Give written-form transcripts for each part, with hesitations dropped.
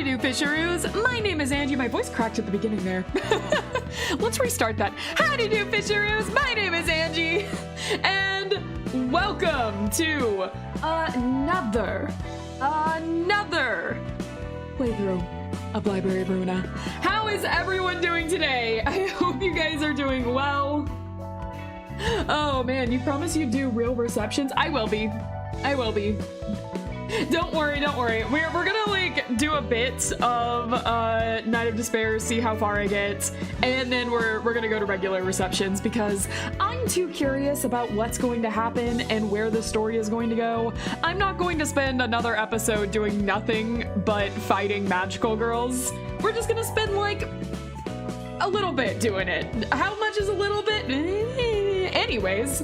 Howdy do, fisheroos. My name is Angie. My voice cracked at the beginning there. Let's restart that. Howdy do, fisheroos. My name is Angie. And welcome to another playthrough of Library of Ruina. How is everyone doing today? I hope you guys are doing well. Oh man, you promised you'd do real receptions? I will be. Don't worry. We're gonna like do a bit of Night of Despair, see how far I get, and then we're gonna go to regular receptions because I'm too curious about what's going to happen and where the story is going to go. I'm not going to spend another episode doing nothing but fighting magical girls. We're just gonna spend like a little bit doing it. How much is a little bit? Anyways,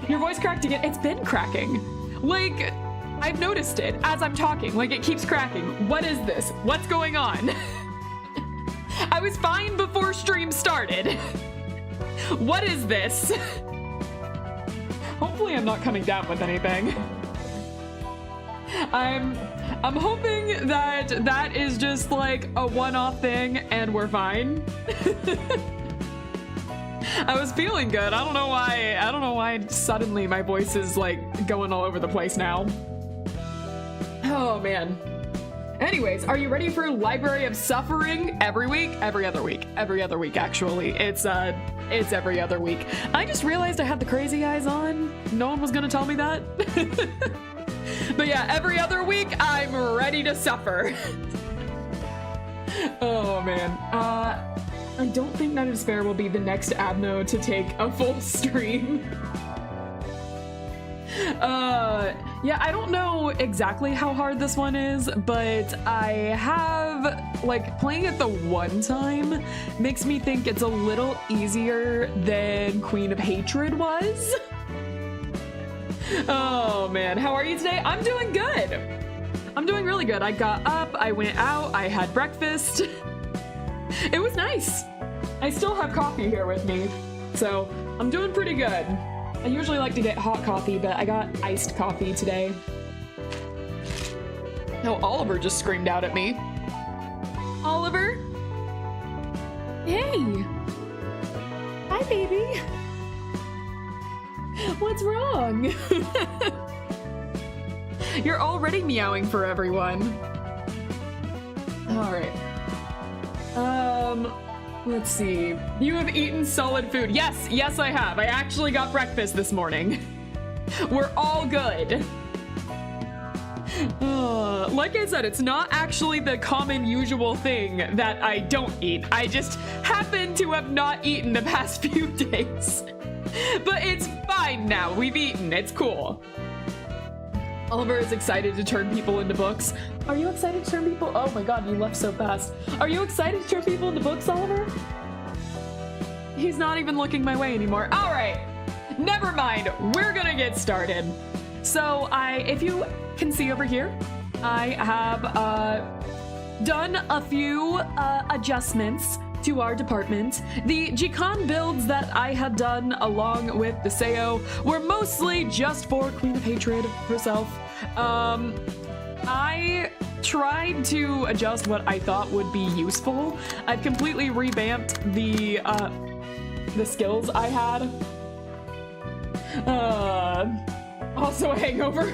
your voice cracked again. It's been cracking. Like, I've noticed it as I'm talking, like it keeps cracking. What is this? What's going on? I was fine before stream started. What is this? Hopefully I'm not coming down with anything. I'm hoping that is just like a one-off thing and we're fine. I was feeling good. I don't know why suddenly my voice is like going all over the place now. Oh man. Anyways, are you ready for Library of Suffering? Every week? Every other week actually. It's every other week. I just realized I had the crazy eyes on. No one was gonna tell me that. But yeah, every other week I'm ready to suffer. Oh man. I don't think Night of Despair will be the next Abno to take a full stream. Yeah, I don't know exactly how hard this one is, but I have, like, playing it the one time makes me think it's a little easier than Queen of Hatred was. Oh man, how are you today? I'm doing good. I'm doing really good. I got up, I went out, I had breakfast. It was nice. I still have coffee here with me, so I'm doing pretty good. I usually like to get hot coffee, but I got iced coffee today. Oh, Oliver just screamed out at me. Oliver? Hey. Hi, baby. What's wrong? You're already meowing for everyone. All right. Let's see. You have eaten solid food. Yes, I have. I actually got breakfast this morning. We're all good. Like I said, it's not actually the common usual thing that I don't eat. I just happen to have not eaten the past few days. But it's fine now. We've eaten. It's cool. Oliver is excited to turn people into books. Are you excited to turn people? Oh my god, you left so fast. Are you excited to turn people into books, Oliver? He's not even looking my way anymore. All right, never mind. We're gonna get started. So if you can see over here, I have done a few adjustments to our department. The GIrLS builds that I had done along with the Seo were mostly just for Queen of Hatred herself. I tried to adjust what I thought would be useful. I've completely revamped the skills I had. Also a hangover.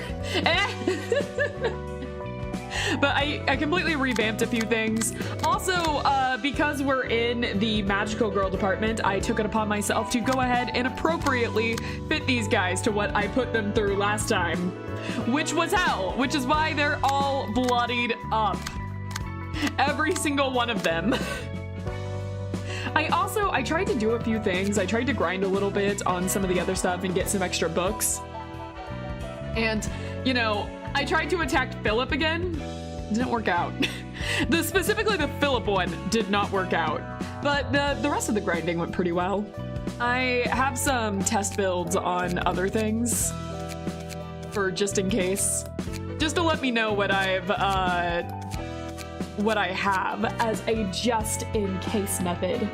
But I completely revamped a few things. Also, because we're in the magical girl department, I took it upon myself to go ahead and appropriately fit these guys to what I put them through last time, which was hell, which is why they're all bloodied up. Every single one of them. I tried to do a few things. I tried to grind a little bit on some of the other stuff and get some extra books. And, you know, I tried to attack Philip again. Didn't work out. Specifically the Philip one did not work out. But the rest of the grinding went pretty well. I have some test builds on other things for just in case. Just to let me know what I have as a just in case method.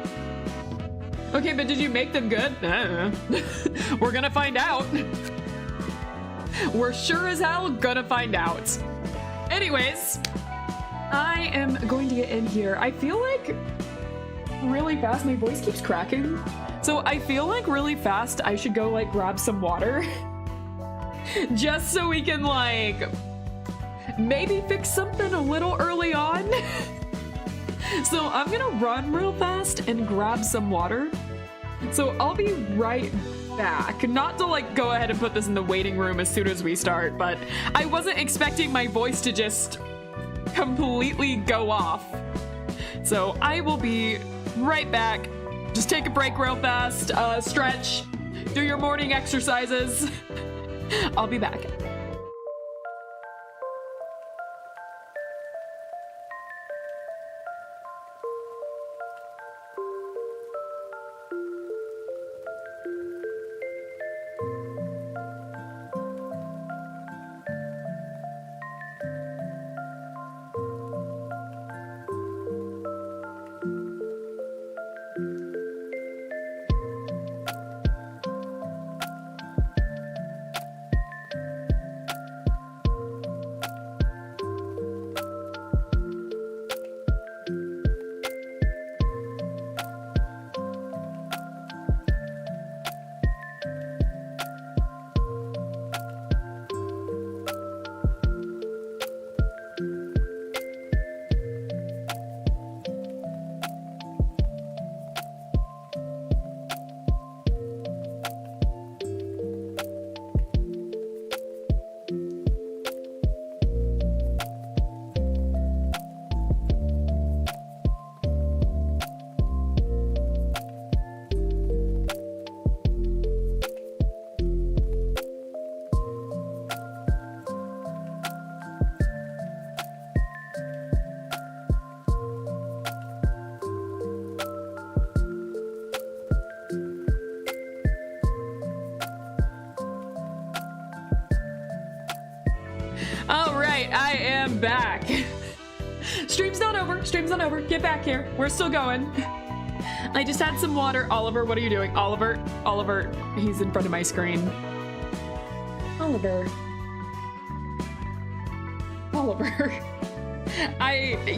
Okay, but did you make them good? I don't know. We're gonna find out. We're sure as hell gonna find out. Anyways, I am going to get in here. I feel like really fast, my voice keeps cracking. So I feel like really fast I should go like grab some water. Just so we can like maybe fix something a little early on. So I'm gonna run real fast and grab some water. So I'll be right back. Not to like go ahead and put this in the waiting room as soon as we start, but I wasn't expecting my voice to just completely go off. So I will be right back. Just take a break real fast, stretch, do your morning exercises. I'll be back. All right, I am back. Stream's not over. Stream's not over. Get back here. We're still going. I just had some water. Oliver, what are you doing? Oliver, he's in front of my screen. Oliver.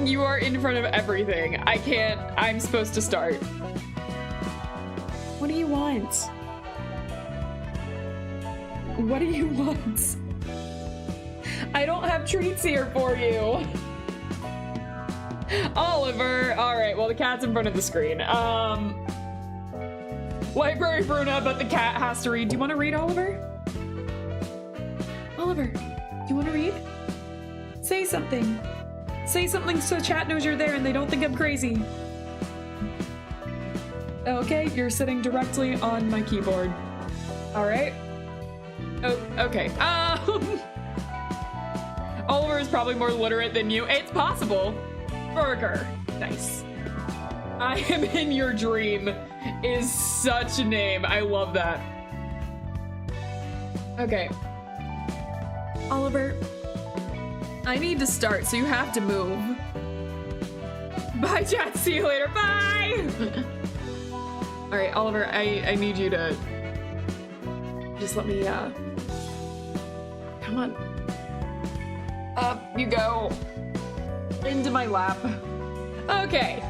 You are in front of everything. I can't, I'm supposed to start. What do you want? What do you want? I don't have treats here for you. Oliver. All right, well, the cat's in front of the screen. Library Bruna, but the cat has to read. Do you want to read, Oliver? Oliver, do you want to read? Say something. Say something so chat knows you're there and they don't think I'm crazy. Okay, you're sitting directly on my keyboard. All right. Oh, okay. Oliver is probably more literate than you. It's possible. Burger. Nice. I am in your dream is such a name. I love that. Okay. Oliver, I need to start, so you have to move. Bye, chat. See you later. Bye! All right, Oliver, I need you to just let me, come on. Up you go. Into my lap. Okay.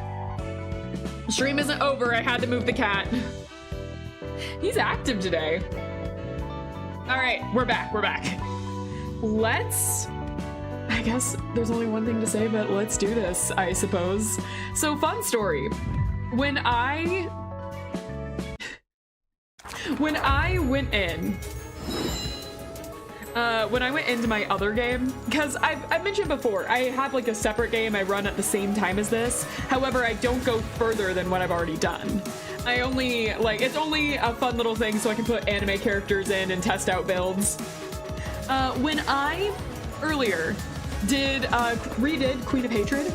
Stream isn't over. I had to move the cat. He's active today. All right, we're back. We're back. Let's... I guess there's only one thing to say, but let's do this, I suppose. So, fun story. When I went in... when I went into my other game, because I've mentioned before, I have like a separate game I run at the same time as this. However, I don't go further than what I've already done. I only, like, it's only a fun little thing so I can put anime characters in and test out builds. When I, earlier, redid Queen of Hatred,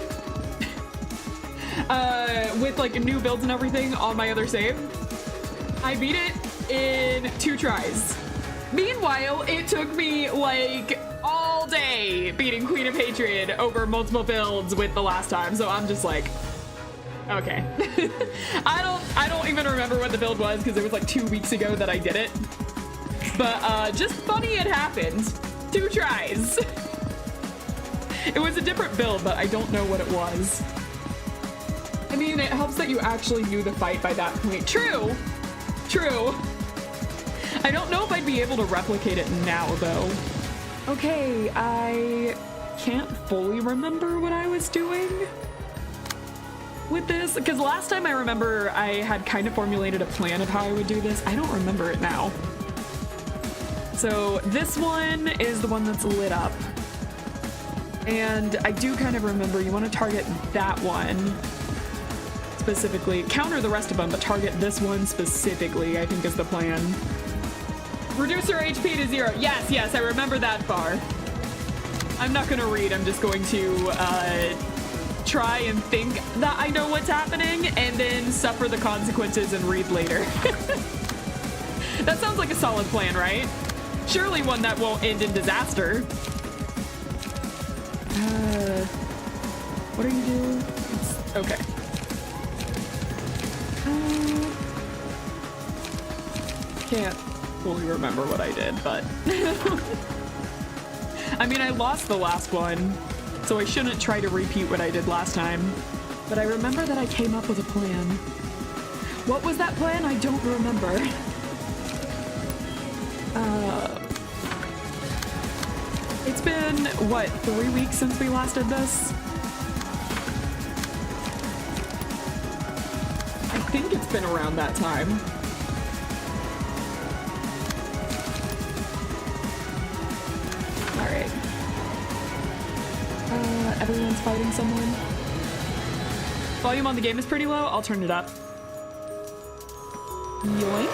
with like new builds and everything on my other save, I beat it in 2 tries. Meanwhile, it took me like all day beating Queen of Hatred over multiple builds with the last time, so I'm just like, okay. I don't even remember what the build was because it was like 2 weeks ago that I did it. But just funny it happened. 2 tries. It was a different build, but I don't know what it was. I mean, it helps that you actually knew the fight by that point. True. True. I don't know if I'd be able to replicate it now, though. Okay, I can't fully remember what I was doing with this, because last time I remember I had kind of formulated a plan of how I would do this. I don't remember it now. So this one is the one that's lit up. And I do kind of remember you want to target that one specifically. Counter the rest of them, but target this one specifically, I think is the plan. Reduce her HP to 0. Yes, yes, I remember that far. I'm not going to read. I'm just going to try and think that I know what's happening and then suffer the consequences and read later. That sounds like a solid plan, right? Surely one that won't end in disaster. What are you doing? Okay. Can't fully remember what I did, but I mean, I lost the last one, so I shouldn't try to repeat what I did last time. But I remember that I came up with a plan. What was that plan? I don't remember. It's been, what, 3 weeks since we last did this? I think it's been around that time. Alright. Everyone's fighting someone. Volume on the game is pretty low. I'll turn it up. Yoink.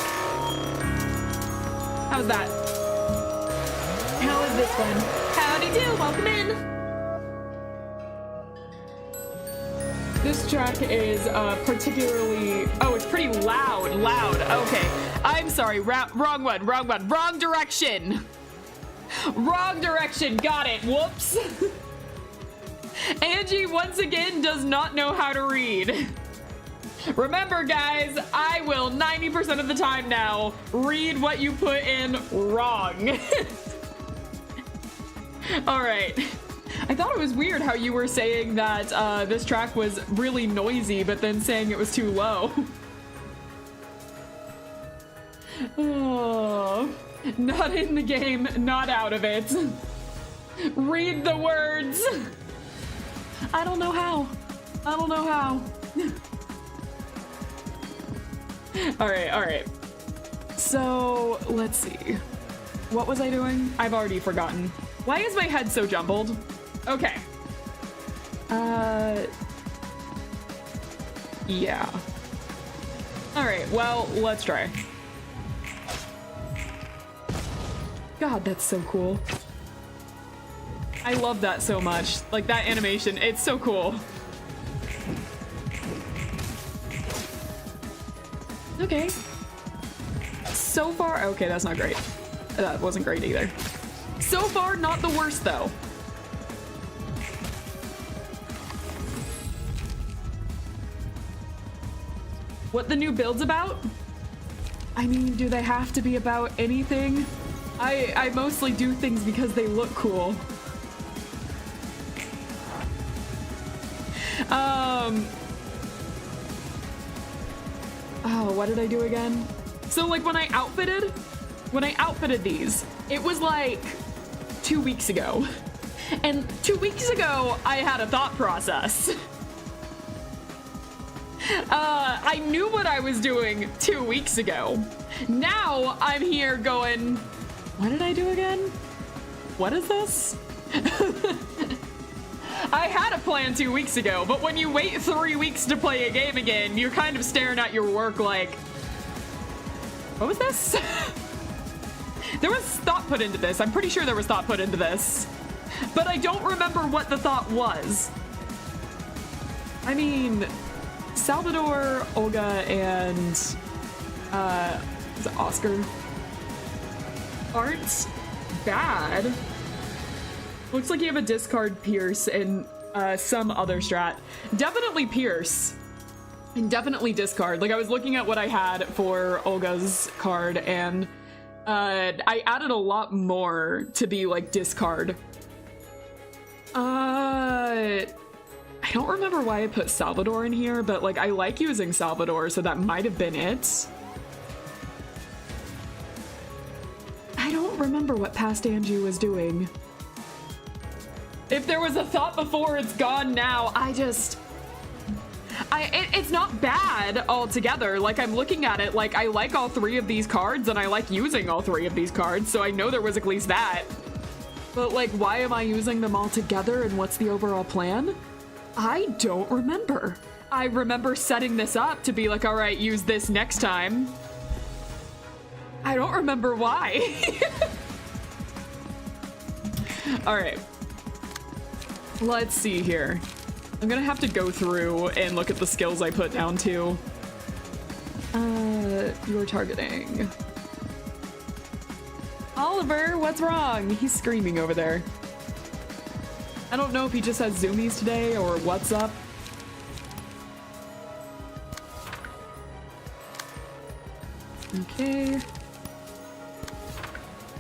How's that? How is this one? Howdy do, welcome in. This track is particularly, oh, it's pretty loud. Okay, I'm sorry, wrong one, wrong direction. Wrong direction, got it, whoops. Angie once again does not know how to read. Remember guys, I will 90% of the time now read what you put in wrong. All right. I thought it was weird how you were saying that this track was really noisy, but then saying it was too low. Oh, not in the game, not out of it. Read the words. I don't know how. All right. So let's see. What was I doing? I've already forgotten. Why is my head so jumbled? Okay. Yeah. All right, well, let's try. God, that's so cool. I love that so much. Like, that animation, it's so cool. Okay. So far, okay, that's not great. That wasn't great either. So far, not the worst, though. What the new build's about? I mean, do they have to be about anything? I mostly do things because they look cool. Oh, what did I do again? So like when I outfitted these, it was like 2 weeks ago. And 2 weeks ago, I had a thought process. I knew what I was doing 2 weeks ago. Now I'm here going, what did I do again? What is this? I had a plan 2 weeks ago, but when you wait 3 weeks to play a game again, you're kind of staring at your work like, what was this? There was thought put into this. I'm pretty sure there was thought put into this, but I don't remember what the thought was. I mean, Salvador, Olga, and is it Oscar aren't bad. Looks like you have a discard Pierce and some other strat. Definitely Pierce and definitely discard. Like I was looking at what I had for Olga's card and I added a lot more to be like discard. I don't remember why I put Salvador in here, but like I like using Salvador, so that might have been it. I don't remember what past Angie was doing. If there was a thought before, it's gone now. It's not bad altogether. Like, I'm looking at it, like, I like all three of these cards, and I like using all three of these cards, so I know there was at least that. But, like, why am I using them all together, and what's the overall plan? I don't remember. I remember setting this up to be like, all right, use this next time. I don't remember why. All right. Let's see here. I'm gonna have to go through and look at the skills I put down too. You're targeting. Oliver, what's wrong? He's screaming over there. I don't know if he just has zoomies today or what's up. Okay.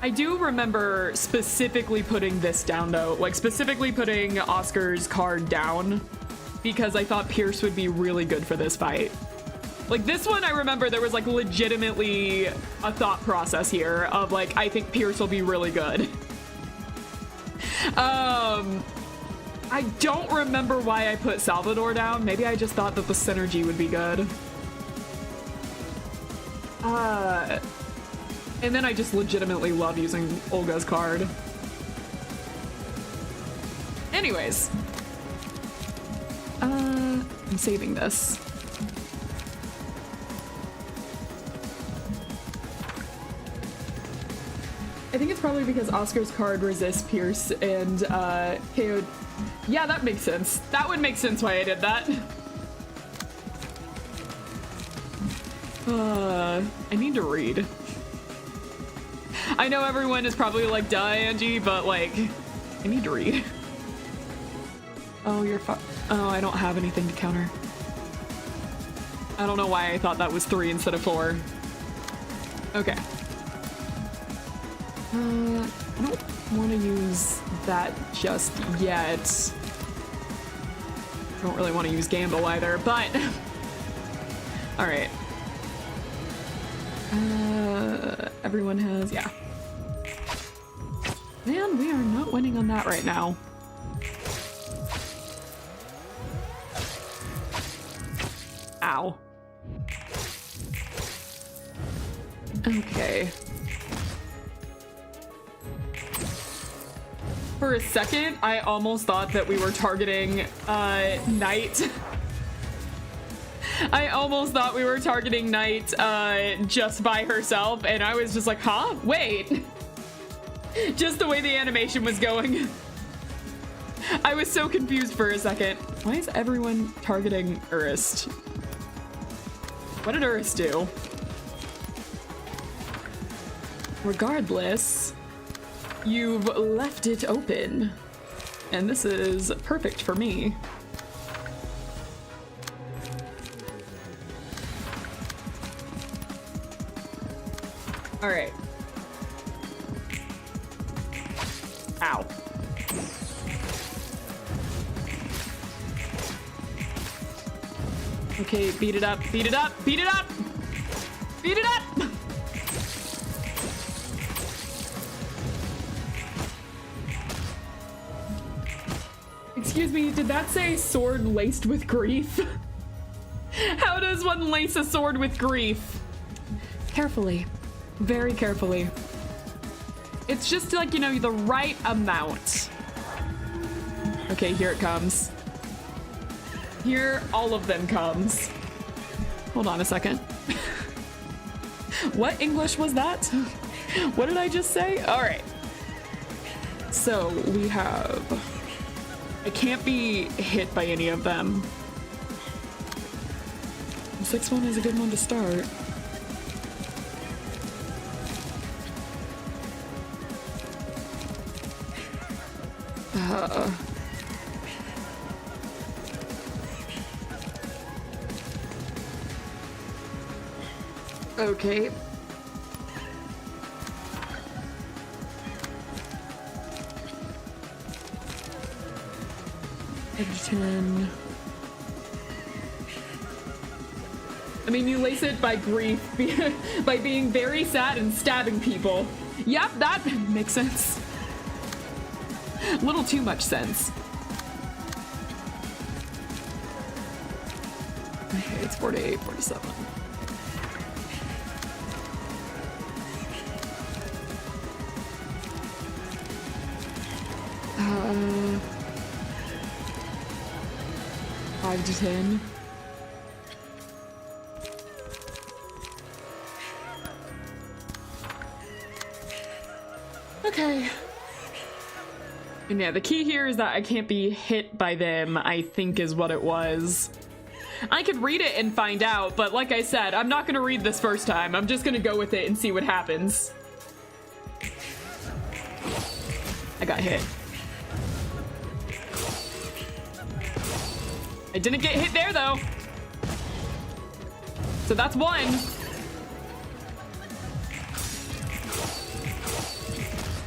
I do remember specifically putting this down though, like specifically putting Oscar's card down because I thought Pierce would be really good for this fight. Like this one, I remember there was like legitimately a thought process here of like, I think Pierce will be really good. I don't remember why I put Salvador down. Maybe I just thought that the synergy would be good. And then I just legitimately love using Olga's card. Anyways. I'm saving this. I think it's probably because Oscar's card resists Pierce and KO'd. Yeah, that makes sense. That would make sense why I did that. I need to read. I know everyone is probably like, duh, Angie, but like, I need to read. Oh, you're oh, I don't have anything to counter. I don't know why I thought that was 3 instead of 4. Okay. I don't want to use that just yet. I don't really want to use Gamble either, but all right. Everyone has, yeah. Man, we are not winning on that right now. Ow. Okay. For a second, I almost thought that we were targeting Knight. I almost thought we were targeting Knight just by herself, and I was just like, huh? Wait. Just the way the animation was going. I was so confused for a second. Why is everyone targeting Urist? What did Urist do? Regardless, you've left it open, and this is perfect for me. All right. Ow. Okay, beat it up, beat it up, beat it up! Beat it up! Excuse me, did that say sword laced with grief? How does one lace a sword with grief? Carefully. Very carefully. It's just like, you know, the right amount. Okay, here it comes. Here all of them comes. Hold on a second. What English was that? What did I just say? All right. So we have... I can't be hit by any of them. The 6-1 is a good one to start. Okay. 5 to 10. I mean, you lace it by grief, by being very sad and stabbing people. Yep, that makes sense. A little too much sense. Okay, it's 48, 47. Uh, 5 to 10. Okay. And yeah, the key here is that I can't be hit by them, I think is what it was. I could read it and find out, but like I said, I'm not gonna read this first time. I'm just gonna go with it and see what happens. I got hit. I didn't get hit there though. So that's 1.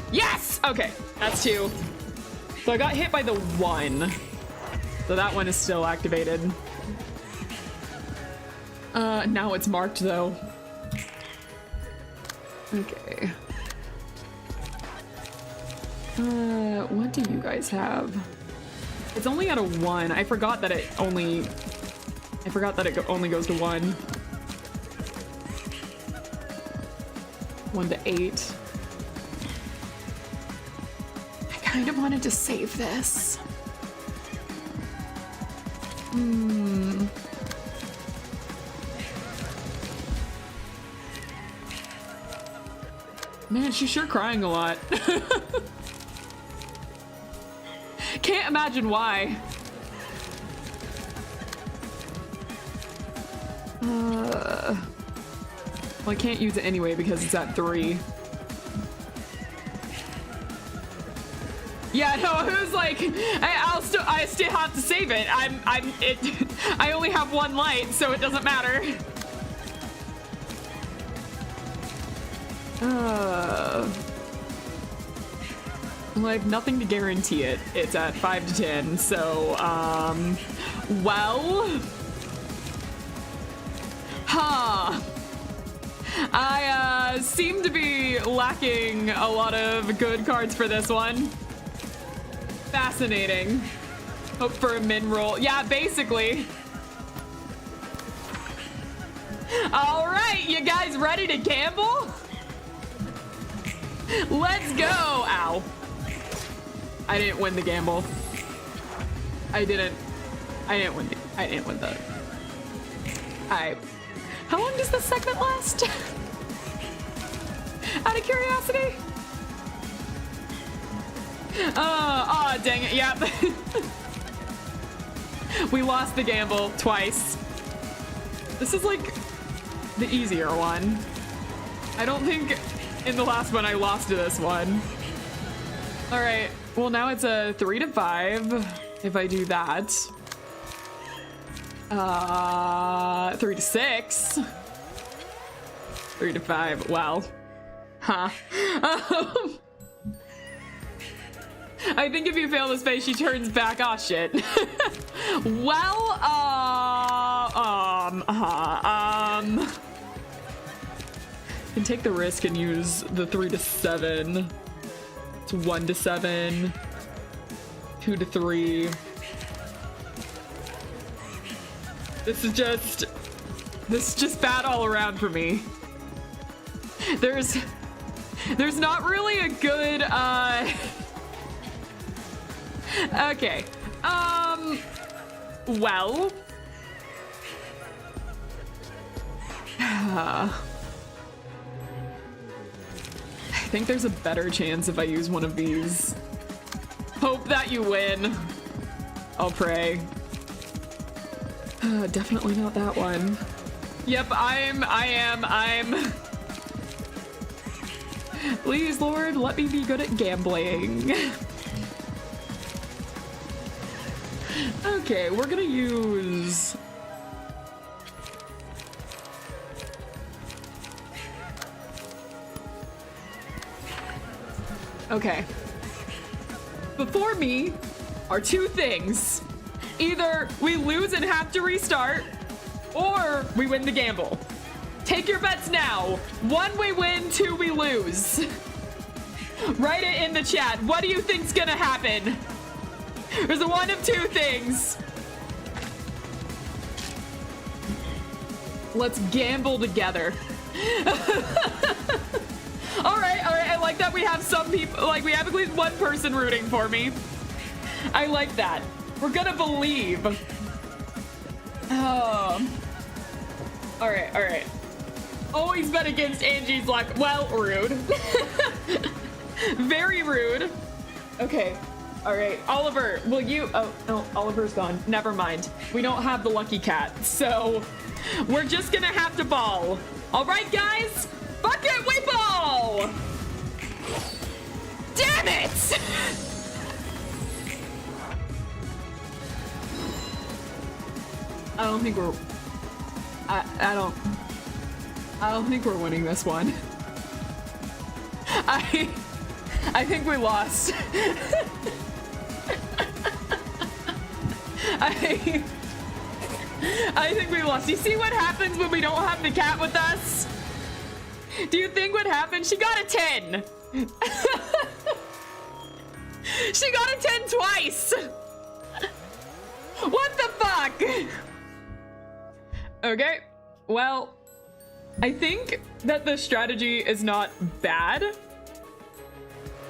Yes! Okay, that's 2. So I got hit by the 1. So that one is still activated. Now it's marked though. Okay. What do you guys have? It's only at a 1. I forgot that it only goes to 1. 1 to 8. I kind of wanted to save this. Man, she's sure crying a lot. Can't imagine why. Well, I can't use it anyway because it's at 3. Yeah, no, who's like, I still have to save it. I only have 1 light, so it doesn't matter. Well, I have nothing to guarantee it. It's at 5 to 10, so, well. I seem to be lacking a lot of good cards for this one. Fascinating. Hope for a min roll. Yeah, basically. All right, you guys ready to gamble? Let's go. Ow. I didn't win the gamble. I didn't win the. How long does this segment last? Out of curiosity? Oh, dang it, yep. We lost the gamble twice. This is like the easier one. I don't think in the last one I lost to this one. All right, well now it's a 3 to 5 if I do that. 3 to 6. 3 to 5, well. Huh. I think if you fail this phase, she turns back. Aw, shit. Well, can take the risk and use the 3 to 7. It's 1 to 7. 2 to 3. This is just bad all around for me. There's not really a good, okay. Well. I think there's a better chance if I use one of these. Hope that you win. I'll pray. Definitely not that one. Yep, I am. Please, Lord, let me be good at gambling. Okay, we're gonna use... Okay. Before me are 2 things. Either we lose and have to restart, or we win the gamble. Take your bets now. 1, we win, 2, we lose. Write it in the chat. What do you think's gonna happen? There's a one of two things. Let's gamble together. All right. I like that we have some people, like we have at least one person rooting for me. I like that. We're gonna believe. All right. Always bet against Angie's luck. Well, rude. Very rude. Okay. All right, Oliver, will you? Oh, no, Oliver's gone. Never mind. We don't have the lucky cat, so we're just gonna have to ball. All right, guys, bucket we ball. Damn it! I don't think we're. I don't think we're winning this one. I think we lost. I think we lost. You see what happens when we don't have the cat with us? Do you think what happened? She got a 10. She got a 10 twice. What the fuck? Okay, well, I think that the strategy is not bad.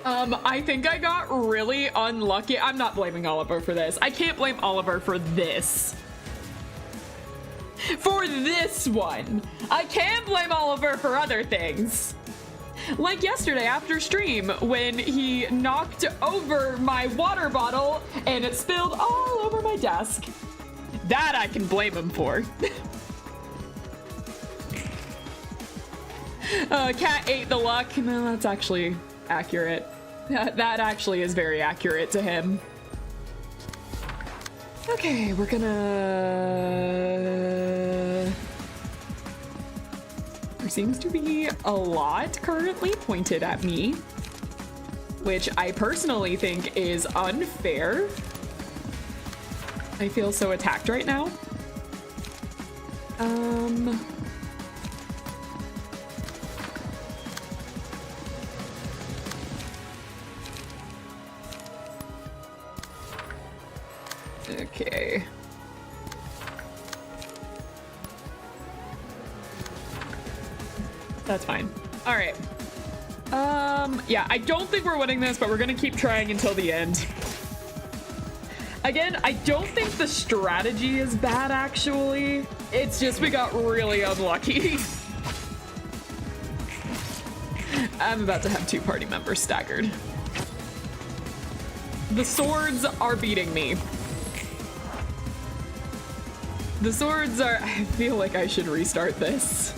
I think I got really unlucky. I'm not blaming Oliver for this. I can't blame Oliver for this. For this one. I can blame Oliver for other things. Like yesterday after stream when he knocked over my water bottle and it spilled all over my desk. That I can blame him for. Cat ate the luck. No, that's actually accurate. That actually is very accurate to him. Okay, we're gonna... There seems to be a lot currently pointed at me, which I personally think is unfair. I feel so attacked right now. Okay. That's fine. All right. Yeah, I don't think we're winning this, but we're gonna keep trying until the end. Again, I don't think the strategy is bad, actually. It's just we got really unlucky. I'm about to have 2 party members staggered. The swords are beating me. The swords are... I feel like I should restart this.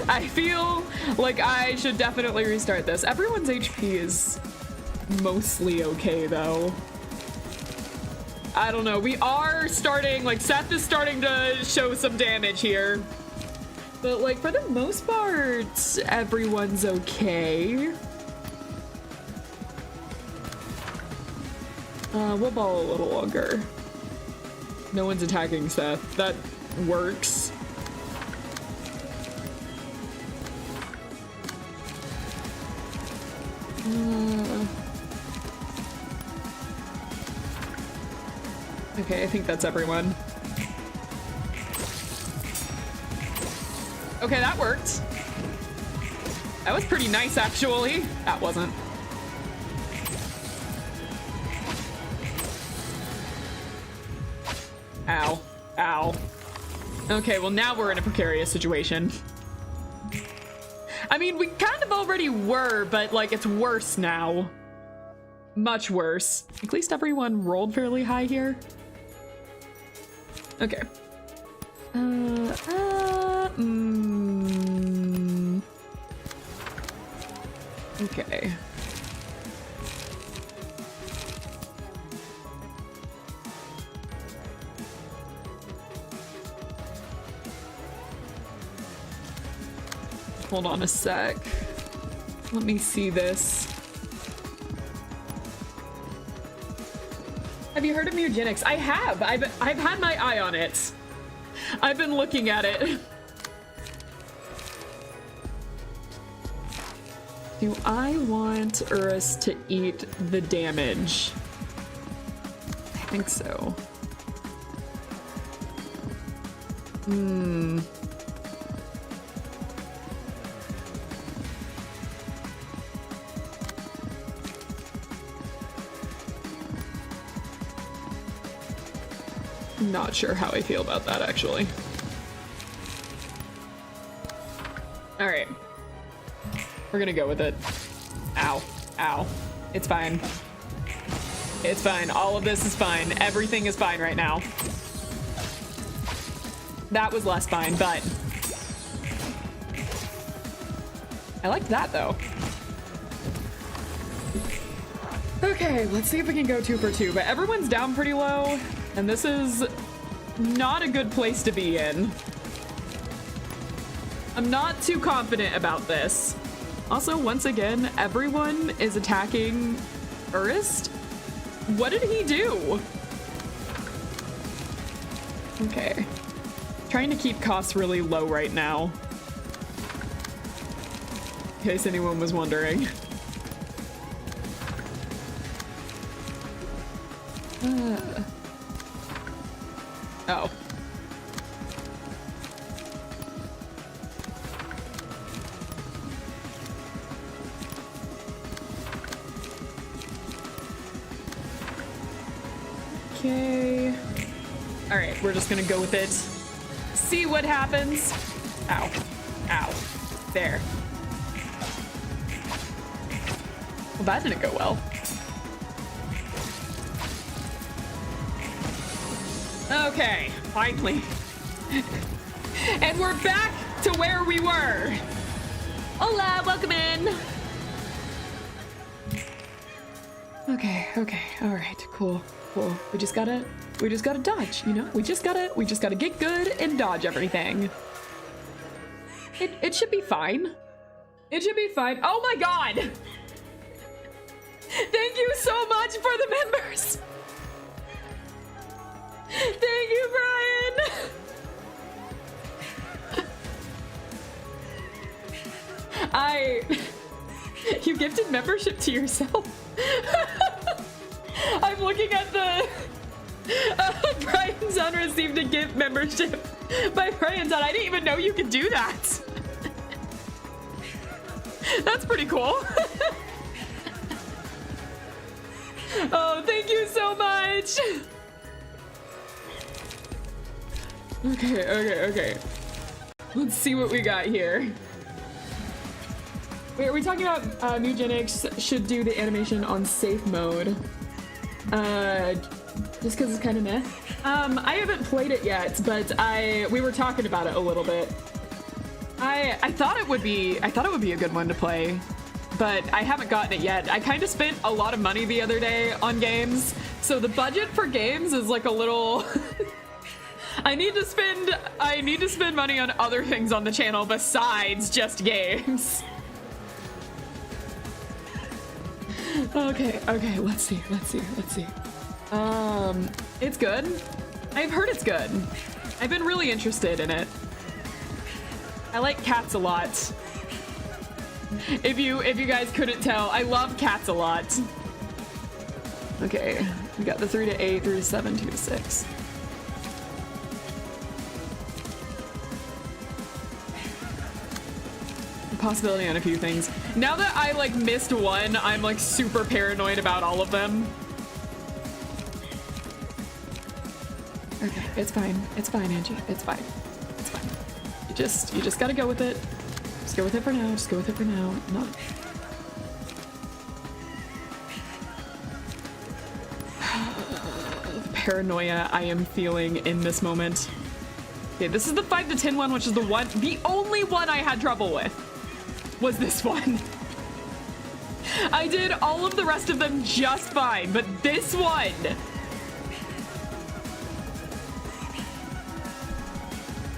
I feel like I should definitely restart this. Everyone's HP is mostly okay, though. I don't know. We are starting... Like, Seth is starting to show some damage here. But, like, for the most part, everyone's okay. We'll ball a little longer. No one's attacking Seth. That works. Okay, I think that's everyone. Okay, that worked. That was pretty nice, actually. That wasn't. Ow. Ow. Okay, well now we're in a precarious situation. I mean, we kind of already were, but like it's worse now. Much worse. At least everyone rolled fairly high here. Okay. Okay. Hold on a sec. Let me see this. I Have you heard of MAgICaL? I have. I've had my eye on it. I've been looking at it. Do I want GIrLS to eat the damage? I think so. Not sure how I feel about that, actually. All right. We're gonna go with it. Ow. Ow. It's fine. It's fine. All of this is fine. Everything is fine right now. That was less fine, but... I liked that, though. Okay, let's see if we can go 2 for 2, but everyone's down pretty low, and this is not a good place to be in. I'm not too confident about this. Also, once again, everyone is attacking GIrLS. What did he do? Okay. Trying to keep costs really low right now. In case anyone was wondering. Oh. Okay. All right, we're just gonna go with it. See what happens. Ow. Ow. There. Well, that didn't go well. Okay, finally. And we're back to where we were. Hola, welcome in. Okay, all right, cool. We just gotta dodge, you know? We just gotta get good and dodge everything. It should be fine. It should be fine. Oh my god! Thank you so much for the members! Thank you, Brian! You gifted membership to yourself? I'm looking at the... Brian's son received a gift membership by Brian's son. I didn't even know you could do that. That's pretty cool. Oh, thank you so much. Okay. Let's see what we got here. Wait, are we talking about MAgICaL should do the animation on safe mode? Just because it's kind of meh. I haven't played it yet, but we were talking about it a little bit. I thought it would be a good one to play, but I haven't gotten it yet. I kind of spent a lot of money the other day on games, so the budget for games is like a little. I need to spend money on other things on the channel besides just games. Okay, let's see. It's good. I've heard it's good. I've been really interested in it. I like cats a lot. If you guys couldn't tell, I love cats a lot. Okay, we got the 3 to 8, 3 to 7, 2 to 6. Possibility on a few things. Now that I like missed one, I'm like super paranoid about all of them. Okay, it's fine, Angie. It's fine. You just gotta go with it. Just go with it for now. No. Paranoia I am feeling in this moment. Okay, this is the 5 to 10 one, which is the only one I had trouble with. Was this one. I did all of the rest of them just fine, but this one.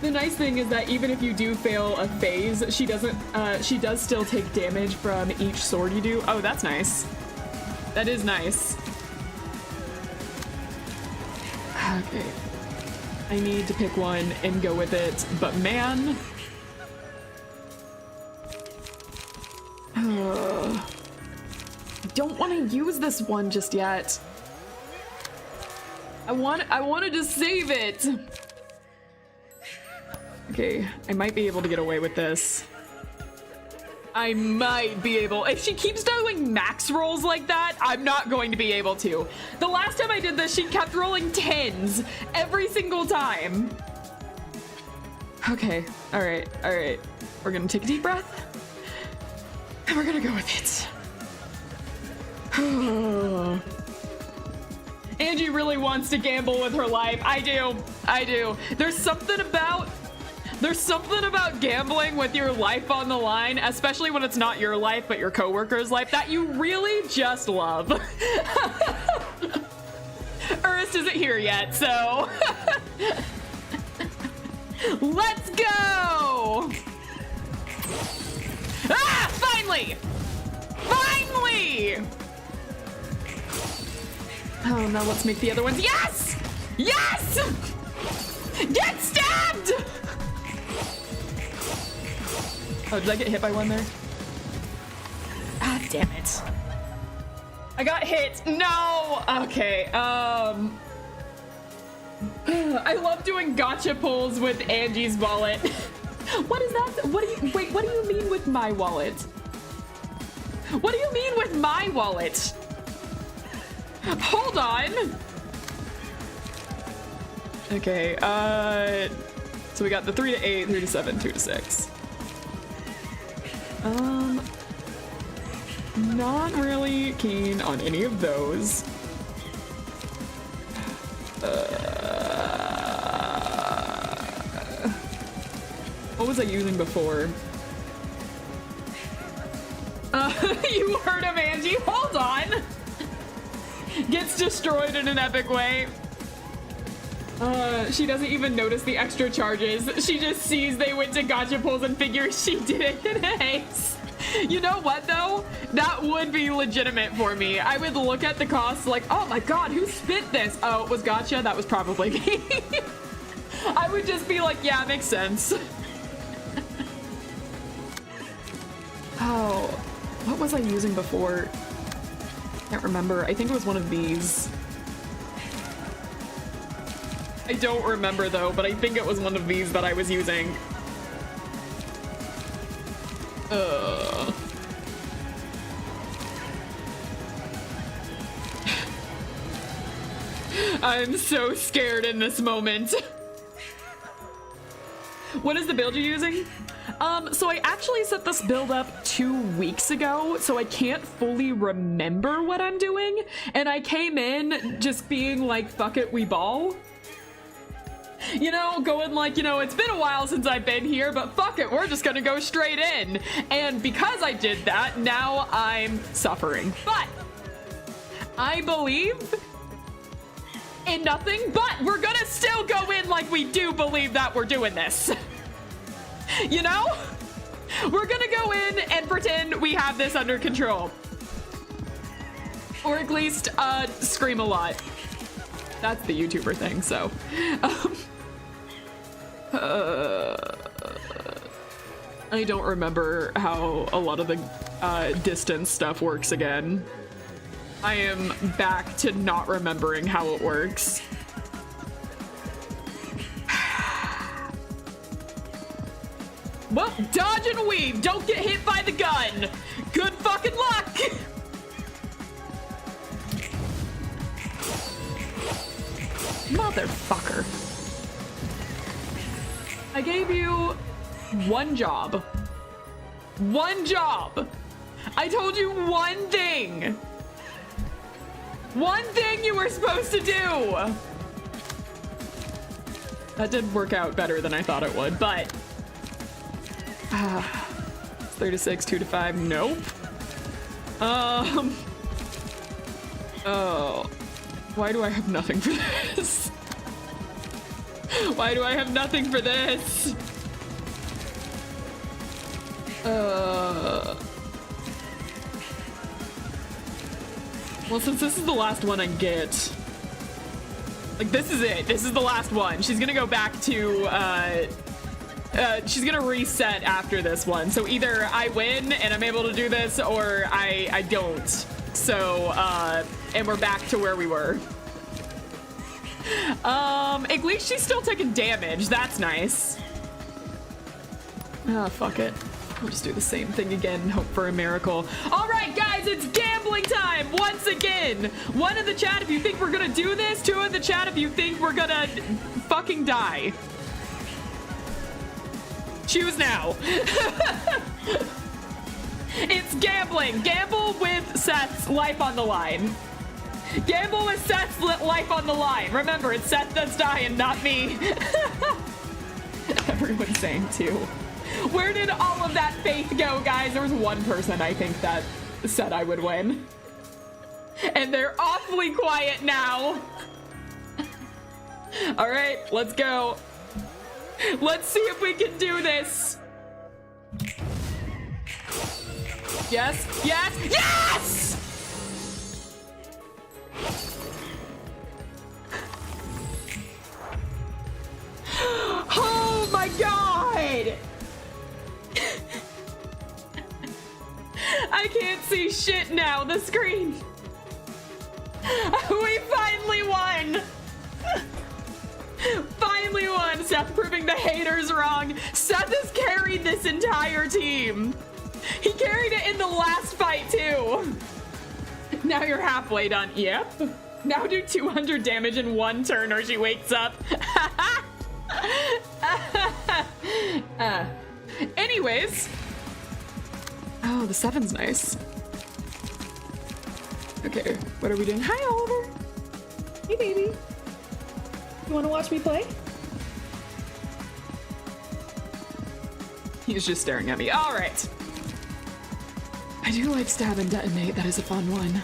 The nice thing is that even if you do fail a phase, she does still take damage from each sword you do. Oh, that's nice. That is nice. Okay. I need to pick one and go with it, but man. I don't want to use this one just yet. I want to just save it. Okay, I might be able to get away with this. I might be able. If she keeps doing max rolls like that, I'm not going to be able to. The last time I did this, she kept rolling 10s every single time. Okay, all right. We're gonna take a deep breath. And we're gonna go with it. Angie really wants to gamble with her life. I do. There's something about gambling with your life on the line, especially when it's not your life, but your coworker's life, that you really just love. Ernest isn't here yet, so let's go! Ah, finally! Finally! Oh, now let's make the other ones. Yes! Yes! Get stabbed! Oh, did I get hit by one there? Ah, damn it. I got hit. No! Okay, I love doing gotcha pulls with Angie's wallet. What is that? Wait, what do you mean with my wallet? What do you mean with my wallet? Hold on. Okay, so we got the 3 to 8, 3 to 7, 2 to 6. Not really keen on any of those. What was I using before? You heard of Angie? Hold on. Gets destroyed in an epic way. She doesn't even notice the extra charges. She just sees they went to gotcha pulls and figures she did it in a haste. You know what though? That would be legitimate for me. I would look at the costs like, oh my god, who spit this? Oh, it was gotcha? That was probably me. I would just be like, yeah, makes sense. Oh, what was I using before? Can't remember. I think it was one of these. I don't remember though, but I think it was one of these that I was using. I'm so scared in this moment. What is the build you're using? So I actually set this build up 2 weeks ago, so I can't fully remember what I'm doing. And I came in just being like, fuck it, we ball. You know, going like, you know, it's been a while since I've been here, but fuck it, we're just gonna go straight in. And because I did that, now I'm suffering. But I believe in nothing, but we're gonna still go in like we do believe that we're doing this. You know? We're gonna go in and pretend we have this under control. Or at least, scream a lot. That's the YouTuber thing, so. I don't remember how a lot of the distance stuff works again. I am back to not remembering how it works. Well, dodge and weave. Don't get hit by the gun. Good fucking luck. Motherfucker. I gave you one job. One job. I told you one thing. One thing you were supposed to do. That did work out better than I thought it would, but 3 to 6, 2 to 5, nope. Oh, why do I have nothing for this? Why do I have nothing for this? Well, since this is the last one I get, Like, this is it. This is the last one. She's gonna go back to, she's gonna reset after this one. So either I win and I'm able to do this, or I don't. So, and we're back to where we were. At least she's still taking damage. That's nice. Oh, fuck it. We'll just do the same thing again and hope for a miracle. All right, guys, it's gambling time once again. One in the chat if you think we're gonna do this. Two in the chat if you think we're gonna fucking die. Choose now. It's gambling. Gamble with Seth's life on the line. Gamble with Seth's life on the line. Remember, it's Seth that's dying, not me. Everyone's saying too. Where did all of that faith go, guys? There was one person, I think, that said I would win. And they're awfully quiet now. All right, let's go. Let's see if we can do this. Yes, yes, yes! Oh my God! I can't see shit now, the screen. We finally won! Finally won! Seth proving the haters wrong. Seth has carried this entire team. He carried it in the last fight too. Now you're halfway done. Yep. Now do 200 damage in one turn or she wakes up. Anyways. Oh, the 7's nice. Okay, what are we doing? Hi, Oliver. Hey, baby. You want to watch me play? He's just staring at me. All right. I do like stab and detonate. That is a fun one.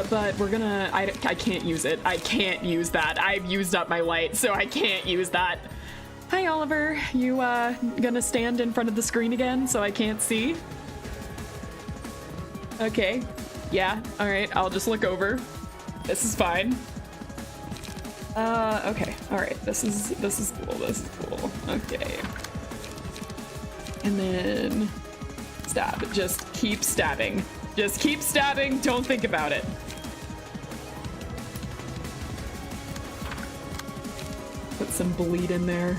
But we're gonna... I can't use it. I can't use that. I've used up my light, so I can't use that. Hi, Oliver. You, gonna stand in front of the screen again so I can't see? Okay. Yeah, all right. I'll just look over. This is fine. Okay. All right. This is cool. This is cool. Okay. And then stab. Just keep stabbing. Just keep stabbing. Don't think about it. Put some bleed in there.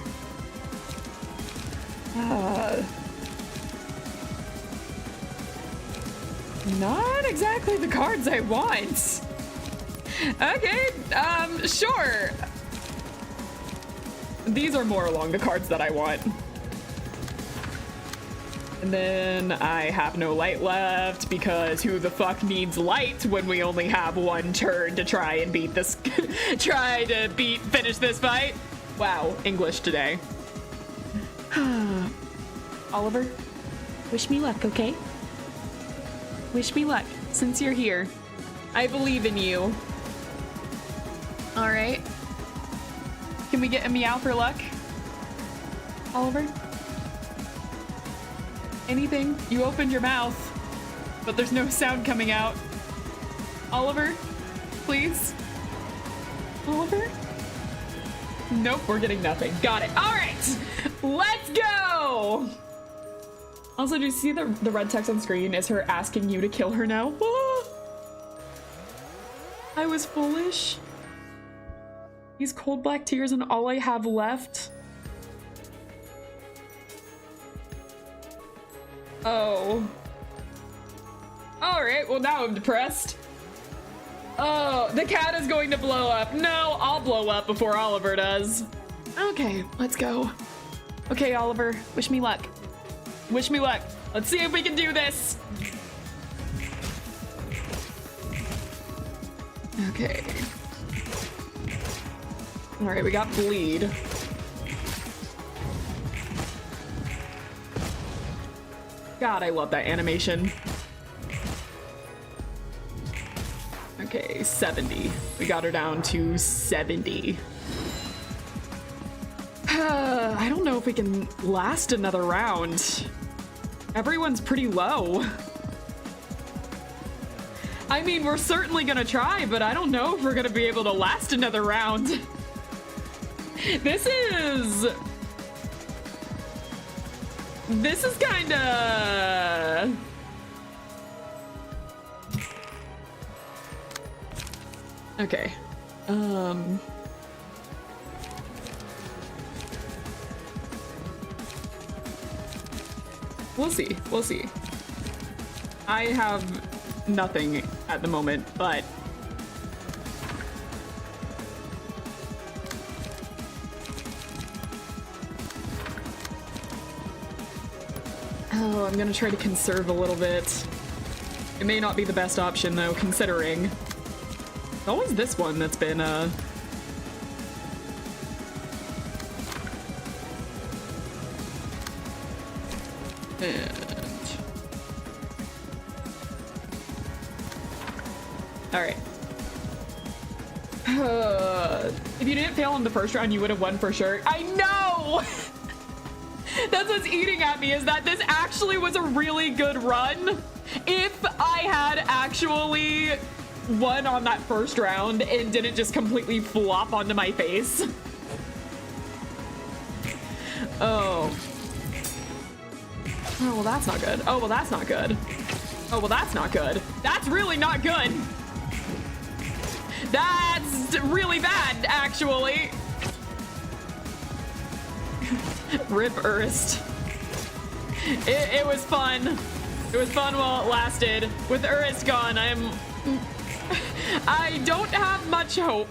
Not exactly the cards I want. Okay, sure. These are more along the cards that I want. And then I have no light left because who the fuck needs light when we only have one turn to try and beat this, finish this fight? Wow, English today. Oliver, wish me luck, okay? Wish me luck, since you're here. I believe in you. All right. Can we get a meow for luck? Oliver? Anything? You opened your mouth, but there's no sound coming out. Oliver? Please? Oliver? Nope, we're getting nothing. Got it. All right, let's go. Also, do you see the red text on screen is her asking you to kill her now? Ah! I was foolish. These cold black tears and all I have left. Oh. All right, well now I'm depressed. Oh, the cat is going to blow up. No, I'll blow up before Oliver does. Okay, let's go. Okay, Oliver, wish me luck. Wish me luck. Let's see if we can do this. Okay. All right, we got bleed. God, I love that animation. Okay, 70. We got her down to 70. I don't know if we can last another round. Everyone's pretty low. I mean, we're certainly gonna try, but I don't know if we're gonna be able to last another round. This is kinda... Okay. We'll see. We'll see. I have nothing at the moment, but... Oh, I'm gonna try to conserve a little bit. It may not be the best option, though, considering. It's always this one that's been, And... Alright. If you didn't fail in the first round, you would have won for sure. I know! That's what's eating at me, is that this actually was a really good run. If I had actually won on that first round and didn't just completely flop onto my face. Oh. Oh, well, that's not good. Oh, well, that's not good. Oh, well, that's not good. That's really not good. That's really bad, actually. Rip GIrLS. It was fun. It was fun while it lasted. With GIrLS gone, I don't have much hope.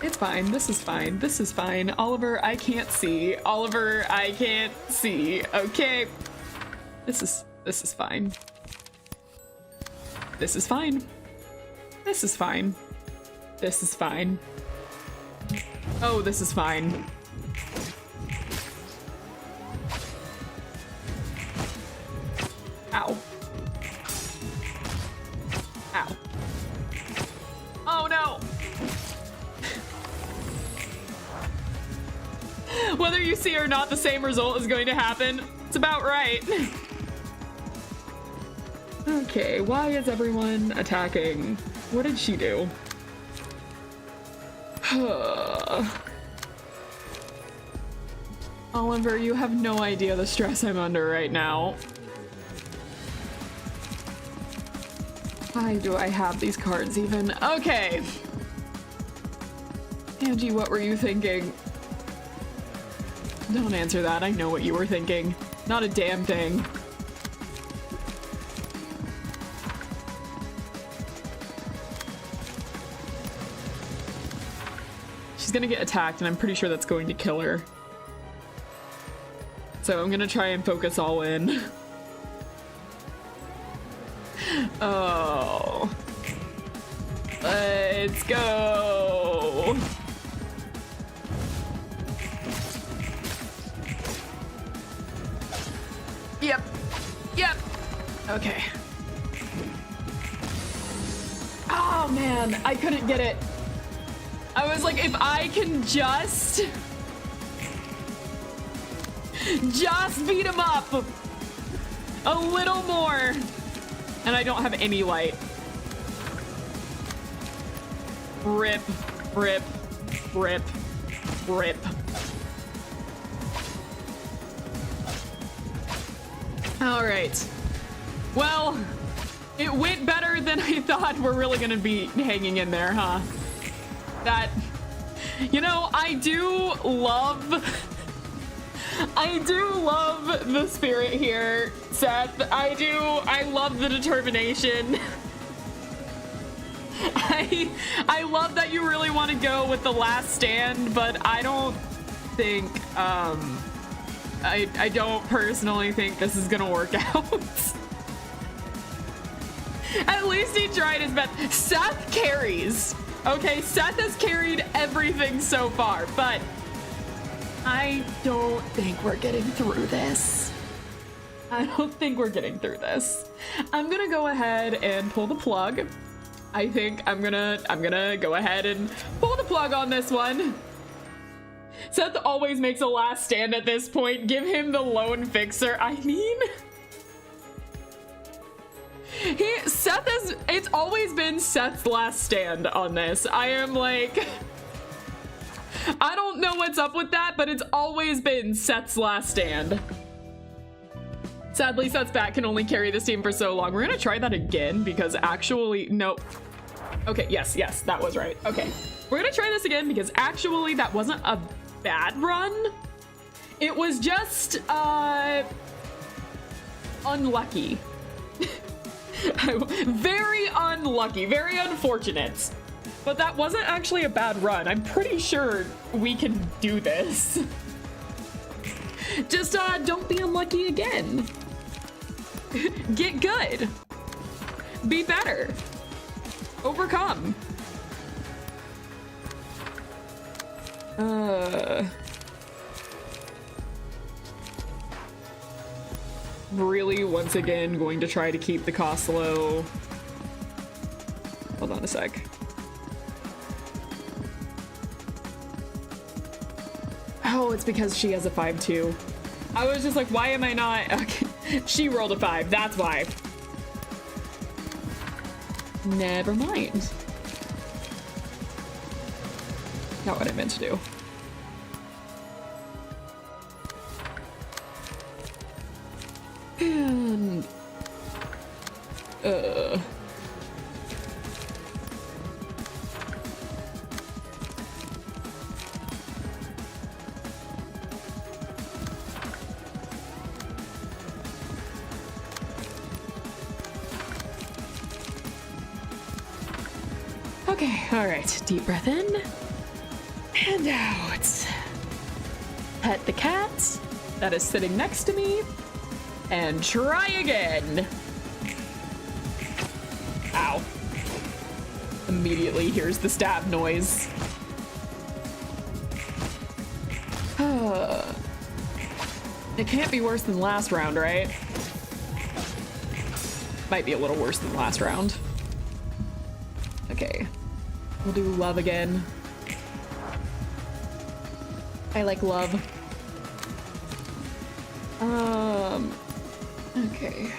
It's fine. This is fine. This is fine. Oliver, I can't see. Oliver, I can't see. Okay. This is fine. This is fine. This is fine. This is fine. Oh, this is fine. Ow. Ow. Oh no! Whether you see or not, the same result is going to happen. It's about right. Okay, why is everyone attacking? What did she do? Oliver, you have no idea the stress I'm under right now. Why do I have these cards even? Okay. Angie, what were you thinking? Don't answer that. I know what you were thinking. Not a damn thing. She's gonna get attacked, and I'm pretty sure that's going to kill her. So I'm gonna try and focus all in. Oh. Let's go. Yep. Yep. Okay. Oh man, I couldn't get it. I was like, if I can just beat him up a little more. And I don't have any light. Rip, rip, rip, rip. All right. Well, it went better than I thought. We're really gonna be hanging in there, huh? That, you know, I do love the spirit here, Seth. I love the determination. I love that you really want to go with the last stand, but I don't think, I don't personally think this is gonna work out. At least he tried his best. Seth carries. Okay, Seth has carried everything so far, but I don't think we're getting through this. I don't think we're getting through this. I'm gonna go ahead and pull the plug. I think I'm gonna go ahead and pull the plug on this one. Seth always makes a last stand at this point. Give him the lone fixer. I mean, it's always been Seth's last stand on this. I am like, I don't know what's up with that, but it's always been Seth's last stand. Sadly, Seth's back can only carry this team for so long. We're gonna try that again because actually, nope. Okay, yes, that was right. Okay, we're gonna try this again because actually that wasn't a bad run. It was just, unlucky. Very unlucky, very unfortunate. But that wasn't actually a bad run. I'm pretty sure we can do this. Just, don't be unlucky again. Get good. Be better. Overcome. Really, once again, going to try to keep the cost low. Hold on a sec. Oh, it's because she has a 5-2. I was just like, why am I not? Okay. She rolled a 5, that's why. Never mind. Not what I meant to do. And okay, all right, deep breath in and out. Pet the cat that is sitting next to me and try again. Ow. Immediately hears the stab noise. It can't be worse than last round, right? Might be a little worse than last round. Okay, we'll do LoVe again. I like LoVe. Okay.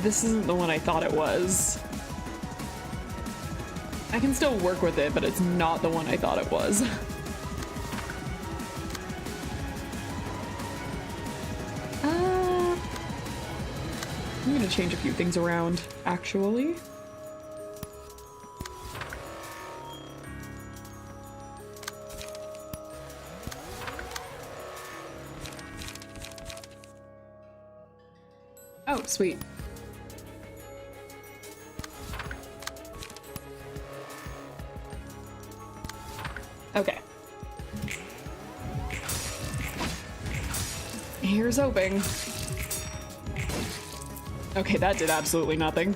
This isn't the one I thought it was. I can still work with it, but it's not the one I thought it was. I'm gonna change a few things around, actually. Oh, sweet. Okay. Here's hoping. Okay, that did absolutely nothing.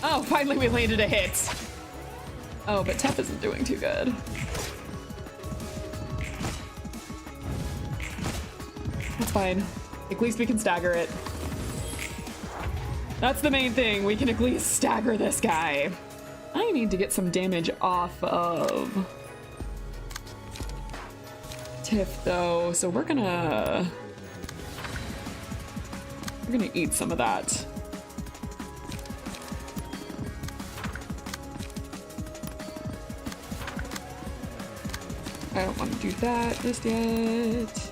Oh, finally we landed a hit. Oh, but Tep isn't doing too good. That's fine. At least we can stagger it. That's the main thing. We can at least stagger this guy. I need to get some damage off of Tiff though, so we're gonna eat some of that. I don't want to do that just yet.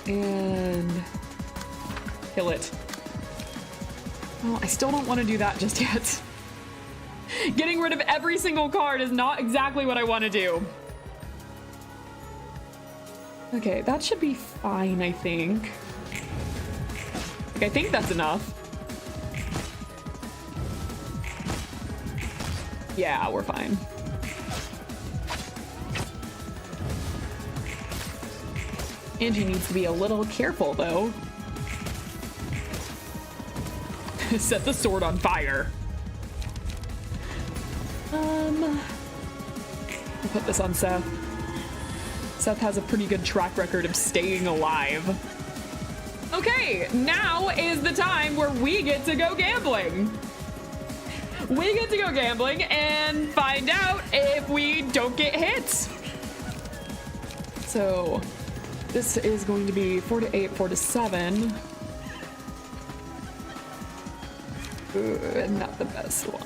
And kill it. Well, I still don't want to do that just yet. Getting rid of every single card is not exactly what I want to do. Okay, that should be fine, I think. Like, I think that's enough. Yeah, we're fine. Angie needs to be a little careful, though. Set the sword on fire. I'll put this on Seth. Seth has a pretty good track record of staying alive. Okay, now is the time where we get to go gambling. we get to go gambling and find out if we don't get hits. So this is going to be 4 to 8, 4 to 7. Ooh, not the best one.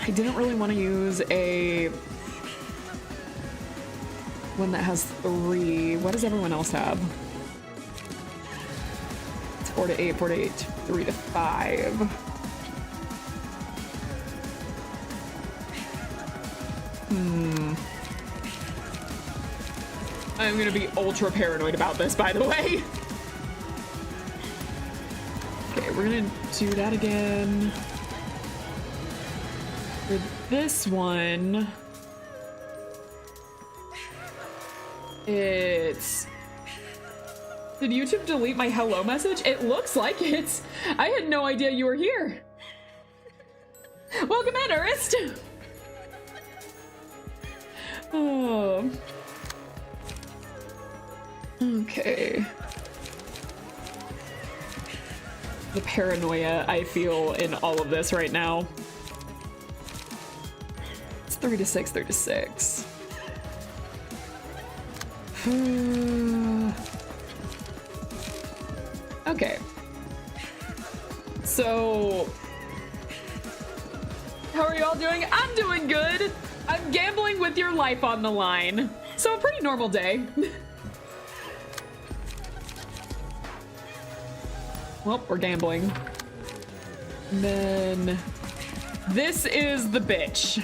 I didn't really want to use a one that has 3. What does everyone else have? It's 4 to 8, 4 to 8, 3 to 5. I'm gonna be ultra paranoid about this, by the way. Okay, we're gonna do that again. For this one, it's... Did YouTube delete my hello message? It looks like it. I had no idea you were here. Welcome in, Ernest. Oh. Okay. The paranoia I feel in all of this right now. It's 3 to 6, 3 to 6. Okay. So, how are you all doing? I'm doing good. I'm gambling with your life on the line. So a pretty normal day. Well, we're gambling. And then this is the bitch.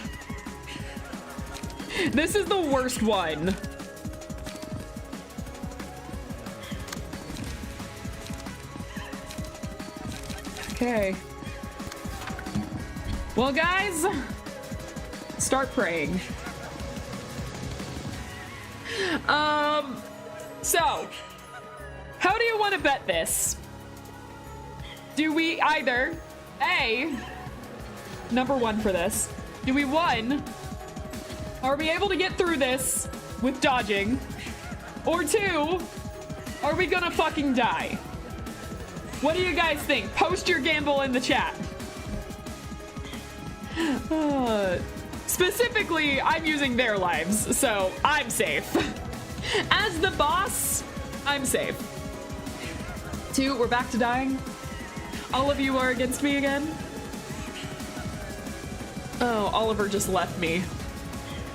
This is the worst one. Okay. Well, guys, start praying. So, how do you want to bet this? Do we either, A, number 1 for this, do we 1, are we able to get through this with dodging? Or 2, are we gonna fucking die? What do you guys think? Post your gamble in the chat. Specifically, I'm using their lives, so I'm safe. As the boss, I'm safe. 2, we're back to dying. All of you are against me again? Oh, Oliver just left me.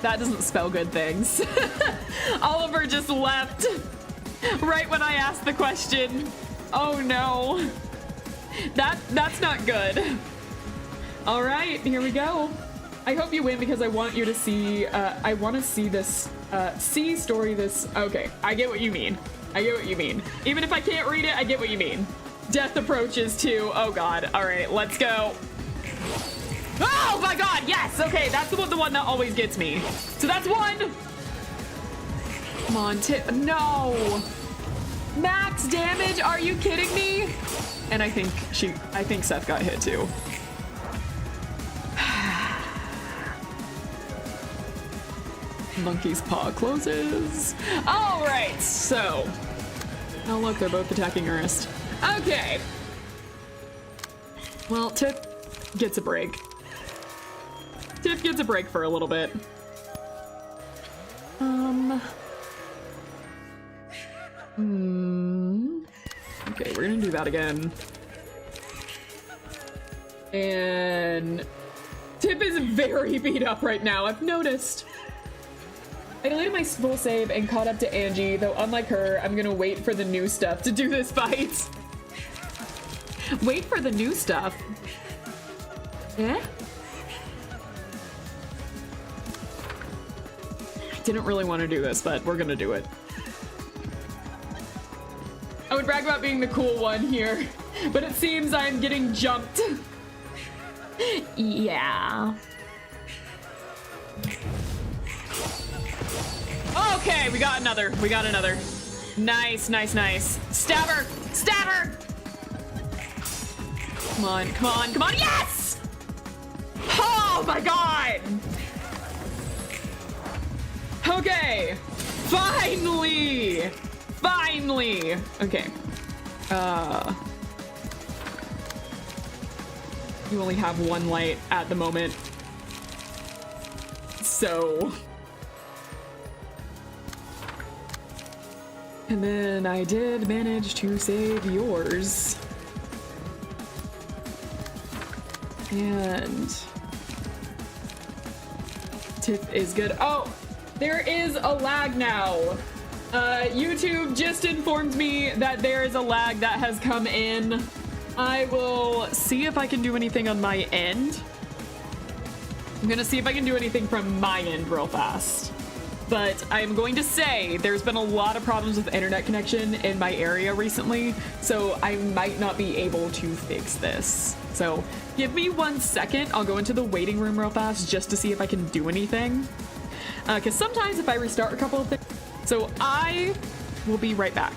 That doesn't spell good things. Oliver just left right when I asked the question. Oh no. That's not good. All right, here we go. I hope you win because I want you to see, I want to see this, story this. Okay, I get what you mean. I get what you mean. Even if I can't read it, I get what you mean. Death approaches too. Oh god. All right, let's go. Oh my god, yes. Okay, that's the one that always gets me. So that's 1. Come on, no. Max damage, are you kidding me? And I think Seth got hit too. Monkey's paw closes. All right, so. Oh look, they're both attacking Ernest. Okay. Well, Tip gets a break. Tip gets a break for a little bit. Okay, we're gonna do that again. And Tip is very beat up right now, I've noticed. I deleted my full save and caught up to Angie, though unlike her, I'm gonna wait for the new stuff to do this fight. Wait for the new stuff? Yeah? I didn't really want to do this, but we're gonna do it. I would brag about being the cool one here, but it seems I'm getting jumped. Yeah. Okay, we got another. We got another. Nice, nice, nice. Stab her! Stab her! Come on, come on, come on. Yes! Oh my god! Okay. Finally! Finally! Okay. do only have one light at the moment. So... And then I did manage to save yours. And... Tiff is good. Oh! There is a lag now! YouTube just informed me that there is a lag that has come in. I will see if I can do anything on my end. I'm gonna see if I can do anything from my end real fast. But I'm going to say there's been a lot of problems with internet connection in my area recently, so I might not be able to fix this. So give me 1 second. I'll go into the waiting room real fast just to see if I can do anything. Because sometimes if I restart a couple of things, so I will be right back.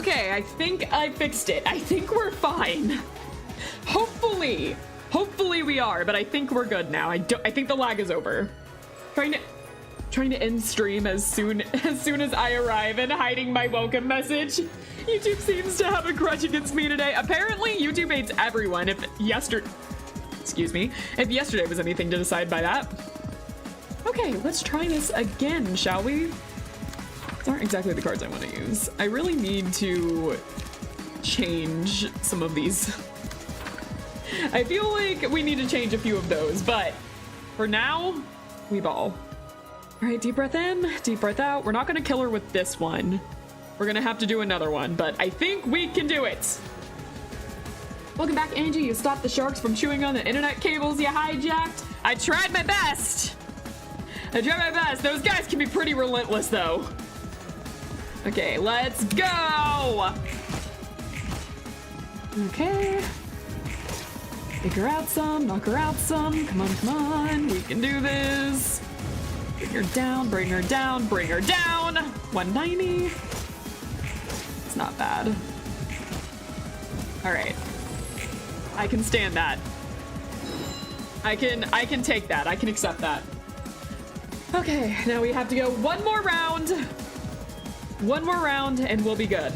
Okay, I think I fixed it. I think we're fine. Hopefully. Hopefully we are, but I think we're good now. I think the lag is over. Trying to end stream as soon as I arrive and hiding my welcome message. YouTube seems to have a grudge against me today. Apparently YouTube hates everyone. If yesterday was anything to decide by that. Okay, let's try this again, shall we? These aren't exactly the cards I want to use. I really need to change some of these. I feel like we need to change a few of those, but for now, we ball. All right, deep breath in, deep breath out. We're not gonna kill her with this one. We're gonna have to do another one, but I think we can do it. Welcome back, Angie. You stopped the sharks from chewing on the internet cables you hijacked. I tried my best. Those guys can be pretty relentless, though. Okay, let's go. Okay. Take her out some, knock her out some. Come on, come on. We can do this. Bring her down, bring her down, bring her down. 190. It's not bad. All right. I can stand that. I can take that. I can accept that. Okay, now we have to go one more round. One more round and we'll be good.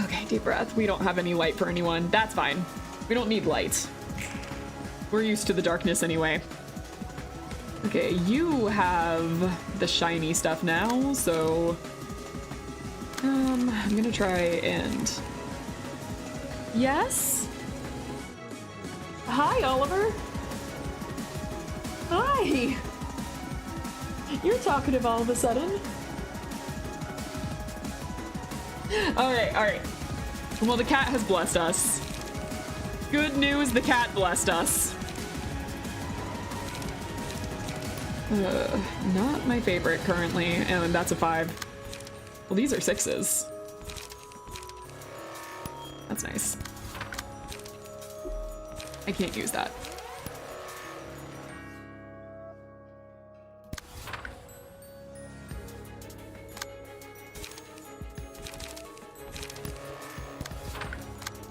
Okay, deep breath. We don't have any light for anyone. That's fine. We don't need light. We're used to the darkness anyway. Okay, you have the shiny stuff now, so I'm gonna try and yes? Hi, Oliver. Hi. You're talkative all of a sudden. All right. Well, the cat has blessed us. Good news, the cat blessed us. Not my favorite currently, and that's a 5. Well, these are 6s. That's nice. I can't use that.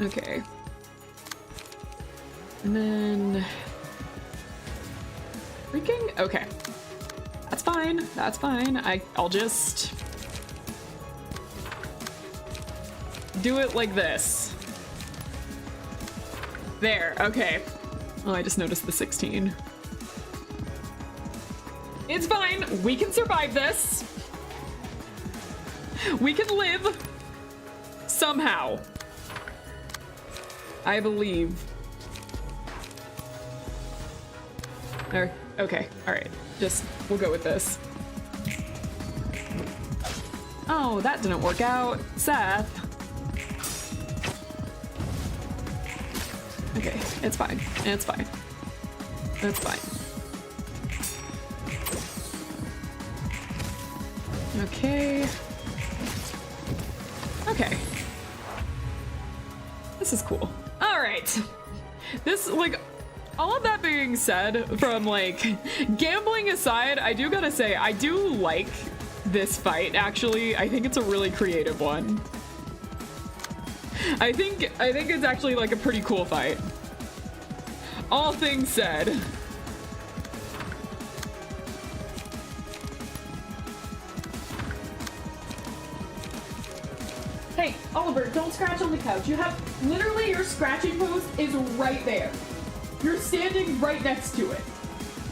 Okay. And then freaking okay. That's fine. That's fine. I'll just do it like this. There. Okay. Oh, I just noticed the 16. It's fine. We can survive this. We can live somehow. I believe. Okay, all right. We'll go with this. Oh, that didn't work out. Seth. Okay, it's fine. It's fine. It's fine. Okay. Okay. This is cool. All right. This, like, all of that being said, from, like, gambling aside, I do gotta say, I do like this fight, actually. I think it's a really creative one. I think it's actually, like, a pretty cool fight. All things said. Hey, Oliver, don't scratch on the couch. You have, literally, your scratching post is right there. You're standing right next to it.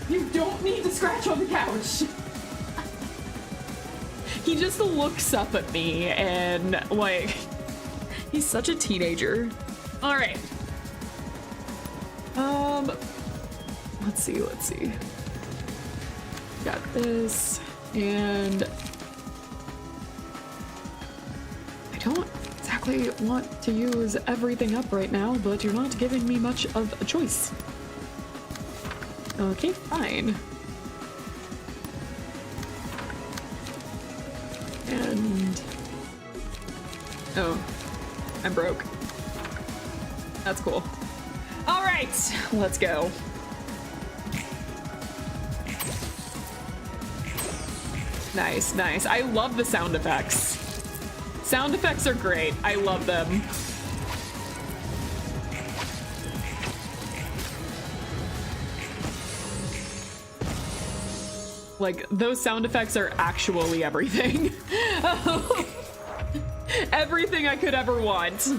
You don't need to scratch on the couch. He just looks up at me and, like, he's such a teenager. All right. Let's see. Got this, and I don't exactly want to use everything up right now, but you're not giving me much of a choice. Okay, fine. And oh, I'm broke. That's cool. All right, let's go. Nice, nice. I love the sound effects. Sound effects are great. I love them. Like, those sound effects are actually everything. Everything I could ever want.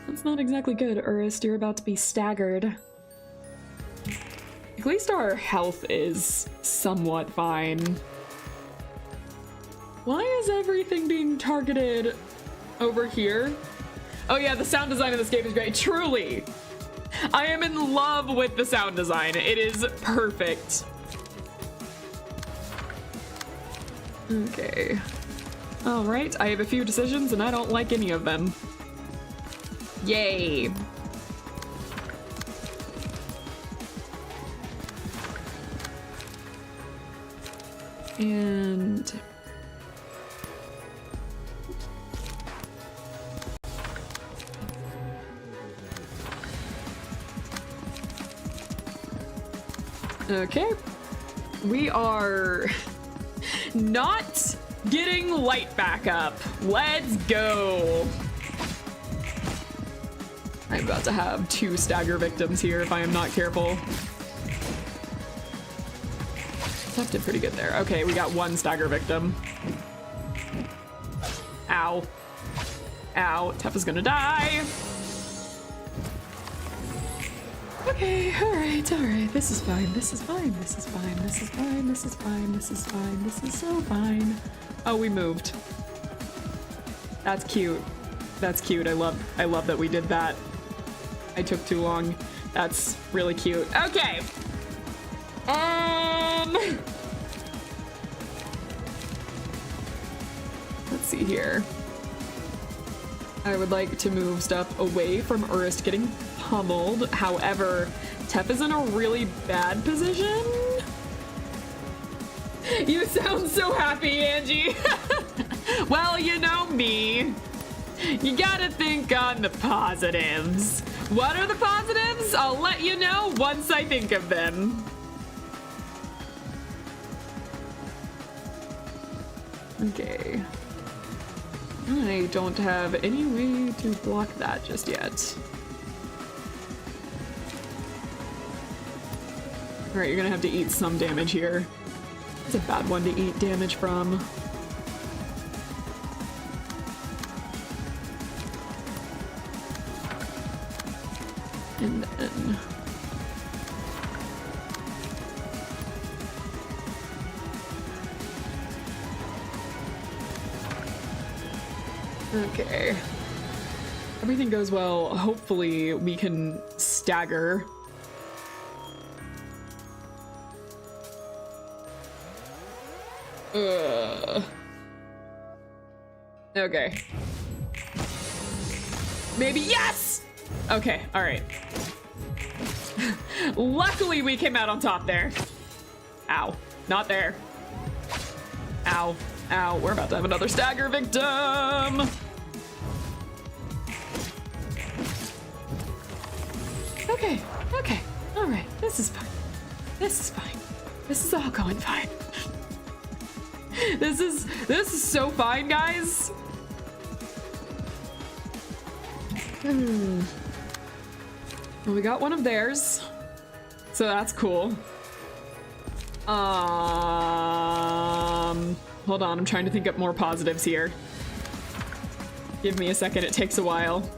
That's not exactly good, Urist. You're about to be staggered. At least our health is somewhat fine. Why is everything being targeted over here? Oh yeah, the sound design of this game is great. Truly. I am in love with the sound design. It is perfect. Okay. All right, I have a few decisions and I don't like any of them. Yay. And okay, we are not getting light back up. Let's go. I'm about to have 2 stagger victims here if I am not careful. Tef did pretty good there. Okay, we got 1 stagger victim. Ow. Ow, Tef is gonna die. Okay, alright, alright. This is fine, this is fine, this is fine, this is fine, this is fine, this is fine, this is so fine. Oh, we moved. That's cute. That's cute. I love that we did that. I took too long. That's really cute. Okay. Let's see here. I would like to move stuff away from Urist getting pummeled. However, Tef is in a really bad position. You sound so happy, Angie. Well, you know me. You gotta think on the positives. What are the positives? I'll let you know once I think of them. Okay. I don't have any way to block that just yet. Alright, you're gonna have to eat some damage here. It's a bad one to eat damage from. And then... okay. Everything goes well. Hopefully we can stagger. Okay. Maybe, yes! Okay, alright. Luckily we came out on top there. Ow. Not there. Ow. Ow. We're about to have another stagger victim! Okay. Okay. Alright. This is fine. This is fine. This is all going fine. This is so fine, guys. Well, we got one of theirs, so that's cool. Hold on, I'm trying to think up more positives here. Give me a second, it takes a while.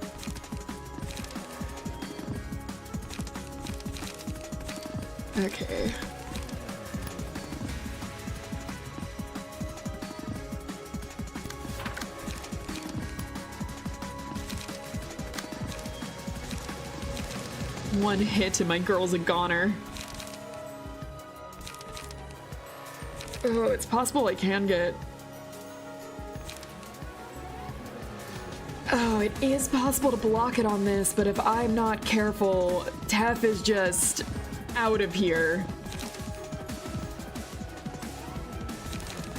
Okay. One hit and my girl's a goner. Oh, it's possible I can get... oh, it is possible to block it on this, but if I'm not careful, Tef is just out of here.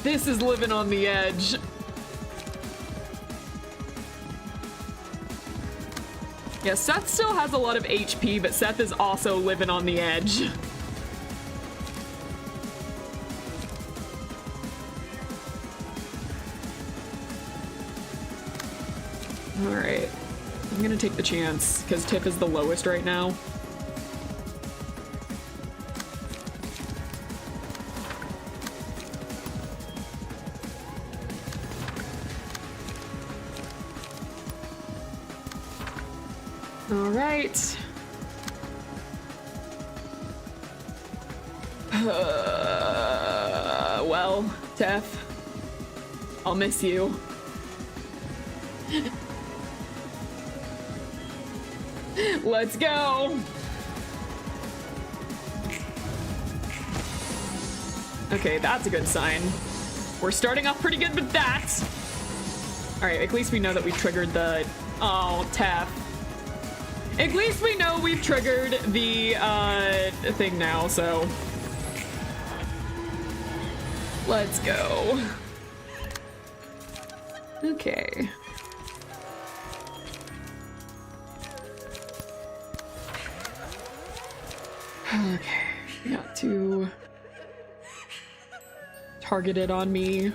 This is living on the edge. Yeah, Seth still has a lot of HP, but Seth is also living on the edge. All right. I'm gonna take the chance because Tiff is the lowest right now. All right. Well, Tiff, I'll miss you. Let's go. Okay, that's a good sign. We're starting off pretty good with that. All right, at least we know that we triggered the... Oh, Tiff. At least we know we've triggered the thing now, so... Let's go. Okay. Okay, got to target it on me.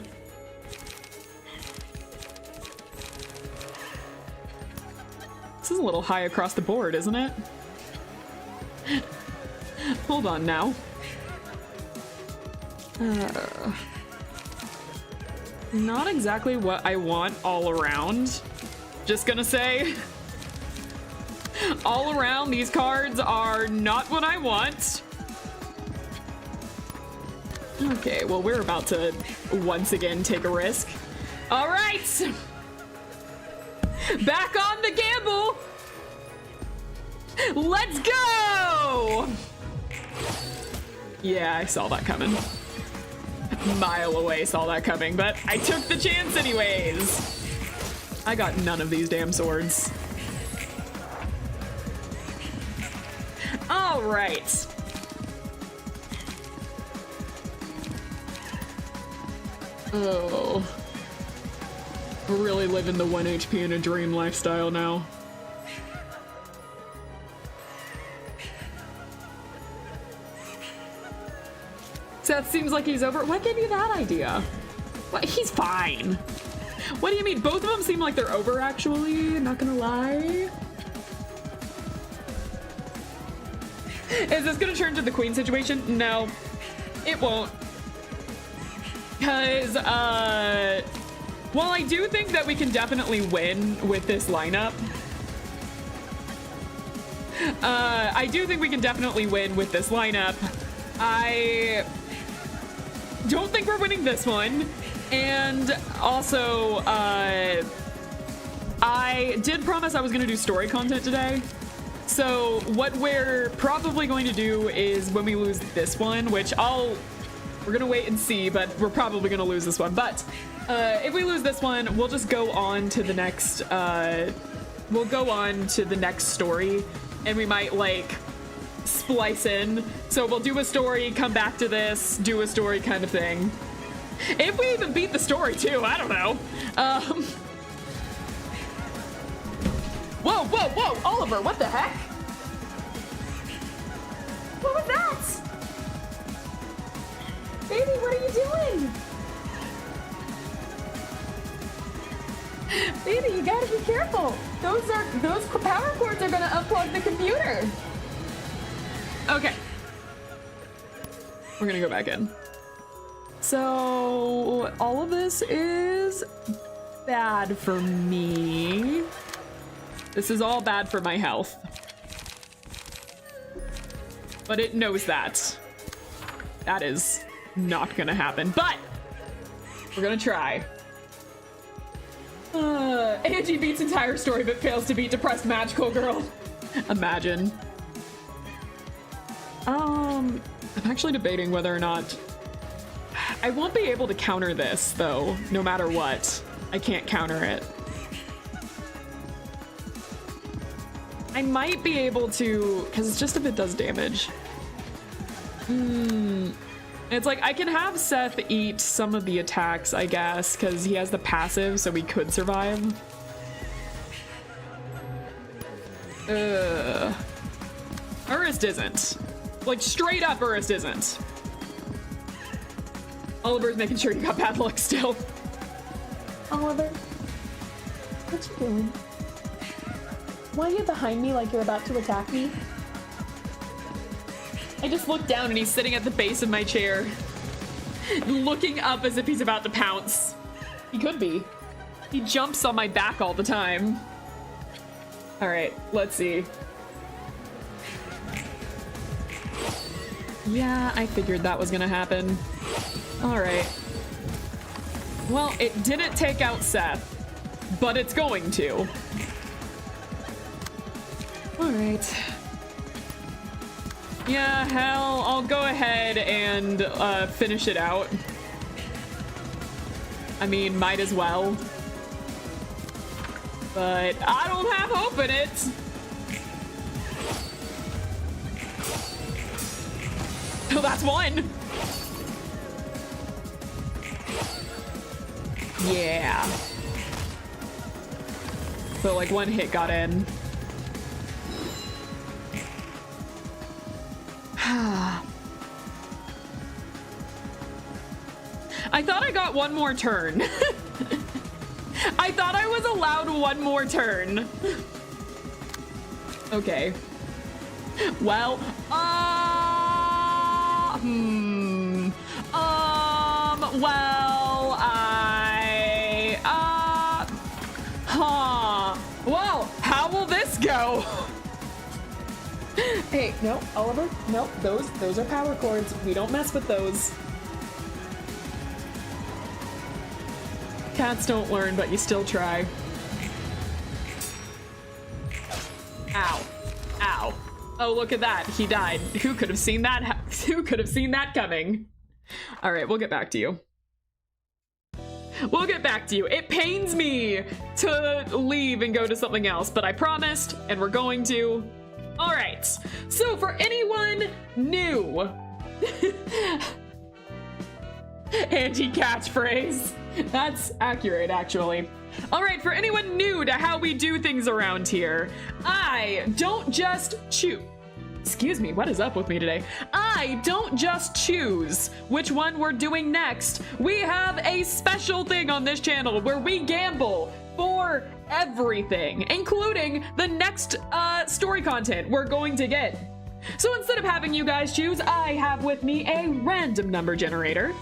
This is a little high across the board, isn't it? Hold on now. Not exactly what I want all around. Just gonna say. All around, these cards are not what I want. Okay, well, we're about to once again take a risk. All right. Back on the gamble. Let's go. Yeah, I saw that coming. A mile away saw that coming, but I took the chance anyways. I got none of these damn swords. All right. Oh. We're really living the 1 HP in a dream lifestyle now. Seth seems like he's over. What gave you that idea? What? He's fine. What do you mean? Both of them seem like they're over, actually. Not gonna lie. Is this gonna turn to the queen situation? No, it won't. Because, while I do think that we can definitely win with this lineup, I don't think we're winning this one. And also, I did promise I was gonna do story content today. So what we're probably going to do is when we lose this one, which we're gonna wait and see, but we're probably gonna lose this one. But if we lose this one, we'll just go on to the next, story, and we might like splice in. So we'll do a story, come back to this, do a story kind of thing. If we even beat the story too, I don't know. Whoa, whoa, whoa, Oliver, what the heck? What was that? Baby, what are you doing? Baby, you gotta be careful. Those power cords are gonna unplug the computer. Okay. We're gonna go back in. So, all of this is bad for me. This is all bad for my health. But it knows that. That is not gonna happen, but we're gonna try. Angie beats entire story but fails to beat depressed magical girl. Imagine. I'm actually debating whether or not I won't be able to counter this though, no matter what. I can't counter it. I might be able to, because it's just if it does damage. It's like I can have Seth eat some of the attacks, I guess, because he has the passive, so we could survive. Urist isn't. Like, straight up Urist isn't. Oliver's making sure you got bad luck still. Oliver, what you doing? Why are you behind me like you're about to attack me? I just looked down and he's sitting at the base of my chair, looking up as if he's about to pounce. He could be. He jumps on my back all the time. All right, let's see. Yeah, I figured that was gonna happen. All right. Well, it didn't take out Seth, but it's going to. All right. Yeah, hell, I'll go ahead and finish it out. I mean, might as well. But I don't have hope in it. Oh, that's one. Yeah. So like one hit got in. I thought I got one more turn. I thought I was allowed one more turn. Okay. Well, well, well, how will this go? Hey, no, Oliver, no, those are power cords. We don't mess with those. Cats don't learn, but you still try. Ow. Ow. Oh, look at that. He died. Who could have seen that? Who could have seen that coming? All right, we'll get back to you. We'll get back to you. It pains me to leave and go to something else, but I promised, and we're going to. All right. So for anyone new, Angie catchphrase. That's accurate, actually. All right, for anyone new to how we do things around here, I don't just choose. Excuse me, what is up with me today? I don't just choose which one we're doing next. We have a special thing on this channel where we gamble for everything, including the next story content we're going to get. So instead of having you guys choose, I have with me a random number generator.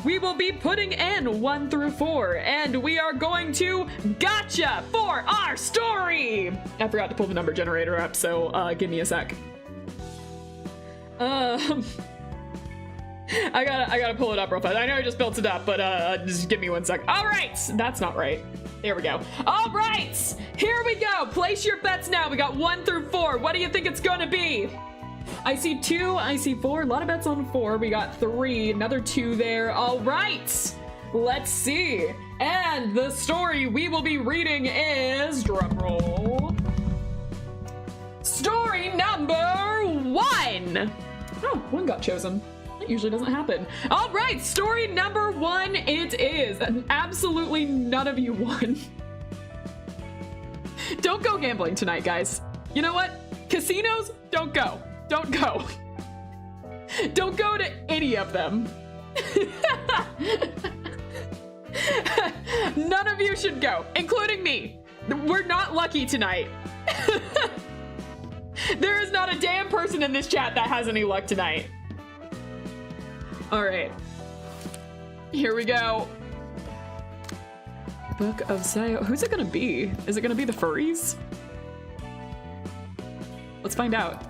We will be putting in 1 through 4, and we are going to gotcha for our story. I forgot to pull the number generator up, so give me a sec. I gotta pull it up real fast. I know I just built it up, but just give me 1 sec. All right, that's not right. There we go. All right, here we go. Place your bets now. We got 1 through 4. What do you think it's gonna be? I see 2, I see 4, a lot of bets on 4. We got 3, another 2 there. All right, let's see. And the story we will be reading is, drumroll, story number 1. Oh, 1 got chosen. That usually doesn't happen. All right, story number 1 it is. And absolutely none of you won. Don't go gambling tonight, guys. You know what? Casinos, don't go. Don't go. Don't go to any of them. None of you should go, including me. We're not lucky tonight. There is not a damn person in this chat that has any luck tonight. All right. Here we go. Book of Sayo. Who's it gonna be? Is it gonna be the furries? Let's find out.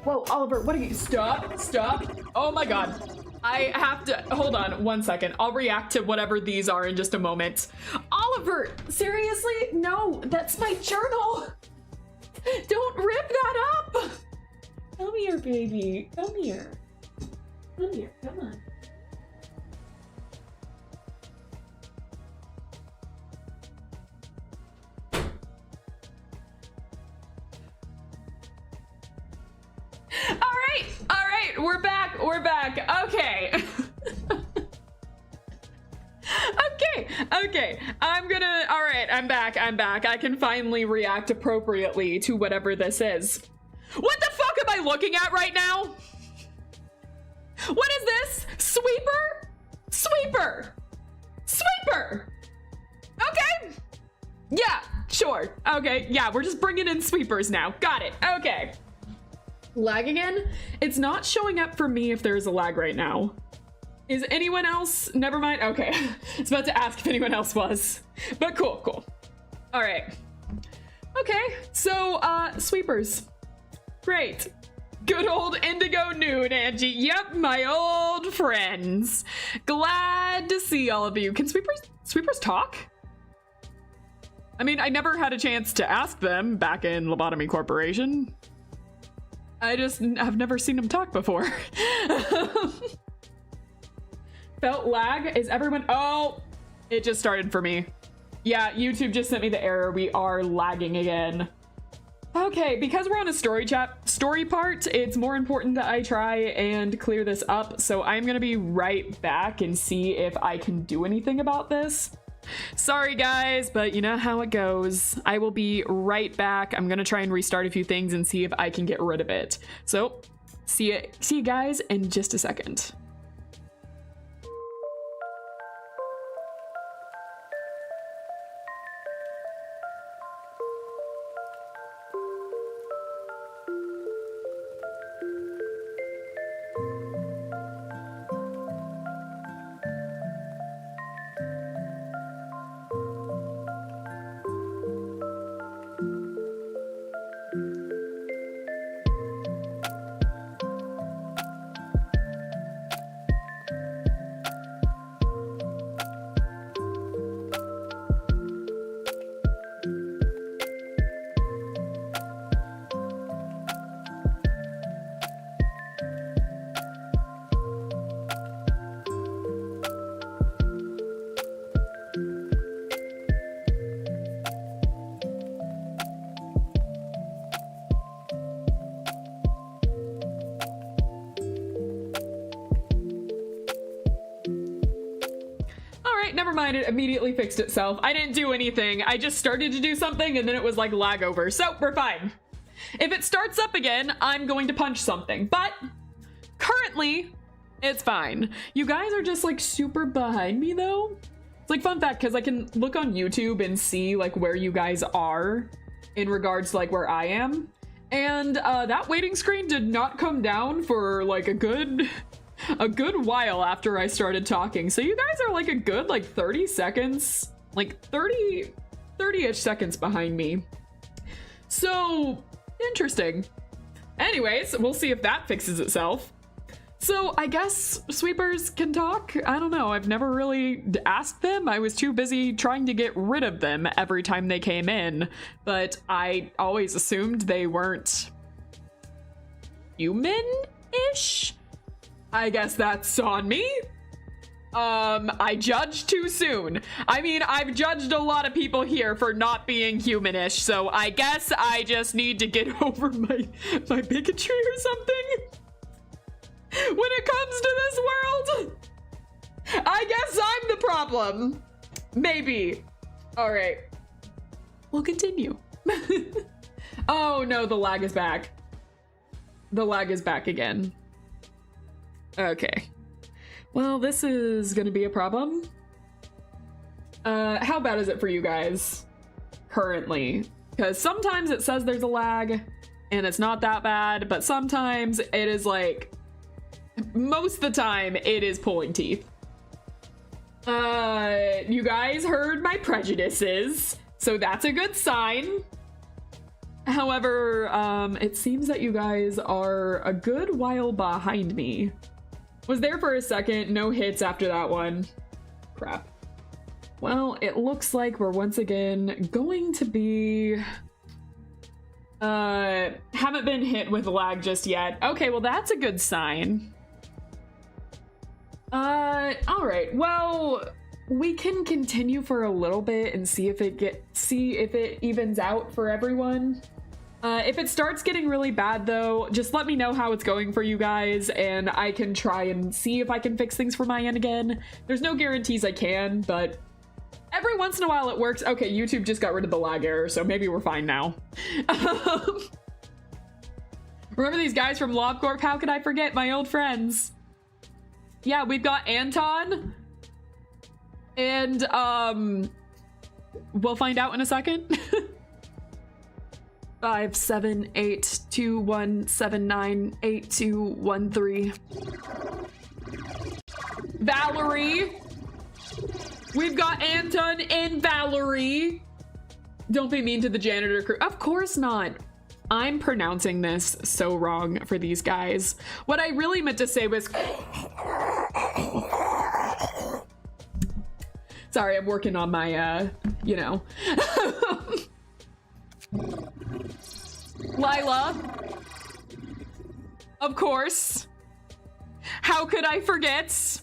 Whoa, Oliver, what are you? Stop, stop. Oh my God. I have to, hold on 1 second. I'll react to whatever these are in just a moment. Oliver, seriously? No, that's my journal. Don't rip that up. Come here, baby. Come here. Come here, come on. All right, we're back, okay. Okay, all right, I'm back. I can finally react appropriately to whatever this is. What the fuck am I looking at right now? What is this? Sweeper? Sweeper! Okay. Yeah, sure. Okay, yeah, we're just bringing in sweepers now. Got it. Okay. Lag again? It's not showing up for me if there's a lag right now. Is anyone else? Never mind. Okay. I was about to ask if anyone else was. But cool, cool. All right. Okay, so sweepers. Great. Good old Indigo Noon, Angie. Yep, my old friends. Glad to see all of you. Can sweepers talk? I mean, I never had a chance to ask them back in Lobotomy Corporation. I've never seen them talk before. Felt lag? Is everyone? Oh, it just started for me. Yeah, YouTube just sent me the error. We are lagging again. Okay, because we're on a story part, it's more important that I try and clear this up. So I'm gonna be right back and see if I can do anything about this. Sorry guys, but you know how it goes. I will be right back. I'm gonna try and restart a few things and see if I can get rid of it. So see you guys in just a second. Never mind, it immediately fixed itself. I didn't do anything. I just started to do something and then it was like lag over. So we're fine. If it starts up again, I'm going to punch something, but currently it's fine. You guys are just like super behind me though. It's like fun fact, because I can look on YouTube and see like where you guys are in regards to like where I am. And that waiting screen did not come down for like a good while after I started talking. So you guys are like a good like 30 seconds, like 30-ish seconds behind me. So interesting. Anyways, we'll see if that fixes itself. So I guess sweepers can talk. I don't know. I've never really asked them. I was too busy trying to get rid of them every time they came in, but I always assumed they weren't human-ish. I guess that's on me. I judged too soon. I mean, I've judged a lot of people here for not being humanish, so I guess I just need to get over my bigotry or something. When it comes to this world, I guess I'm the problem. Maybe. All right. We'll continue. Oh no, the lag is back. The lag is back again. Okay. Well, this is gonna be a problem. How bad is it for you guys currently? Because sometimes it says there's a lag and it's not that bad, but sometimes it is like, most of the time it is pulling teeth. You guys heard my prejudices, so that's a good sign. However, it seems that you guys are a good while behind me. Was there for a second, no hits after that one. Crap. Well, it looks like we're once again going to be... haven't been hit with lag just yet. Okay, well that's a good sign. Alright, well, we can continue for a little bit and see if it evens out for everyone. If it starts getting really bad though, just let me know how it's going for you guys and I can try and see if I can fix things for my end again. There's no guarantees I can, but every once in a while it works. Okay, YouTube just got rid of the lag error, so maybe we're fine now. Remember these guys from LoveCorp? How could I forget my old friends? Yeah, we've got Anton and We'll find out in a second. 57821798213. Valerie. We've got Anton and Valerie. Don't be mean to the janitor crew. Of course not. I'm pronouncing this so wrong for these guys. What I really meant to say was... Sorry, I'm working on my, you know. Lila. Of course. How could I forget?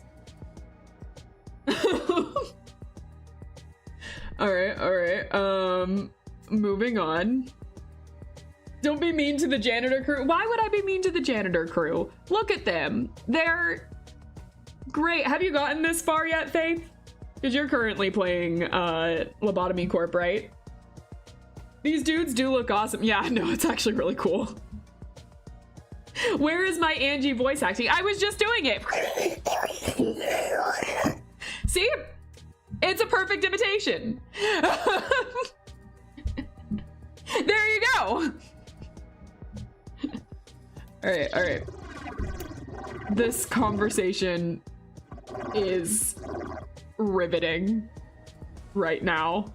All right. Moving on. Don't be mean to the janitor crew. Why would I be mean to the janitor crew? Look at them. They're great. Have you gotten this far yet, Faith? Because you're currently playing Lobotomy Corp, right? These dudes do look awesome. Yeah, no, it's actually really cool. Where is my Angie voice acting? I was just doing it. See? It's a perfect imitation. There you go. All right. This conversation is riveting right now.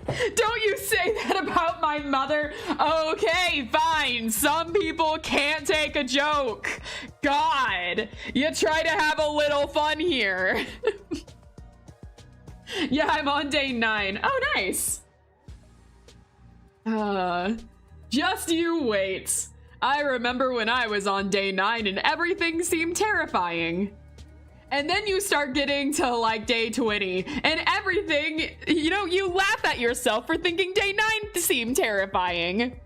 Don't you say that about my mother. Okay, fine. Some people can't take a joke. God, you try to have a little fun here. Yeah, I'm on day 9. Oh, nice. Just you wait. I remember when I was on day 9 and everything seemed terrifying. And then you start getting to like day 20 and everything, you know, you laugh at yourself for thinking day 9 seemed terrifying.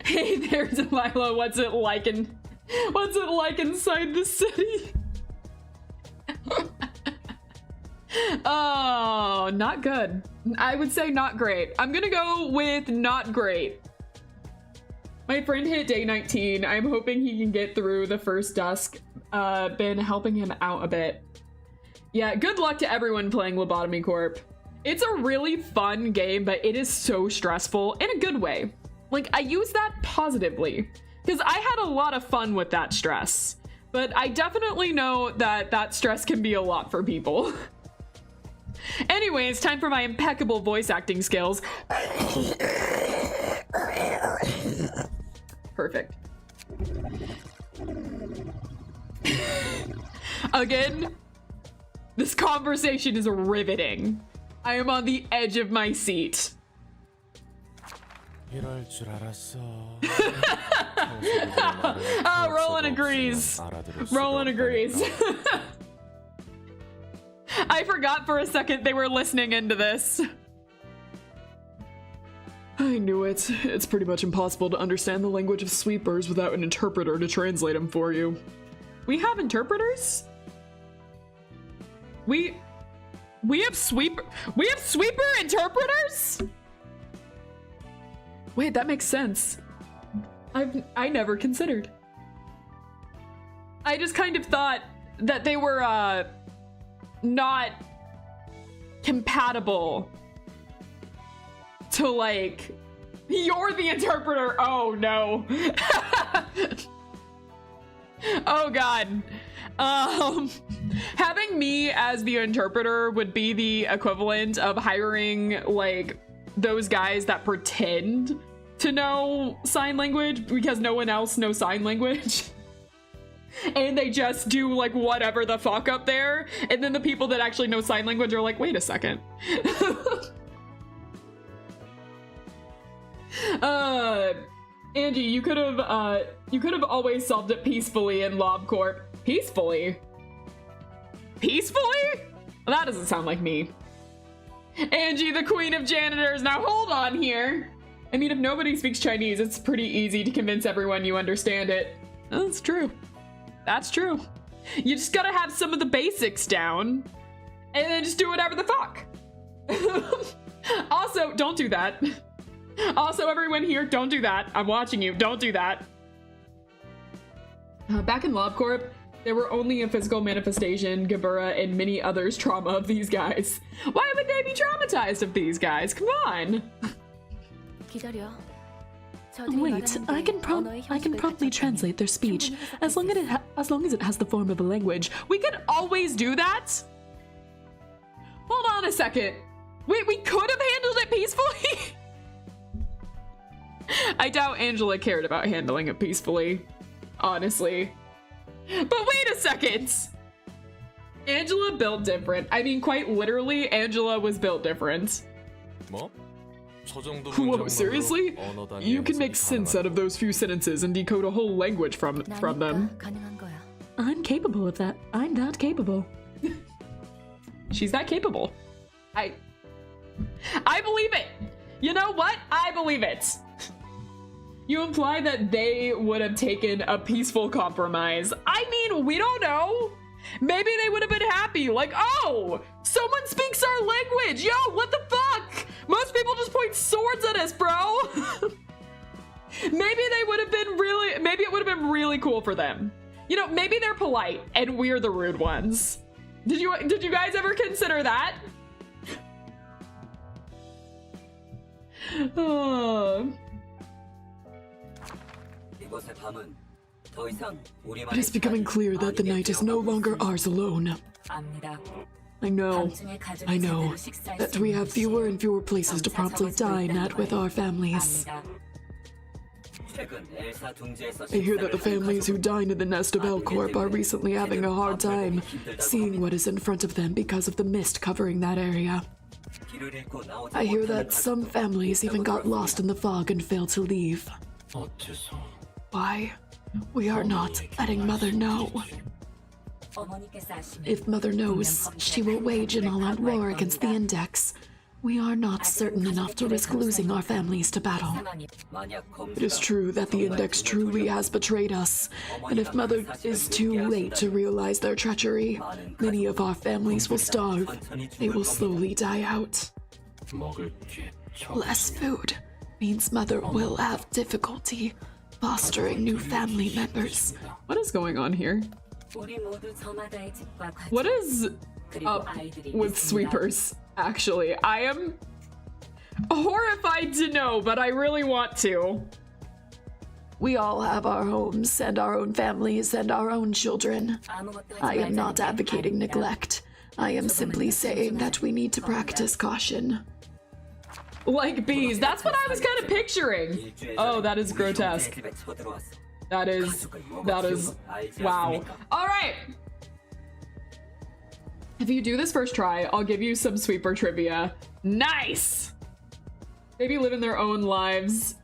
Hey there, Delilah, what's it like inside the city? Oh, not good. I would say not great. I'm gonna go with not great. My friend hit day 19. I'm hoping he can get through the first dusk. Been helping him out a bit. Yeah, good luck to everyone playing Lobotomy Corp. It's a really fun game, but it is so stressful in a good way. Like, I use that positively because I had a lot of fun with that stress, but I definitely know that that stress can be a lot for people. Anyway, it's time for my impeccable voice acting skills. Perfect. Again, this conversation is riveting. I am on the edge of my seat. Oh, Roland agrees. Roland agrees. I forgot for a second they were listening into this. I knew it. It's pretty much impossible to understand the language of sweepers without an interpreter to translate them for you. We have interpreters? We have sweeper interpreters? Wait, that makes sense. I never considered. I just kind of thought that they were not compatible to, like, you're the interpreter. Oh no. Oh god. Having me as the interpreter would be the equivalent of hiring like those guys that pretend to know sign language because no one else knows sign language. And they just do like whatever the fuck up there. And then the people that actually know sign language are like, wait a second. Angie, you could have always solved it peacefully in LobCorp. Peacefully? Peacefully? Well, that doesn't sound like me. Angie, the queen of janitors. Now hold on here. I mean, if nobody speaks Chinese, it's pretty easy to convince everyone you understand it. That's true. That's true. You just gotta have some of the basics down and then just do whatever the fuck. Also, don't do that. Also, everyone here, don't do that. I'm watching you. Don't do that. Back in LobCorp, They were only a physical manifestation, Gabura and many others' trauma of these guys. Why would they be traumatized of these guys? Come on. Wait, I can promptly translate their speech as long as it has the form of a language. We can always do that? Hold on a second. Wait, we could have handled it peacefully? I doubt Angela cared about handling it peacefully, honestly. But wait a second. Angela built different. I mean, quite literally, Angela was built different. Whoa, seriously? You can make sense out of those few sentences and decode a whole language from them. I'm capable of that. I'm that capable. She's that capable. I believe it. You know what? I believe it. You imply that they would have taken a peaceful compromise. I mean, we don't know. Maybe they would have been happy, like, oh, someone speaks our language. Yo, what the fuck? Most people just point swords at us, bro. Maybe they would have been maybe it would have been really cool for them. You know, maybe they're polite and we're the rude ones. Did you guys ever consider that? It is becoming clear that the night is no longer ours alone. I know that we have fewer and fewer places to promptly dine at with our families. I hear that the families who dine in the nest of L Corp are recently having a hard time seeing what is in front of them because of the mist covering that area. I hear that some families even got lost in the fog and failed to leave. Why? We are not letting Mother know. If Mother knows, she will wage an all-out war against the Index. We are not certain enough to risk losing our families to battle. It is true that the Index truly has betrayed us, and if Mother is too late to realize their treachery, many of our families will starve. They will slowly die out. Less food means Mother will have difficulty fostering new family members. What is going on here? What is up with sweepers, actually? I am horrified to know, but I really want to. We all have our homes and our own families and our own children. I am not advocating neglect. I am simply saying that we need to practice caution. Like bees, that's what I was kind of picturing. Oh, that is grotesque. That is, wow. All right. If you do this first try, I'll give you some sweeper trivia. Nice. Maybe living their own lives.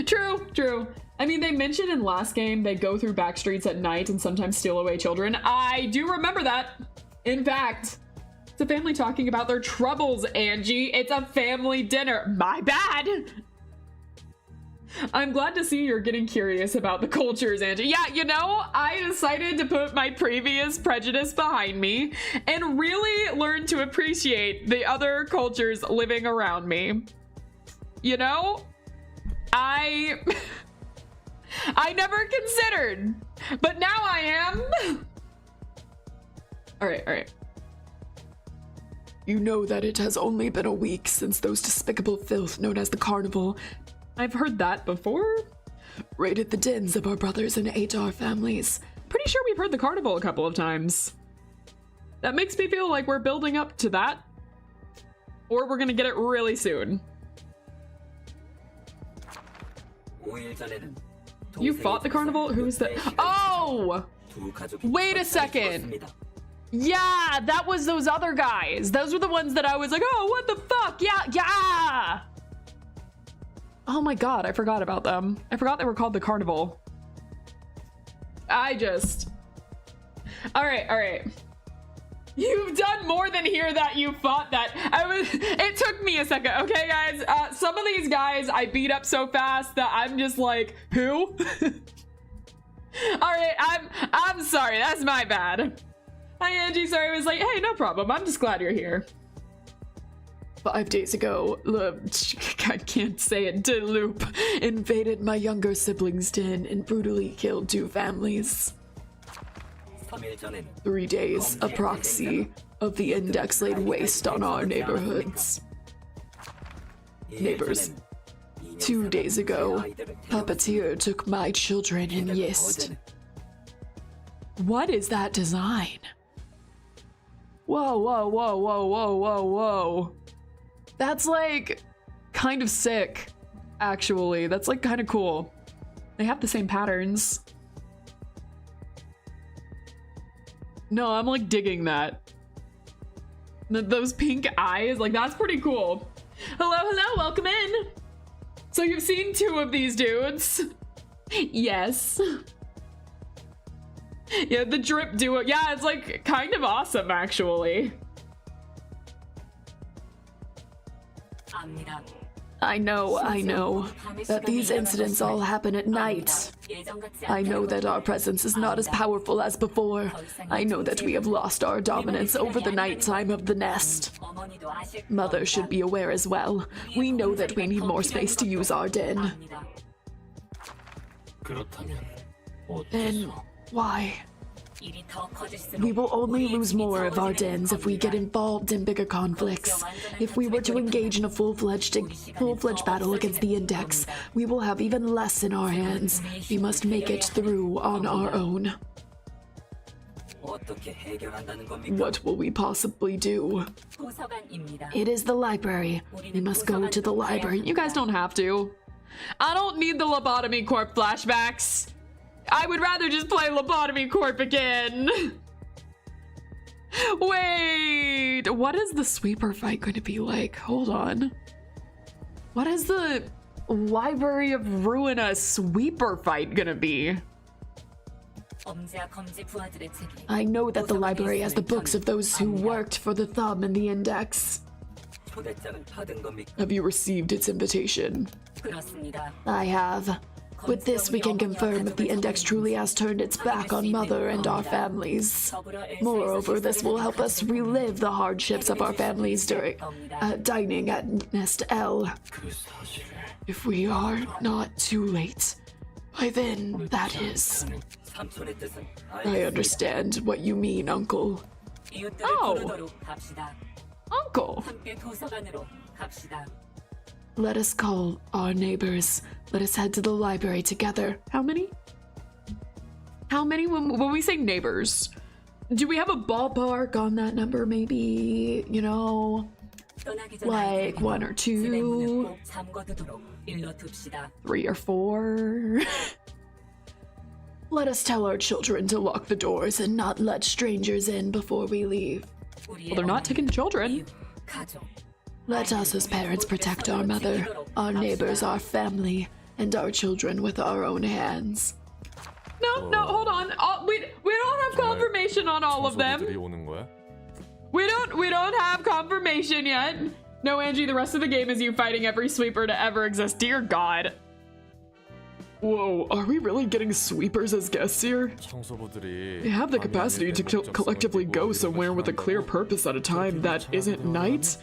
True. I mean, they mentioned in last game they go through back streets at night and sometimes steal away children. I do remember that. In fact, it's a family talking about their troubles, Angie. It's a family dinner. My bad. I'm glad to see you're getting curious about the cultures, Angie. Yeah, you know, I decided to put my previous prejudice behind me and really learn to appreciate the other cultures living around me. You know, I never considered, but now I am. All right. You know that it has only been a week since those despicable filth known as the Carnival. I've heard that before. Raided the dens of our brothers and ate our families. Pretty sure we've heard the Carnival a couple of times. That makes me feel like we're building up to that. Or we're gonna get it really soon. You fought the Carnival? Who's that? Oh! Wait a second. Yeah, that was those other guys. Those were the ones that I was like, oh, what the fuck? Yeah. Oh my god, I forgot about them. I forgot they were called the Carnival. All right. You've done more than hear that you fought that. It took me a second, okay, guys? Some of these guys I beat up so fast that I'm just like, who? All right, I'm sorry, that's my bad. Hi, Angie, sorry, I was like, hey, no problem. I'm just glad you're here. 5 days ago, I can't say it, Loop invaded my younger sibling's den and brutally killed 2 families. 3 days, a proxy of the index laid waste on our neighborhoods. Neighbors. 2 days ago, puppeteer took my children in YIST. What is that design? Whoa, whoa, whoa, whoa, whoa, whoa, whoa. That's like kind of sick, actually. That's like kind of cool. They have the same patterns. No, I'm like digging that. Those pink eyes, like that's pretty cool. Hello, hello, welcome in. So you've seen 2 of these dudes? Yes. Yeah, the drip duo. Yeah, it's like kind of awesome, actually. I know that these incidents all happen at night. I know that our presence is not as powerful as before. I know that we have lost our dominance over the nighttime of the nest. Mother should be aware as well. We know that we need more space to use our den. Then why? We will only lose more of our dens if we get involved in bigger conflicts. If we were to engage in a full-fledged battle against the Index, we will have even less in our hands. We must make it through on our own. What will we possibly do? It is the library. We must go to the library. You guys don't have to. I don't need the Lobotomy Corp flashbacks. I would rather just play Lobotomy Corp again. Wait, what is the sweeper fight going to be like? Hold on. What is the Library of Ruina sweeper fight gonna be? I know that the library has the books of those who worked for the Thumb and the Index. Have you received its invitation? I have. With this, we can confirm if the Index truly has turned its back on Mother and our families. Moreover, this will help us relive the hardships of our families during dining at Nest L. If we are not too late, by then, that is. I understand what you mean, Uncle. Oh! Uncle! Let us call our neighbors. Let us head to the library together. How many? How many when we say neighbors? Do we have a ballpark on that number? Maybe, you know, like 1 or 2, 3 or 4. Let us tell our children to lock the doors and not let strangers in before we leave. Well, they're not taking children. Let us as parents protect our mother, our neighbors, our family, and our children with our own hands. No, hold on. We don't have confirmation on all of them. We don't have confirmation yet. No, Angie, the rest of the game is you fighting every sweeper to ever exist. Dear God. Whoa, are we really getting sweepers as guests here? They have the capacity to collectively go somewhere with a clear purpose at a time that isn't night?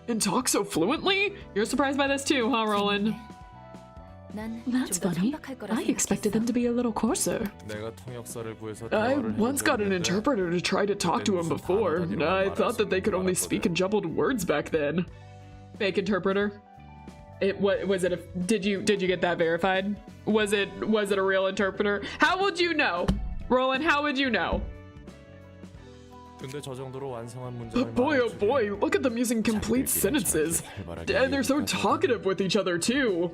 And talk so fluently? You're surprised by this too, huh, Roland? That's funny. I expected them to be a little coarser. I once got an interpreter to try to talk to him before. I thought that they could only speak in jumbled words back then. Fake interpreter? Did you get that verified? Was it a real interpreter? How would you know? Roland, how would you know? Boy, oh boy, look at them using complete sentences. And they're so talkative with each other, too.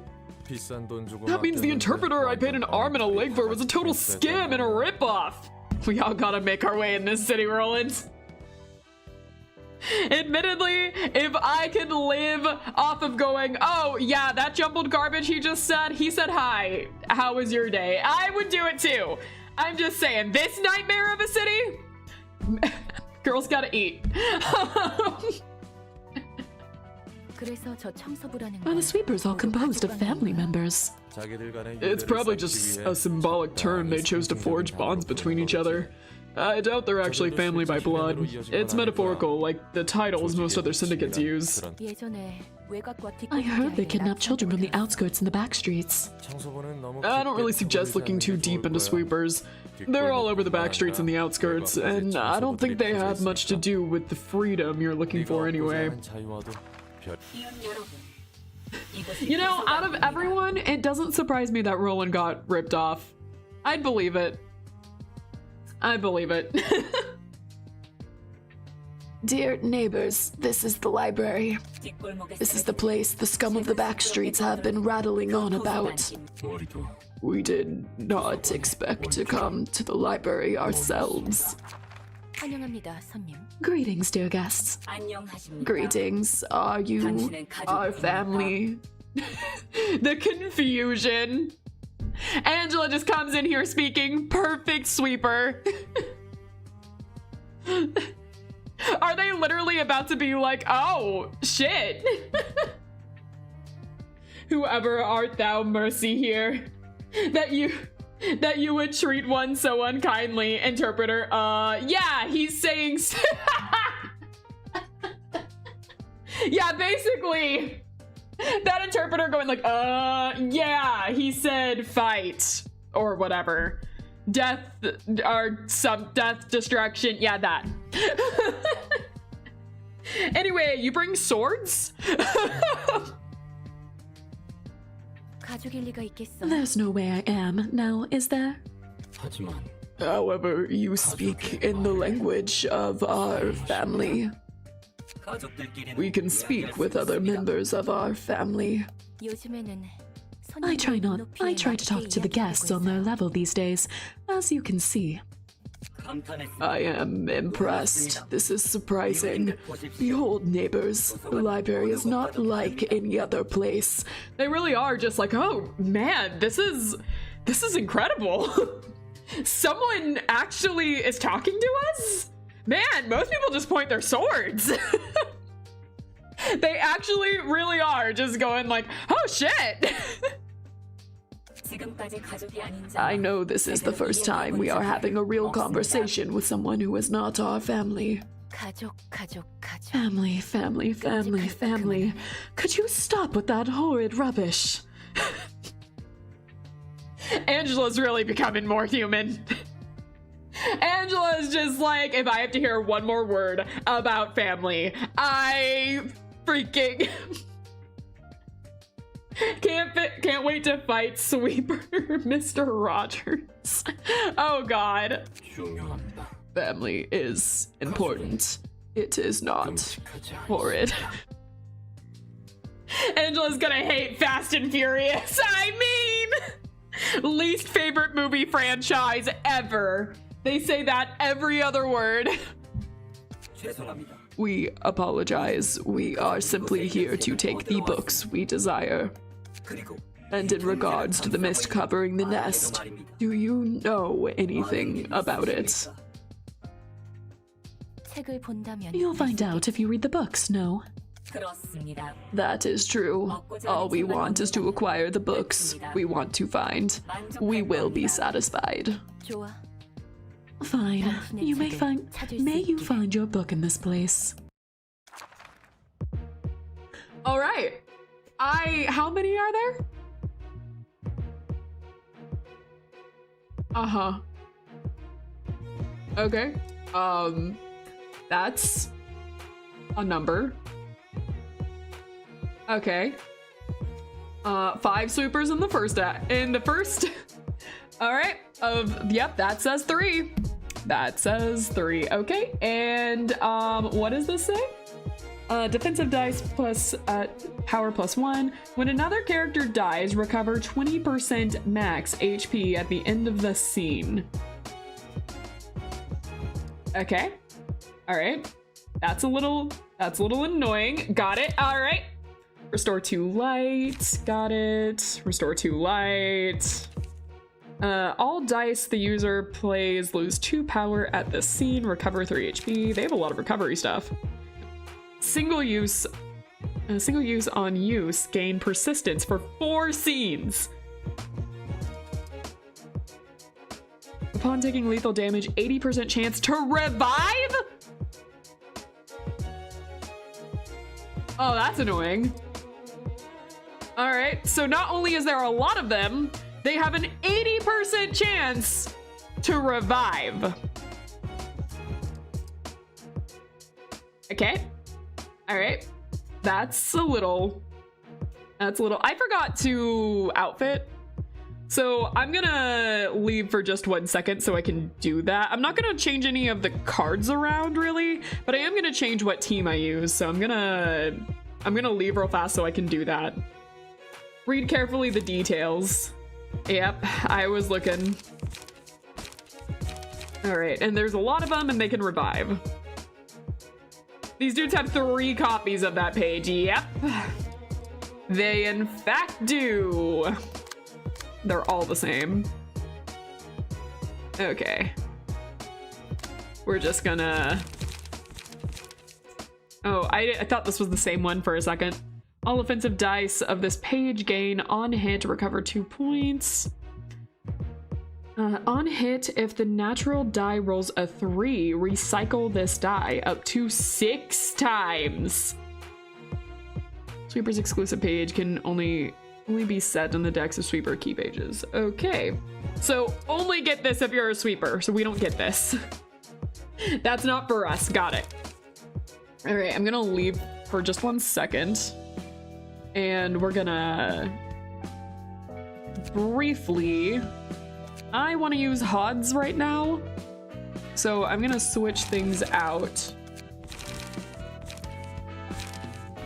That means the interpreter I paid an arm and a leg for was a total scam and a ripoff. We all gotta make our way in this city, Roland. Admittedly, if I could live off of going, oh, yeah, that jumbled garbage he just said, he said hi. How was your day? I would do it, too. I'm just saying, this nightmare of a city? Girls gotta eat. Are the sweepers all composed of family members? It's probably just a symbolic term they chose to forge bonds between each other. I doubt they're actually family by blood. It's metaphorical, like the titles most other syndicates use. I heard they kidnap children from the outskirts and the back streets. I don't really suggest looking too deep into sweepers. They're all over the back streets and the outskirts, and I don't think they have much to do with the freedom you're looking for anyway. You know, out of everyone, it doesn't surprise me that Roland got ripped off. I'd believe it. I believe it. Dear neighbors, this is the library. This is the place the scum of the back streets have been rattling on about. We did not expect to come to the library ourselves. Greetings, dear guests. Greetings. Are you our family? The confusion. Angela just comes in here speaking perfect sweeper. Are they literally about to be like, oh, shit? Whoever art thou, mercy here, that you would treat one so unkindly. Interpreter, yeah, he's saying yeah, basically that interpreter going like, yeah, he said fight or whatever. Death or some death, destruction, yeah, that. Anyway, you bring swords? There's no way I am, now is there? However, you speak in the language of our family. We can speak with other members of our family. I try to talk to the guests on their level these days, as you can see. I am impressed. This is surprising. Behold, neighbors, the library is not like any other place. They really are just like, oh man, this is incredible. Someone actually is talking to us? Man, most people just point their swords. They actually really are just going like, oh shit. I know this is the first time we are having a real conversation with someone who is not our family. Family, family, family, family. Could you stop with that horrid rubbish? Angela's really becoming more human. Angela's just like, if I have to hear one more word about family, I freaking can't wait to fight Sweeper Mr. Rogers. Oh god. Family is important. It is not horrid. Angela's gonna hate Fast and Furious. I mean, least favorite movie franchise ever. They say that every other word. We apologize. We are simply here to take the books we desire. And in regards to the mist covering the nest, do you know anything about it? You'll find out if you read the books, no? That is true. All we want is to acquire the books we want to find. We will be satisfied. Fine. May you find your book in this place. All right. How many are there? Uh-huh. Okay. That's a number. Okay. 5 sweepers in the first all right. Yep, that says 3. That says 3. Okay. And what does this say? Defensive dice plus power plus 1. When another character dies, recover 20% max HP at the end of the scene. Okay. All right. That's a little annoying. Got it. All right. Restore 2 light. Got it. Restore 2 light. All dice the user plays lose 2 power at the scene. Recover 3 HP. They have a lot of recovery stuff. Single use on use, gain persistence for 4 scenes. Upon taking lethal damage, 80% chance to revive? Oh, that's annoying. All right, so not only is there a lot of them, they have an 80% chance to revive. Okay. All right. That's a little. I forgot to outfit. So I'm gonna leave for just 1 second so I can do that. I'm not gonna change any of the cards around really, but I am gonna change what team I use. So I'm gonna leave real fast so I can do that. Read carefully the details. Yep, I was looking. All right, and there's a lot of them and they can revive. These dudes have 3 copies of that page. Yep. They in fact do. They're all the same. Okay. We're just gonna... Oh, I thought this was the same one for a second. All offensive dice of this page gain on hit, recover 2 points. On hit, if the natural die rolls a 3, recycle this die up to 6 times. Sweeper's exclusive page can only be set in the decks of sweeper key pages. Okay, so only get this if you're a sweeper, so we don't get this. That's not for us, got it. All right, I'm gonna leave for just 1 second. And we're gonna briefly, I wanna use HODs right now. So I'm gonna switch things out.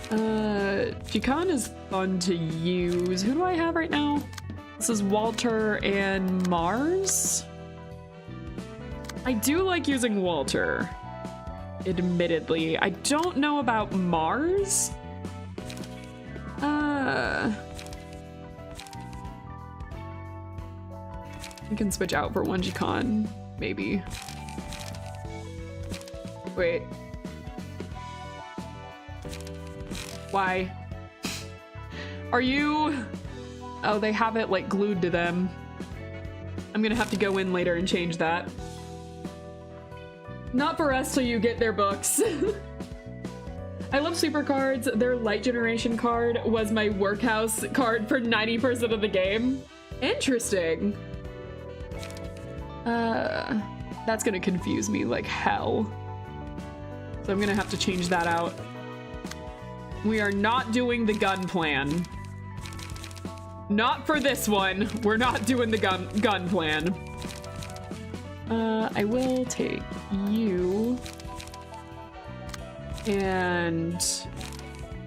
Gcon is fun to use. Who do I have right now? This is Walter and Mars. I do like using Walter, admittedly. I don't know about Mars. You can switch out for 1 Gcon, maybe. Wait. Why? Are you... Oh, they have it like glued to them. I'm gonna have to go in later and change that. Not for us till you get their books. I love super cards. Their light generation card was my workhouse card for 90% of the game. Interesting. That's gonna confuse me like hell. So I'm gonna have to change that out. We are not doing the gun plan. Not for this one. We're not doing the gun plan. I will take you. And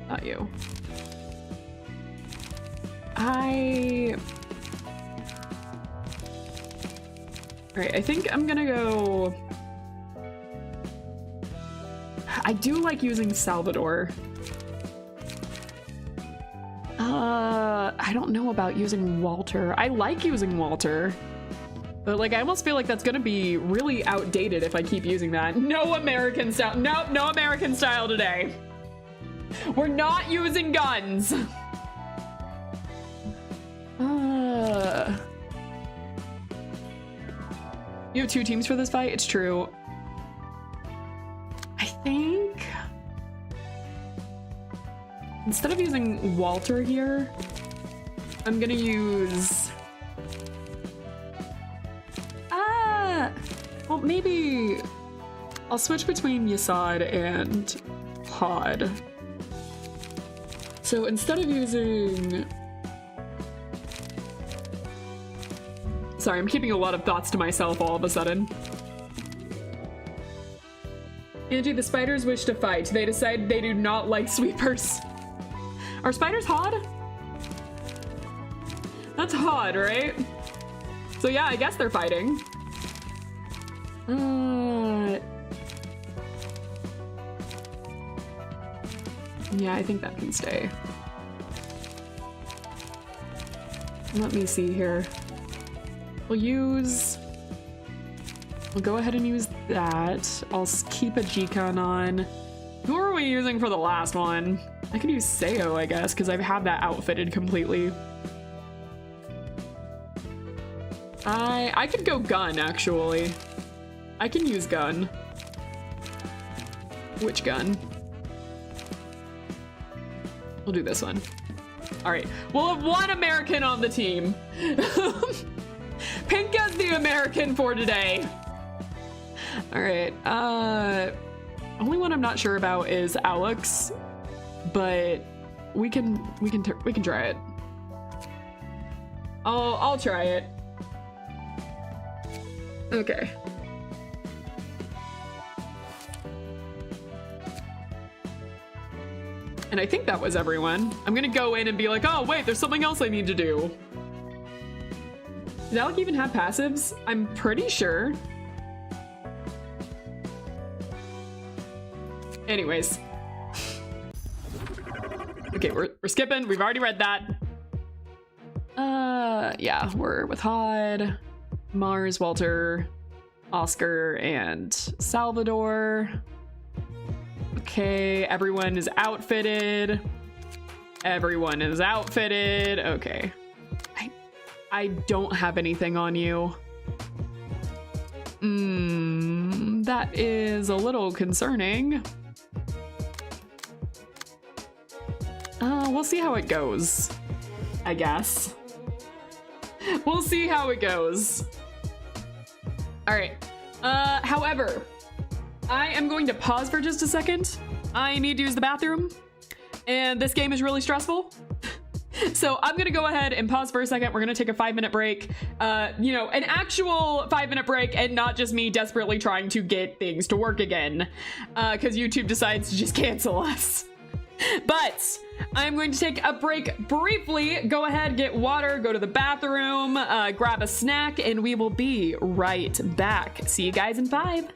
not you. Alright, I think I'm gonna go... I do like using Salvador. I don't know about using Walter. I like using Walter. But like, I almost feel like that's gonna be really outdated if I keep using that. No American style. Nope, no American style today. We're not using guns. You have 2 teams for this fight? It's true. I think... Instead of using Walter here, I'm gonna use... Well, maybe I'll switch between Yasad and Hod. So instead of using... Sorry, I'm keeping a lot of thoughts to myself all of a sudden. Angie, the spiders wish to fight. They decide they do not like sweepers. Are spiders Hod? That's Hod, right? So yeah, I guess they're fighting. Yeah, I think that can stay. Let me see here. We'll go ahead and use that. I'll keep a Gcon on. Who are we using for the last one? I could use Seo, I guess, because I have that outfitted completely. I could go gun, actually. I can use gun. Which gun? We'll do this one. All right, we'll have one American on the team. Pinka's the American for today. All right, only one I'm not sure about is Alex, but we can try it. I'll try it. Okay. And I think that was everyone. I'm gonna go in and be like, oh wait, there's something else I need to do. Does Alec even have passives? I'm pretty sure. Anyways. Okay, we're skipping. We've already read that. Yeah, we're with Hod, Mars, Walter, Oscar, and Salvador. Okay, everyone is outfitted. Everyone is outfitted. Okay. I don't have anything on you. That is a little concerning. We'll see how it goes, I guess. We'll see how it goes. All right. However, I am going to pause for just a second. I need to use the bathroom, and this game is really stressful. So I'm gonna go ahead and pause for a second. We're gonna take a 5-minute break. You know, an actual 5-minute break, and not just me desperately trying to get things to work again, because YouTube decides to just cancel us. But I'm going to take a break briefly, go ahead, get water, go to the bathroom, grab a snack, and we will be right back. See you guys in 5.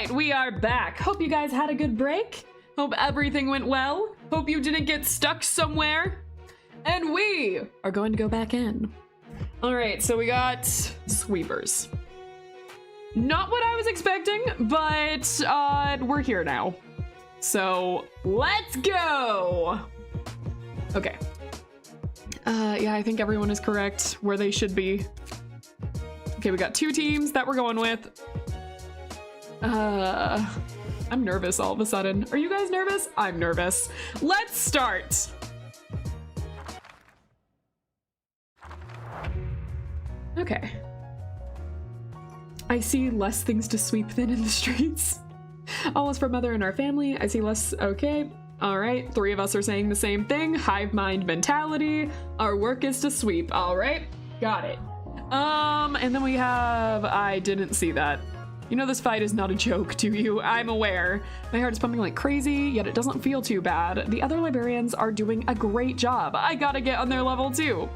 right, we are back. Hope you guys had a good break. Hope everything went well. Hope you didn't get stuck somewhere. And we are going to go back in. All right, so we got sweepers. Not what I was expecting, but we're here now. So let's go. Okay. Yeah, I think everyone is correct where they should be. Okay, we got 2 teams that we're going with. I'm nervous all of a sudden. Are you guys nervous? I'm nervous. Let's start. Okay. I see less things to sweep than in the streets. All is for mother and our family. I see less. Okay. All right. 3 of us are saying the same thing. Hive mind mentality. Our work is to sweep. All right. Got it. And then we have, I didn't see that. You know this fight is not a joke to you. I'm aware. My heart is pumping like crazy, yet it doesn't feel too bad. The other librarians are doing a great job. I gotta get on their level too.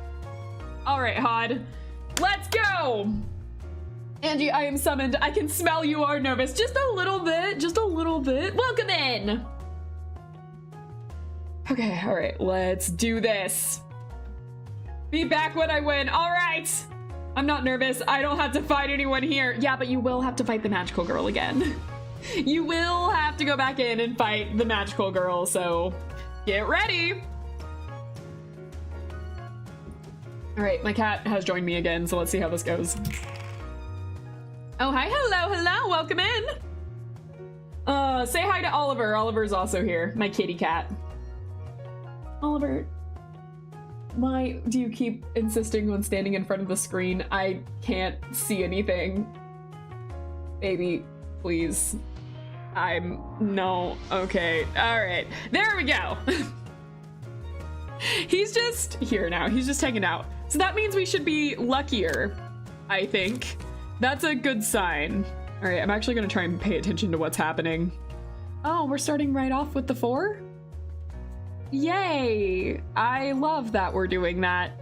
All right, Hod. Let's go! Angie, I am summoned. I can smell you are nervous. Just a little bit, just a little bit. Welcome in! Okay, all right, let's do this. Be back when I win, all right! I'm not nervous. I don't have to fight anyone here. Yeah, but you will have to fight the magical girl again. You will have to go back in and fight the magical girl, so get ready. All right, my cat has joined me again, so let's see how this goes. Oh, hi, hello, hello, welcome in. Say hi to Oliver. Oliver's also here, my kitty cat. Oliver. Why do you keep insisting on standing in front of the screen? I can't see anything. Baby, please. No, okay, all right. There we go. He's just here now, he's just hanging out. So that means we should be luckier, I think. That's a good sign. All right, I'm actually gonna try and pay attention to what's happening. Oh, we're starting right off with the 4? Yay! I love that we're doing that.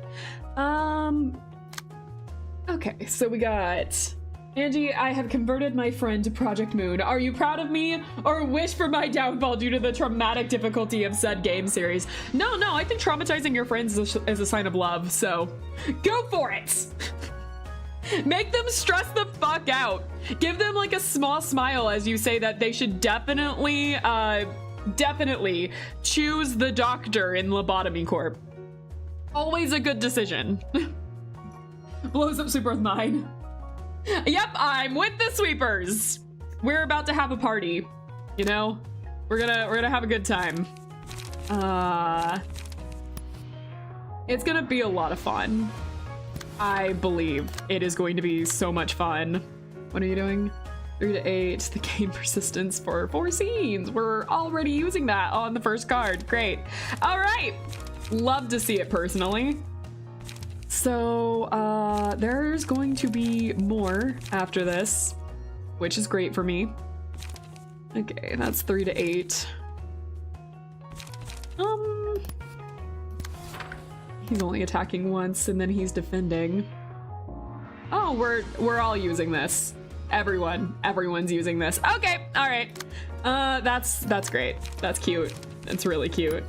Okay, so we got Angie, I have converted my friend to Project Moon. Are you proud of me or wish for my downfall due to the traumatic difficulty of said game series? No, I think traumatizing your friends is a sign of love, so go for it! Make them stress the fuck out. Give them like a small smile as you say that they should definitely choose the doctor in Lobotomy Corp. Always a good decision. Blows up Super's mind. Yep, I'm with the sweepers. We're about to have a party, you know? We're gonna have a good time. It's gonna be a lot of fun. I believe it is going to be so much fun. What are you doing? 3 to 8, the game persistence for 4 scenes. We're already using that on the first card. Great. All right. Love to see it personally. So there's going to be more after this, which is great for me. Okay, that's 3 to 8. He's only attacking once and then he's defending. Oh, we're all using this. Everyone's using this. Okay, all right. That's great. That's cute. That's really cute.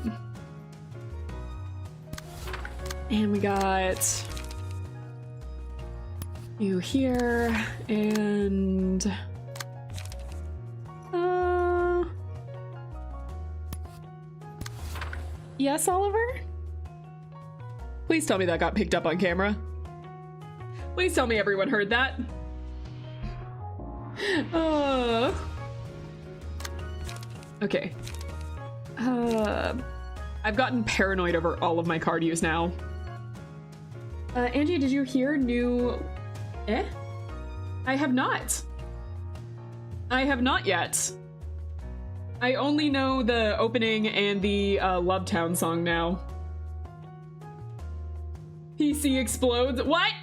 And we got you here and yes, Oliver? Please tell me that got picked up on camera. Please tell me everyone heard that. Okay. I've gotten paranoid over all of my card use now. Angie, did you hear new... I have not. I have not yet. I only know the opening and the Lovetown song now. PC explodes. What?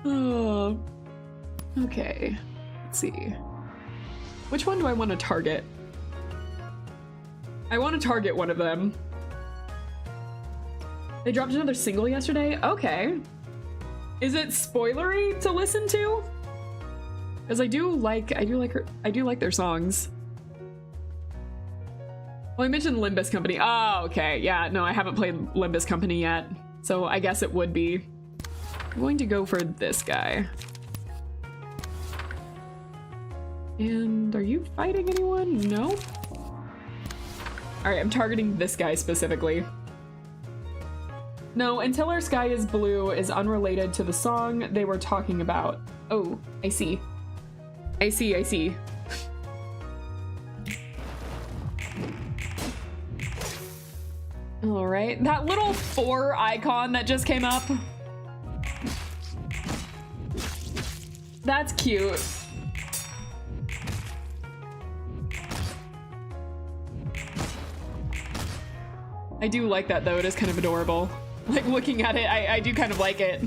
Oh. Okay. Let's see. Which one do I want to target? I want to target one of them. They dropped another single yesterday? Okay. Is it spoilery to listen to? Because I do like their songs. Well, I mentioned Limbus Company. Oh, okay. Yeah, no, I haven't played Limbus Company yet. So I guess it would be. I'm going to go for this guy. And are you fighting anyone? No? Alright, I'm targeting this guy specifically. No, Until Our Sky is Blue is unrelated to the song they were talking about. Oh, I see. I see. All right, that little 4 icon that just came up. That's cute. I do like that though, it is kind of adorable. Like looking at it, I do kind of like it.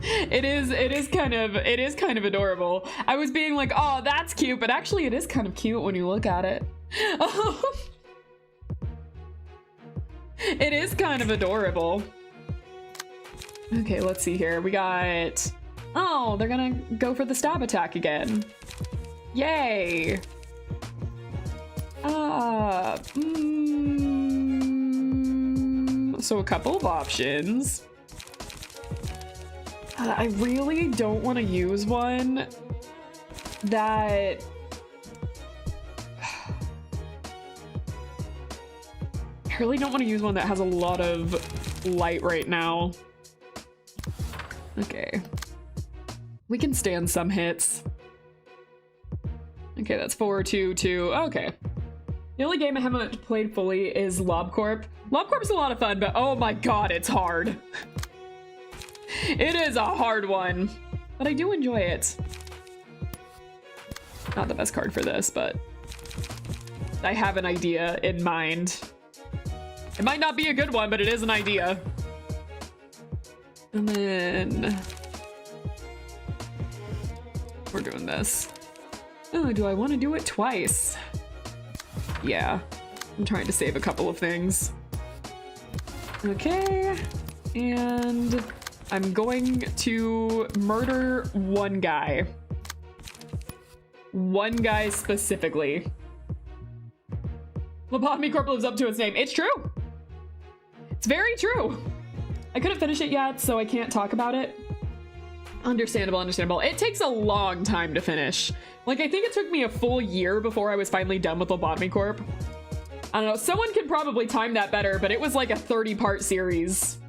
It is kind of adorable. I was being like, oh, that's cute, but actually it is kind of cute when you look at it. It is kind of adorable. Okay, let's see here. We got, oh, they're gonna go for the stab attack again. Yay. So a couple of options. I really don't want to use one that I really don't want to use one that has a lot of light right now. Okay. We can stand some hits. Okay, that's 4, 2, 2. Okay. The only game I haven't played fully is LoveCorp. LoveCorp's a lot of fun, but oh my god, it's hard. It is a hard one, but I do enjoy it. Not the best card for this, but I have an idea in mind. It might not be a good one, but it is an idea. And then we're doing this. Oh, do I want to do it twice? Yeah, I'm trying to save a couple of things. Okay, and I'm going to murder one guy. One guy specifically. Lobotomy Corp lives up to its name. It's true. It's very true. I couldn't finish it yet, so I can't talk about it. Understandable, understandable. It takes a long time to finish. Like, I think it took me a full year before I was finally done with Lobotomy Corp. I don't know, someone could probably time that better, but it was like a 30-part series.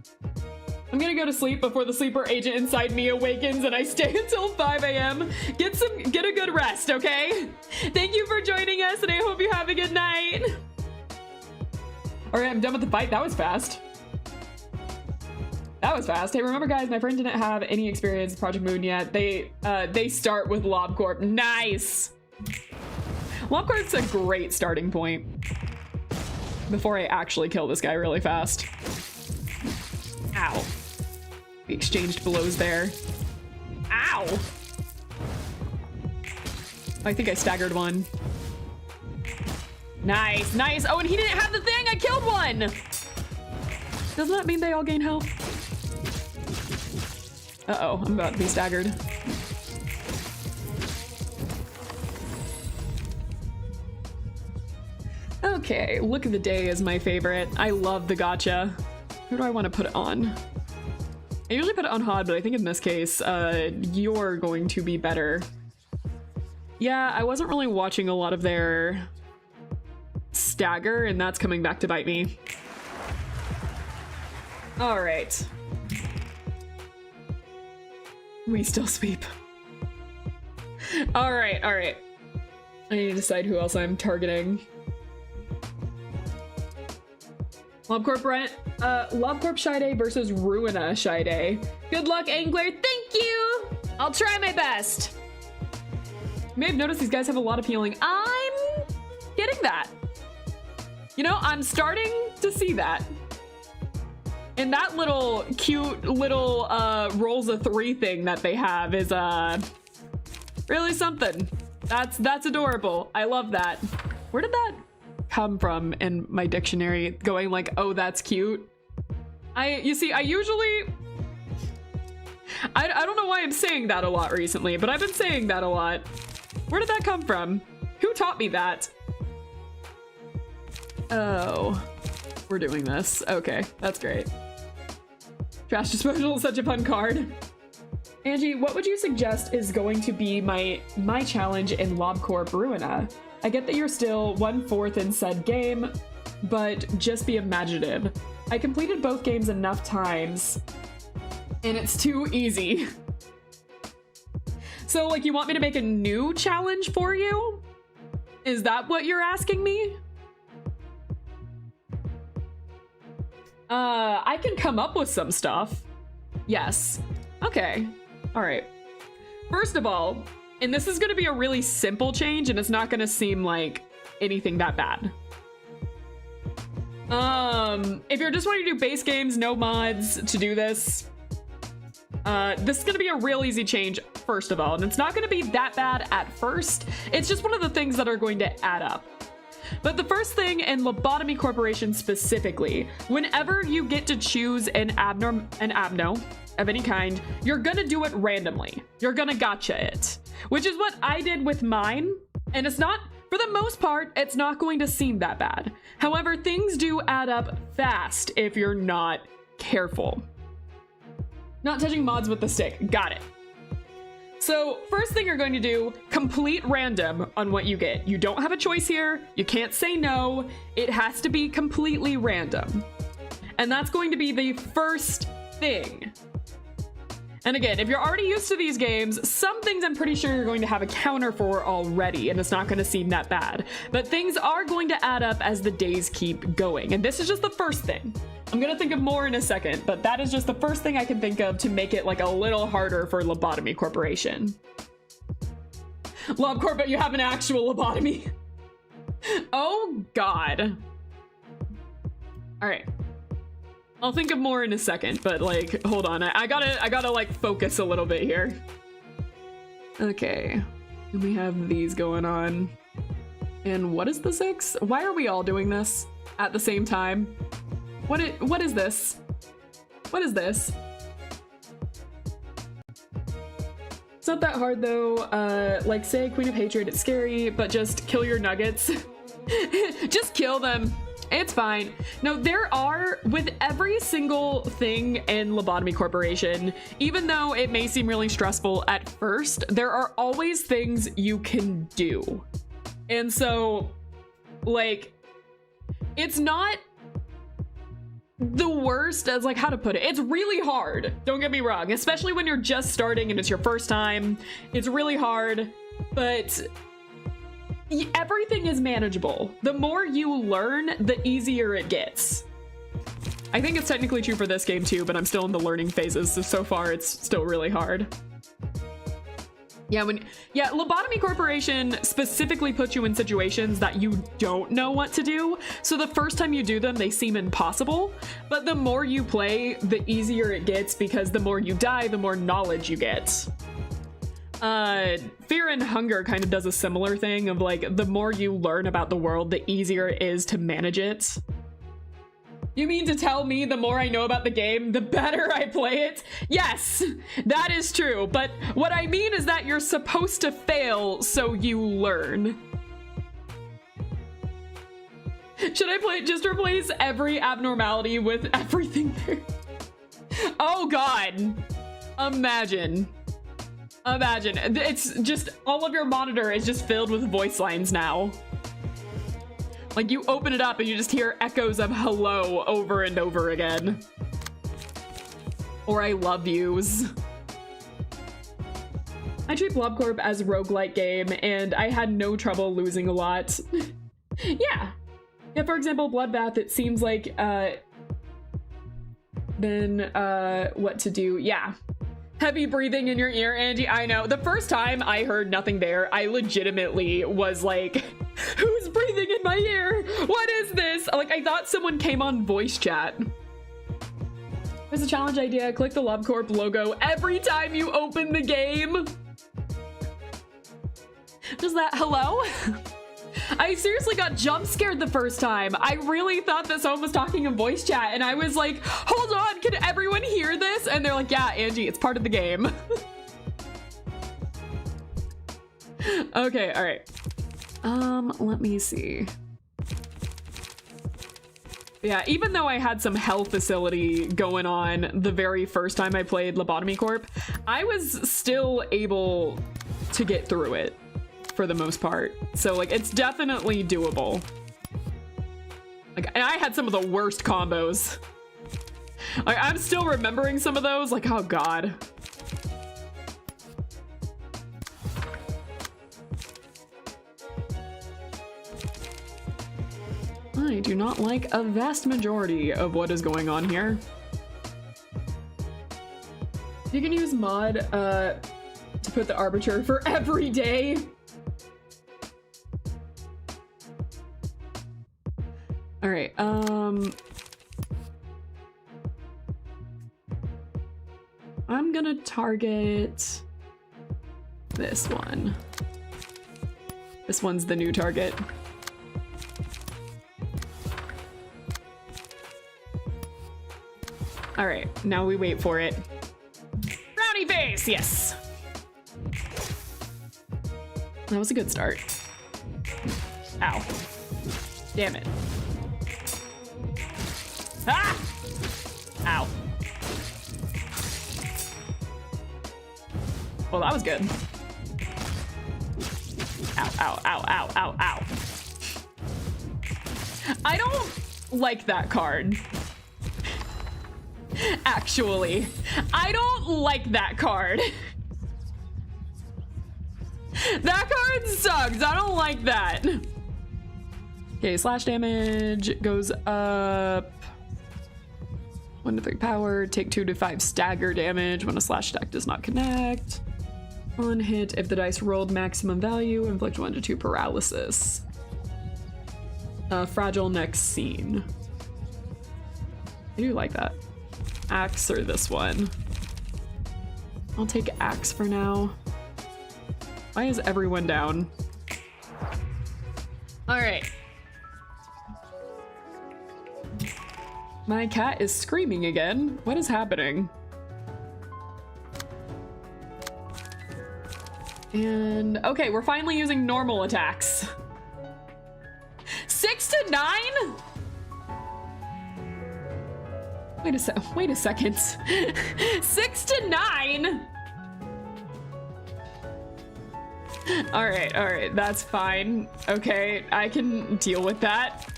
I'm gonna go to sleep before the sleeper agent inside me awakens and I stay until 5 a.m. Get a good rest, okay? Thank you for joining us and I hope you have a good night. All right, I'm done with the fight. That was fast. That was fast. Hey, remember guys, my friend didn't have any experience with Project Moon yet. They start with LobCorp. Nice. LobCorp's a great starting point before I actually kill this guy really fast. Ow. We exchanged blows there. Ow. I think I staggered one. Nice, nice. Oh, and he didn't have the thing. I killed one. Doesn't that mean they all gain health? Uh-oh, I'm about to be staggered. Okay, Look of the Day is my favorite. I love the gacha. Who do I want to put it on? I usually put it on Hod, but I think in this case, you're going to be better. Yeah, I wasn't really watching a lot of their stagger, and that's coming back to bite me. All right. We still sweep. All right, all right. I need to decide who else I'm targeting. LobCorp Brent, LobCorp Shide versus Ruina Shide. Good luck, Angler. Thank you. I'll try my best. You may have noticed these guys have a lot of healing. I'm getting that. You know, I'm starting to see that. And that little cute little rolls of 3 thing that they have is really something. That's adorable. I love that. Where did that come from in my dictionary? Going like, oh, that's cute. You see, I I don't know why I'm saying that a lot recently, but I've been saying that a lot. Where did that come from? Who taught me that? Oh, we're doing this. Okay, that's great. Trash disposal is such a fun card. Angie, what would you suggest is going to be my challenge in LobCorp Ruina? I get that you're still 1/4 in said game, but just be imaginative. I completed both games enough times, and it's too easy. So, like, you want me to make a new challenge for you? Is that what you're asking me? I can come up with some stuff. Yes. Okay. All right. First of all, and this is going to be a really simple change, and it's not going to seem like anything that bad. If you're just wanting to do base games, no mods to do this, this is going to be a real easy change, first of all, and it's not going to be that bad at first. It's just one of the things that are going to add up. But the first thing in Lobotomy Corporation specifically, whenever you get to choose an abno of any kind, you're gonna do it randomly. You're gonna gotcha it, which is what I did with mine. And it's not, for the most part, it's not going to seem that bad. However, things do add up fast if you're not careful. Not touching mods with the stick. Got it. So first thing you're going to do, complete random on what you get. You don't have a choice here. You can't say no. It has to be completely random. And that's going to be the first thing. And again, if you're already used to these games, some things I'm pretty sure you're going to have a counter for already, and it's not going to seem that bad. But things are going to add up as the days keep going. And this is just the first thing. I'm gonna think of more in a second, but that is just the first thing I can think of to make it like a little harder for Lobotomy Corporation. LobCorp, but you have an actual lobotomy. Oh God. All right. I'll think of more in a second, but like, hold on. I gotta like focus a little bit here. Okay. And we have these going on. And what is the 6? Why are we all doing this at the same time? What is this? What is this? It's not that hard though. Like say Queen of Hatred, it's scary, but just kill your nuggets. Just kill them. It's fine. No, there are, with every single thing in Lobotomy Corporation, even though it may seem really stressful at first, there are always things you can do. And so, like, it's not the worst as like how to put it. It's really hard. Don't get me wrong, especially when you're just starting and it's your first time. It's really hard, but everything is manageable. The more you learn, the easier it gets. I think it's technically true for this game too, but I'm still in the learning phases. So far, it's still really hard. Yeah, Lobotomy Corporation specifically puts you in situations that you don't know what to do. So the first time you do them, they seem impossible. But the more you play, the easier it gets because the more you die, the more knowledge you get. Fear and Hunger kind of does a similar thing of like, the more you learn about the world, the easier it is to manage it. You mean to tell me the more I know about the game, the better I play it? Yes, that is true. But what I mean is that you're supposed to fail so you learn. Should I just replace every abnormality with everything there? Oh God, imagine. It's just, all of your monitor is just filled with voice lines now. Like you open it up and you just hear echoes of hello over and over again. Or I love yous. I treat LobCorp as a roguelike game and I had no trouble losing a lot. Yeah, for example, Bloodbath, it seems like, then what to do, yeah. Heavy breathing in your ear, Angie, I know. The first time I heard nothing there, I legitimately was like, who's breathing in my ear? What is this? Like, I thought someone came on voice chat. There's a challenge idea. Click the LobCorp logo every time you open the game. Does that, hello? I seriously got jump scared the first time. I really thought that someone was talking in voice chat, and I was like, hold on, can everyone hear this? And they're like, yeah, Angie, it's part of the game. Okay, all right. Let me see. Yeah, even though I had some health facility going on the very first time I played Lobotomy Corp, I was still able to get through it for the most part. So like, it's definitely doable. Like, and I had some of the worst combos. Like, I'm still remembering some of those, like, oh God. I do not like a vast majority of what is going on here. You can use mod to put the arbitrary for every day. All right, I'm gonna target this one. This one's the new target. All right, now we wait for it. Brownie face, yes. That was a good start. Ow. Damn it. Ah! Ow. Well, that was good. Ow, ow, ow, ow, ow, ow. I don't like that card. Actually, I don't like that card. That card sucks. I don't like that. Okay, slash damage goes up 1 to 3 power, take 2 to 5 stagger damage when a slash attack does not connect. On hit, if the dice rolled maximum value, inflict 1 to 2 paralysis. Fragile next scene. I do like that. Axe or this one. I'll take axe for now. Why is everyone down? All right. My cat is screaming again. What is happening? And okay, we're finally using normal attacks. 6 to 9? Wait a second. 6 to 9? All right, that's fine. Okay, I can deal with that.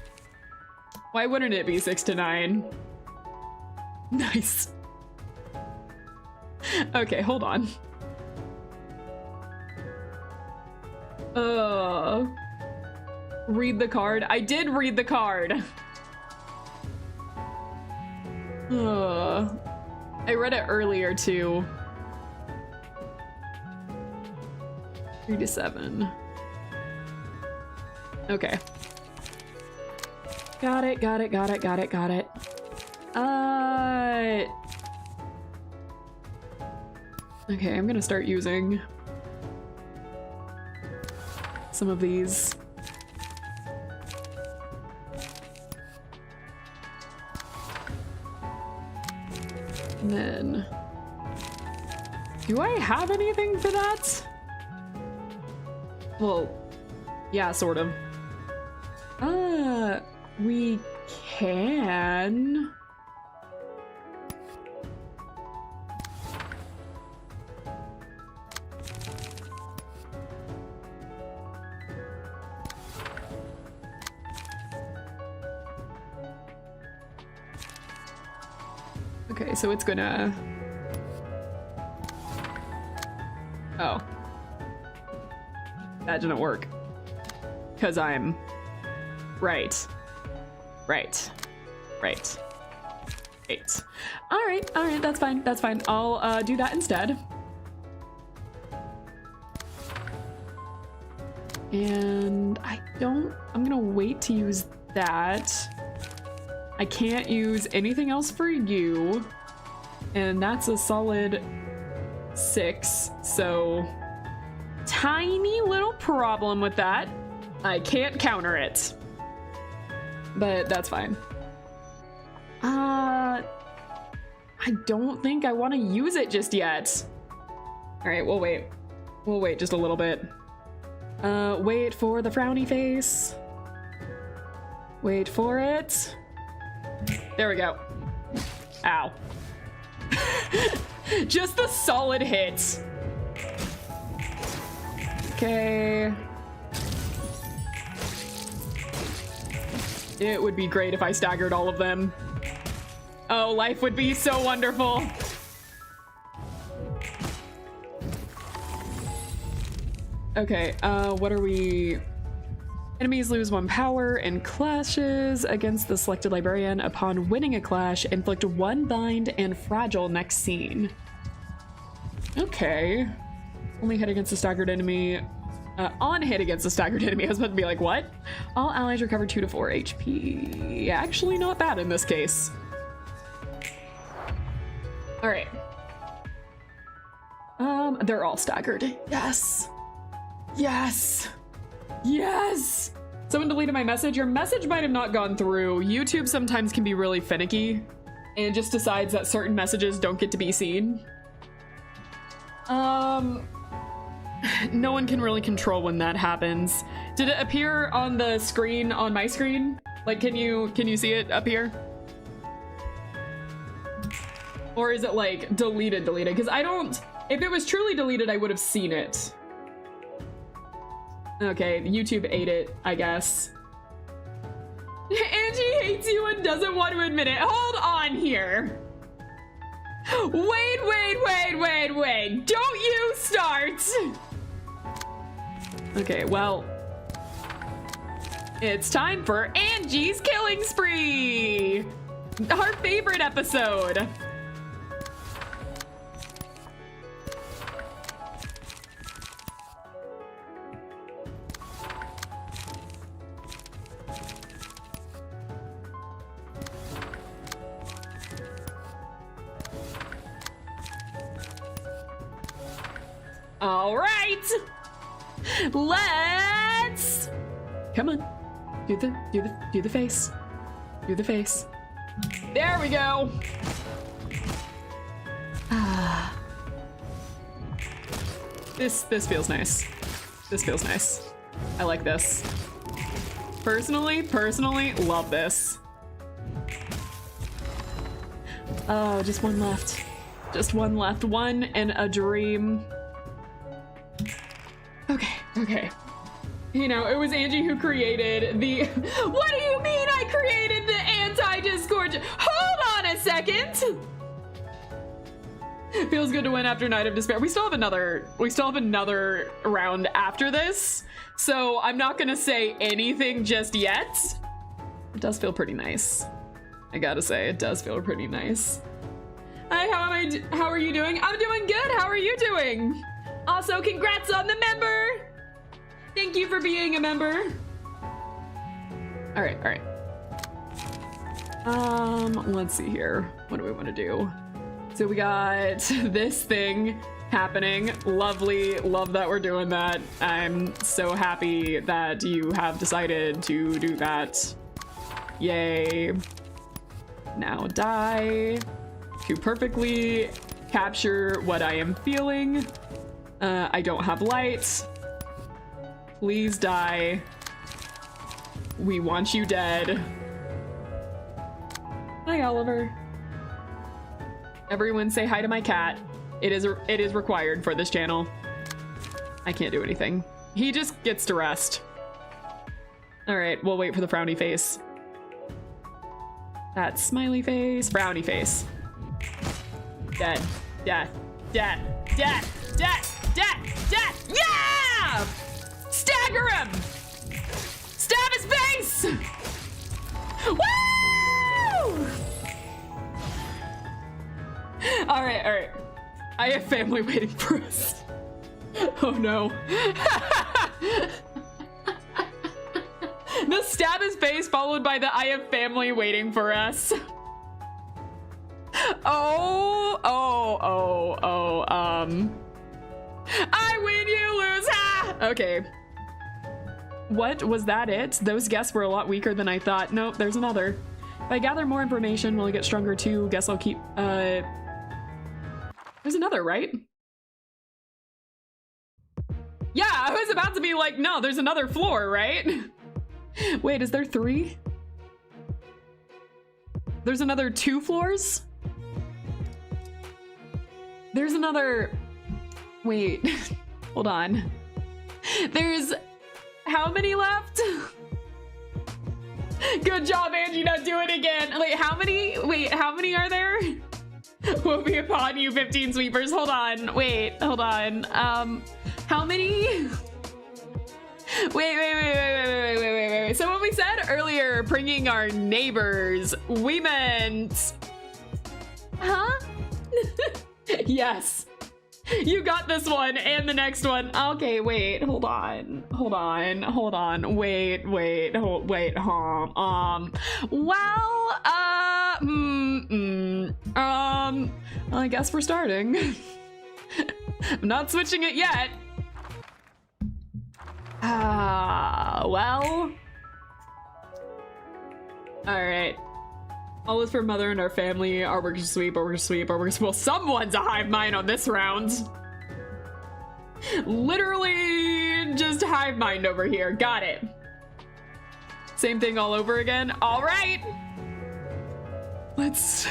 Why wouldn't it be 6 to 9? Nice. Okay, hold on. Read the card. I did read the card. I read it earlier too. 3 to 7. Okay. Got it. Okay, I'm gonna start using some of these. And then, do I have anything for that? Well, yeah, sort of. We can. Okay, so it's gonna... Oh. That didn't work. 'Cause I'm... Right. Alright, that's fine. I'll do that instead. And I'm gonna wait to use that. I can't use anything else for you. And that's a solid 6, so tiny little problem with that. I can't counter it. But that's fine. I don't think I want to use it just yet. All right, we'll wait. We'll wait just a little bit. Wait for the frowny face. Wait for it. There we go. Ow. Just the solid hit. Okay. It would be great if I staggered all of them. Oh, life would be so wonderful. Okay, what are we? Enemies lose 1 power in clashes against the selected librarian. Upon winning a clash, inflict 1 bind and fragile next scene. Okay. Only hit against a staggered enemy. On hit against a staggered enemy. I was about to be like, what? All allies recover 2 to 4 HP. Actually not bad in this case. All right. They're all staggered. Yes. Yes. Yes! Someone deleted my message. Your message might have not gone through. YouTube sometimes can be really finicky and just decides that certain messages don't get to be seen. No one can really control when that happens. Did it appear on the screen, on my screen? Like, can you see it up here? Or is it like deleted? Because I don't, if it was truly deleted, I would have seen it. Okay, YouTube ate it, I guess. Angie hates you and doesn't want to admit it. Hold on here. Wait. Don't you start. Okay, well. It's time for Angie's Killing Spree. Our favorite episode. All right, let's come on. Do the face. Do the face. There we go. This feels nice. This feels nice. I like this. Personally, love this. Oh, just one left. Just one left. One in a dream. Okay. You know, it was Angie who created the... What do you mean I created the anti-Discord? Hold on a second! Feels good to win after Night of Despair. We still have another round after this, so I'm not gonna say anything just yet. It does feel pretty nice. I gotta say, it does feel pretty nice. Hi, how are you doing? I'm doing good. How are you doing? Also, congrats on the member! Thank you for being a member. All right. Let's see here. What do we want to do? So we got this thing happening. Lovely, love that we're doing that. I'm so happy that you have decided to do that. Yay. Now die to perfectly capture what I am feeling. I don't have light. Please die. We want you dead. Hi, Oliver. Everyone say hi to my cat. It is required for this channel. I can't do anything. He just gets to rest. All right, we'll wait for the frowny face. That smiley face, frowny face. Dead. Yeah! Stagger him! Stab his face! Woo! All right. I have family waiting for us. Oh no. The stab his face followed by the I have family waiting for us. I win, you lose. Ha! Okay. What was that it? Those guests were a lot weaker than I thought. Nope, there's another. If I gather more information, will I get stronger too? Guess I'll keep, there's another, right? Yeah, I was about to be like, no, there's another floor, right? Wait, is there 3? There's another 2 floors? There's another, wait, hold on. There's, how many left? Good job, Angie, now do it again. Wait, how many are there? We'll be upon you, 15 sweepers. Hold on, wait, hold on. How many? Wait. So when we said earlier, bringing our neighbors, we meant, huh? Yes. You got this one and the next one. Okay, wait, hold on. Wait, well, I guess we're starting. I'm not switching it yet. Well. All right. All is for mother and our family. Our work is sweep, well, someone's a hive mind on this round. Literally just hive mind over here. Got it. Same thing all over again. All right. Let's,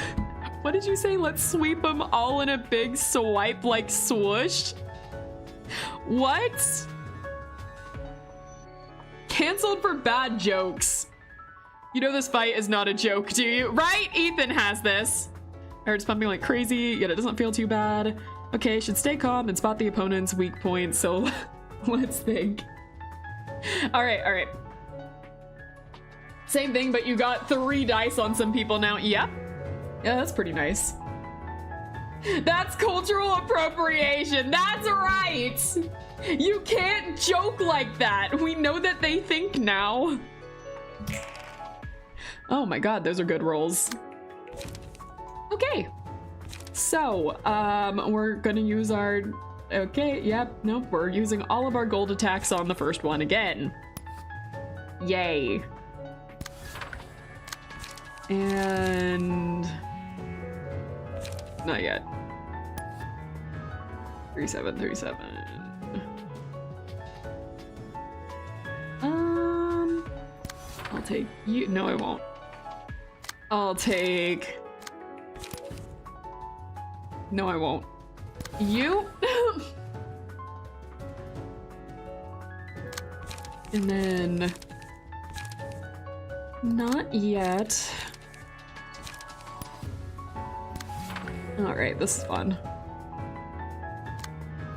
what did you say? Let's sweep them all in a big swipe like swoosh. What? Canceled for bad jokes. You know this fight is not a joke, do you? Right? Ethan has this. Heart's pumping like crazy, yet it doesn't feel too bad. Okay, should stay calm and spot the opponent's weak points, so let's think. All right. Same thing, but you got 3 dice on some people now. Yep. Yeah, that's pretty nice. That's cultural appropriation. That's right. You can't joke like that. We know that they think now. Oh my god, those are good rolls. Okay. So, we're gonna use our... Okay, yep, nope, we're using all of our gold attacks on the first one again. Yay. And... not yet. 37. I'll take you. No, I won't. I'll take... No, I won't. You? And then... not yet. Alright, this is fun.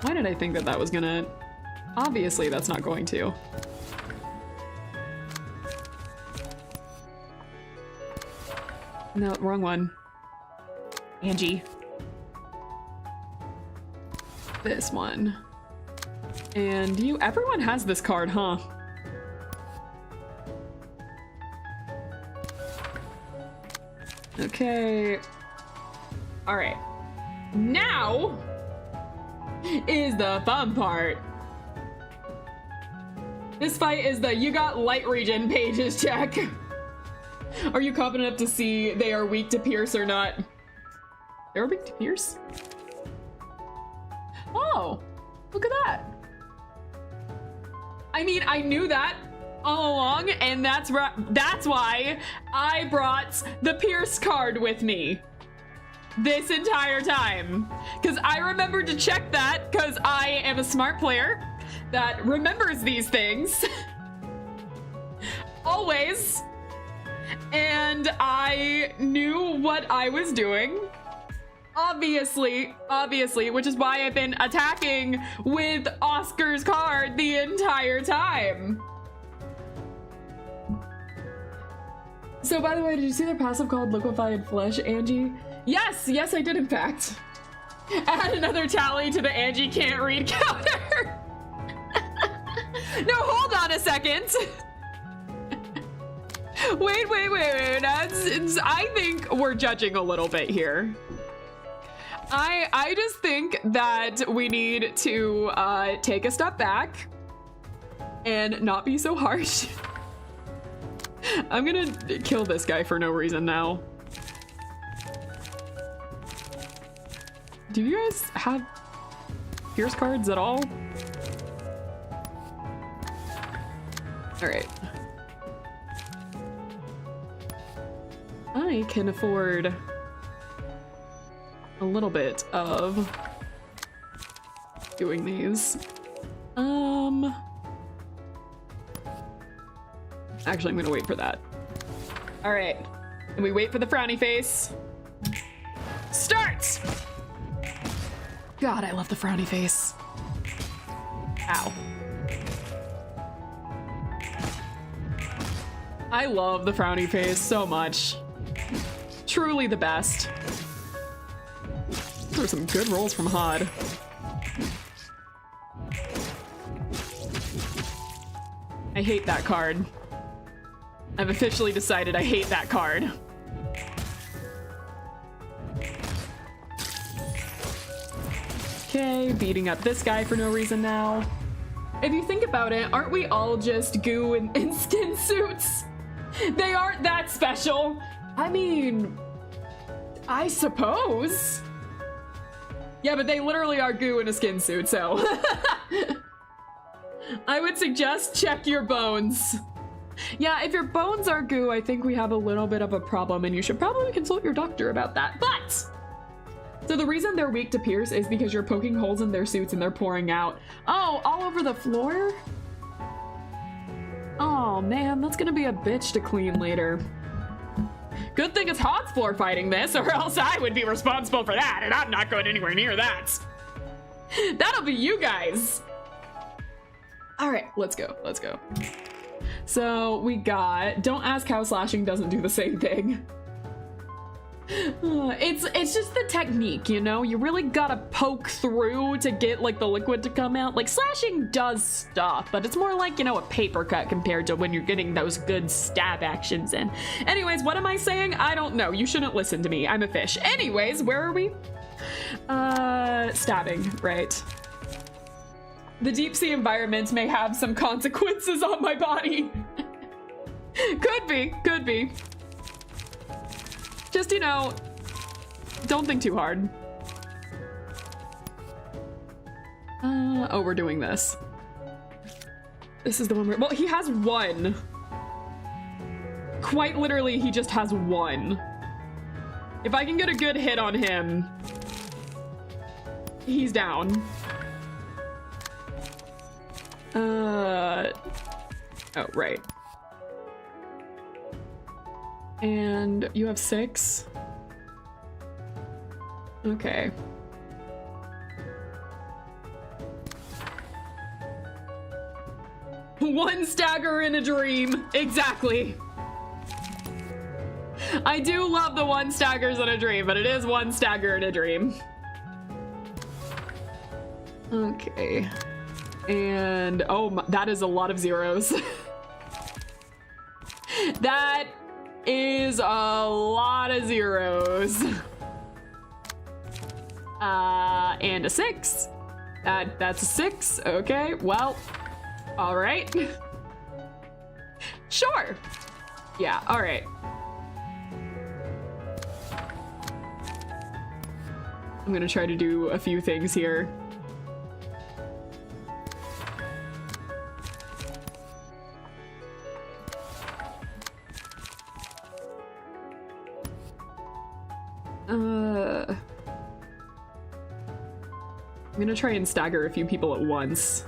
Why did I think that that was gonna... Obviously, that's not going to. No, wrong one. Angie. This one. And you, everyone has this card, huh? Okay. All right. Now is the fun part. This fight is the you got light regen pages check. Are you confident enough to see they are weak to pierce or not? They're weak to pierce? Oh, look at that. I mean, I knew that all along, and that's why I brought the Pierce card with me this entire time. Because I remembered to check that, because I am a smart player that remembers these things. Always. And I knew what I was doing. Obviously, which is why I've been attacking with Oscar's card the entire time. So by the way, did you see their passive called Liquefied Flesh, Angie? Yes, I did in fact. Add another tally to the Angie can't read counter. No, hold on a second. Wait. I think we're judging a little bit here. I just think that we need to take a step back and not be so harsh. I'm gonna kill this guy for no reason now. Do you guys have Pierce cards at all? All right. I can afford a little bit of doing these. Actually, I'm gonna wait for that. All right, and we wait for the frowny face. Start! God, I love the frowny face. Ow. I love the frowny face so much. Truly the best. Those are some good rolls from Hod. I hate that card. I've officially decided I hate that card. Okay, beating up this guy for no reason now. If you think about it, aren't we all just goo in skin suits? They aren't that special. I mean, I suppose. Yeah, but they literally are goo in a skin suit, so. I would suggest check your bones. Yeah, if your bones are goo, I think we have a little bit of a problem and you should probably consult your doctor about that. But, so the reason they're weak to pierce is because you're poking holes in their suits and they're pouring out. Oh, all over the floor? Oh man, that's gonna be a bitch to clean later. Good thing it's Hod's floor fighting this, or else I would be responsible for that, and I'm not going anywhere near that. That'll be you guys. All right, let's go, let's go. So we got, don't ask how slashing doesn't do the same thing. It's just the technique, you know? You really gotta poke through to get like the liquid to come out. Like slashing does stuff, but it's more like, you know, a paper cut compared to when you're getting those good stab actions in. Anyways, what am I saying? I don't know. You shouldn't listen to me. I'm a fish. Anyways, where are we? Stabbing, right. The deep sea environment may have some consequences on my body. Could be, could be. Just, you know, don't think too hard. Oh, we're doing this. This is the one where, well, he has one. Quite literally, he just has one. If I can get a good hit on him, he's down. Oh, right. And you have 6? Okay. One stagger in a dream. Exactly. I do love the one staggers in a dream, but it is one stagger in a dream. Okay. And oh, that is a lot of zeros. That is a lot of zeros. And a 6. That's a 6. Okay, well, all right. Sure. Yeah, all right. I'm gonna try to do a few things here. I'm gonna try and stagger a few people at once.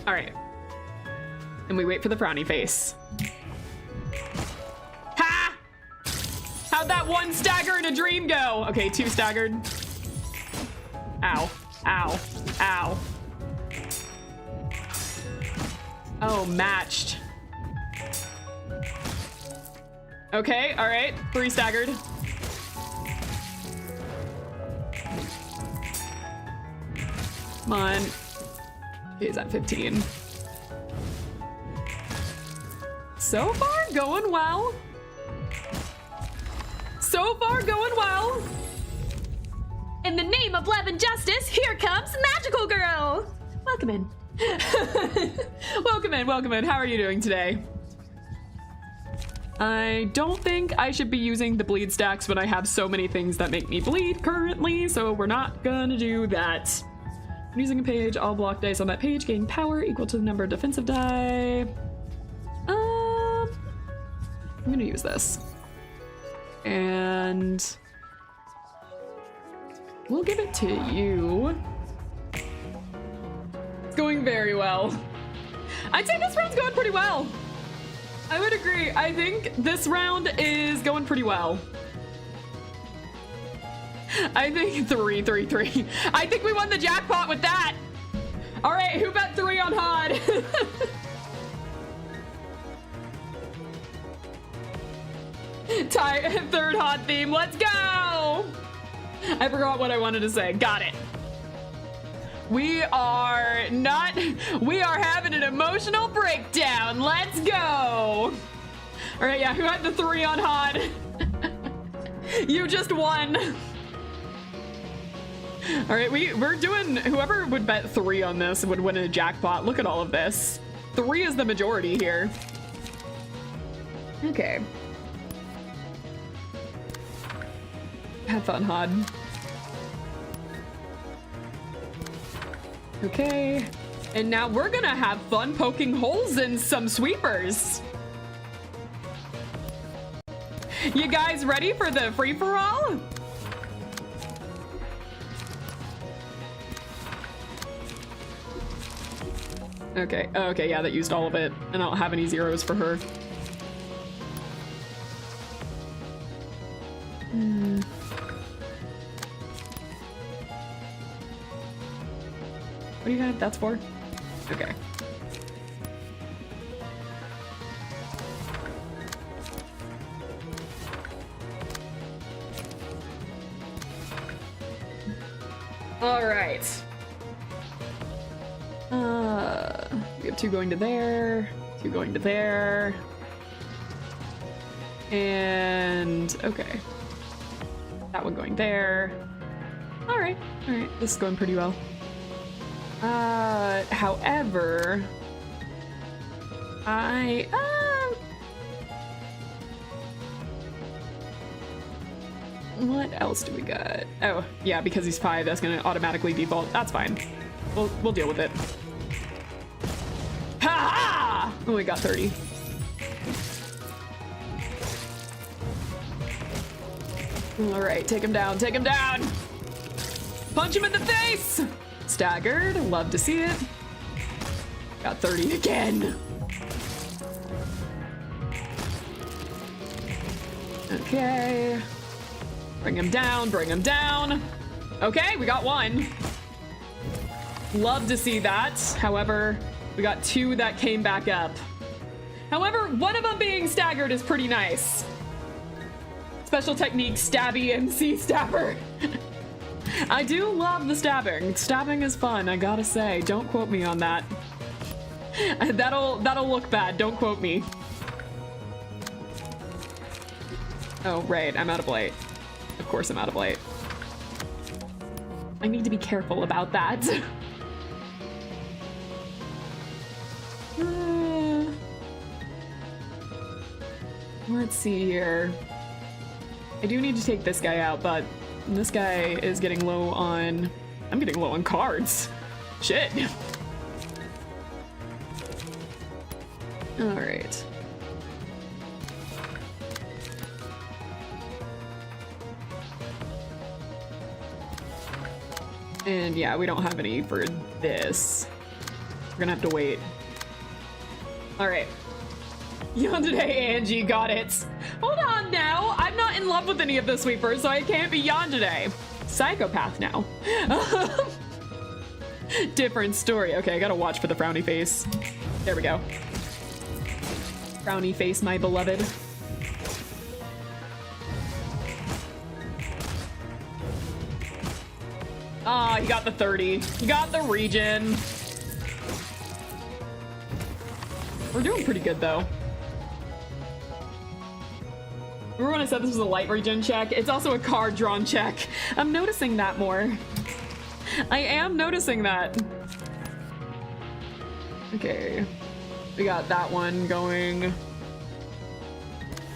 All right. And we wait for the frowny face. Ha! How'd that one stagger in a dream go? Okay, 2 staggered. Ow. Ow. Ow. Oh, matched. Okay, all right. 3 staggered. Come on. Okay, he's at 15. So far, going well. So far, going well. In the name of love and justice, here comes Magical Girl. Welcome in. Welcome in, welcome in. How are you doing today? I don't think I should be using the bleed stacks when I have so many things that make me bleed currently, so we're not gonna do that. I'm using a page, all block dice on that page gain power equal to the number of defensive die. I'm gonna use this. And we'll give it to you. It's going very well. I'd say this round's going pretty well. I would agree. I think this round is going pretty well. I think 3, 3, 3. I think we won the jackpot with that. All right, who bet 3 on HOD? Third HOD theme, let's go. I forgot what I wanted to say. Got it. We are having an emotional breakdown. Let's go. All right, yeah, who had the 3 on HOD? You just won. All right, we're doing, whoever would bet 3 on this would win a jackpot. Look at all of this. 3 is the majority here. Okay. Have fun, HOD. Okay, and now we're gonna have fun poking holes in some sweepers. You guys ready for the free-for-all? Okay, okay, yeah, that used all of it, and I don't have any zeros for her. What do you have? That's 4? Okay. All right. We have 2 going to there, 2 going to there. And okay. That one going there. All right, this is going pretty well. However, what else do we got? Oh, yeah, because he's 5, that's gonna automatically default. That's fine. We'll deal with it. Ha ha! Oh, we got 30. All right, take him down, take him down! Punch him in the face! Staggered, love to see it. Got 30 again. Okay. Bring him down, bring him down. Okay, we got 1. Love to see that. However, we got 2 that came back up. However, one of them being staggered is pretty nice. Special technique, stabby MC stabber. I do love the stabbing. Stabbing is fun, I gotta say. Don't quote me on that. That'll look bad. Don't quote me. Oh, right. I'm out of light. Of course I'm out of light. I need to be careful about that. Let's see here. I do need to take this guy out, but this guy is getting low on... I'm getting low on cards. Shit. All right. And yeah, we don't have any for this. We're gonna have to wait. All right. Yawn today, Angie, got it. Hold on now. I'm not in love with any of the sweepers, so I can't be yawn today. Psychopath now. Different story. Okay, I gotta watch for the frowny face. There we go. Frowny face, my beloved. Ah, you got the 30. You got the region. We're doing pretty good, though. Remember when I said this was a light regen check? It's also a card drawn check. I'm noticing that more. I am noticing that. Okay. We got that one going.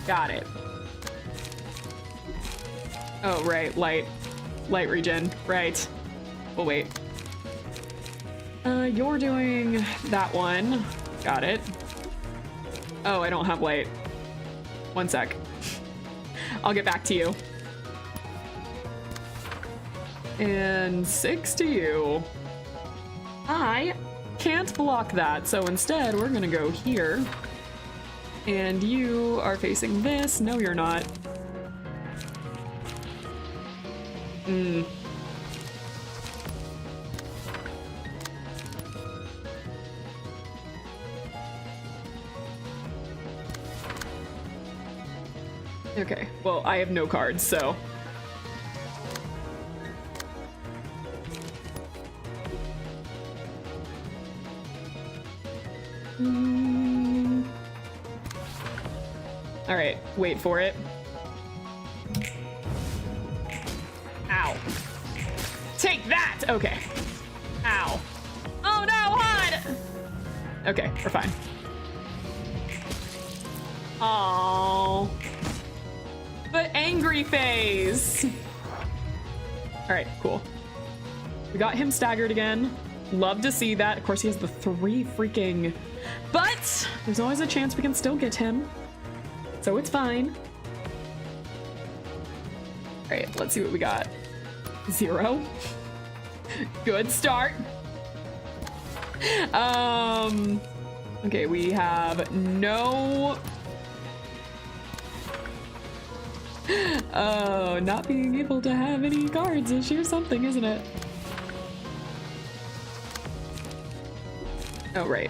Got it. Oh, right. Light regen. Right. We'll wait. You're doing that one. Got it. Oh, I don't have light. One sec. I'll get back to you. And 6 to you. I can't block that, so instead we're gonna go here. And you are facing this. No, you're not. Okay, well, I have no cards, so. All right, wait for it. Ow. Take that! Okay. Ow. Oh no, HUD! Okay, we're fine. Aww. The angry phase. All right, cool. We got him staggered again. Love to see that. Of course, he has the 3 freaking... But there's always a chance we can still get him. So it's fine. All right, let's see what we got. 0. Good start. Okay, we have no... Oh, not being able to have any cards is sure something, isn't it? Oh, right.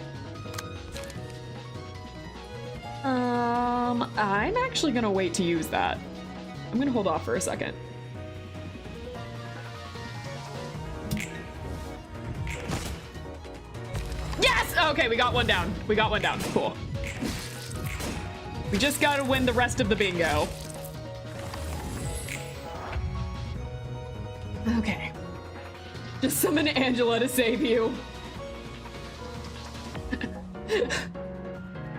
I'm actually gonna wait to use that. I'm gonna hold off for a second. Yes! Okay, we got one down. We got one down. Cool. We just gotta win the rest of the bingo. Okay. Just summon Angela to save you.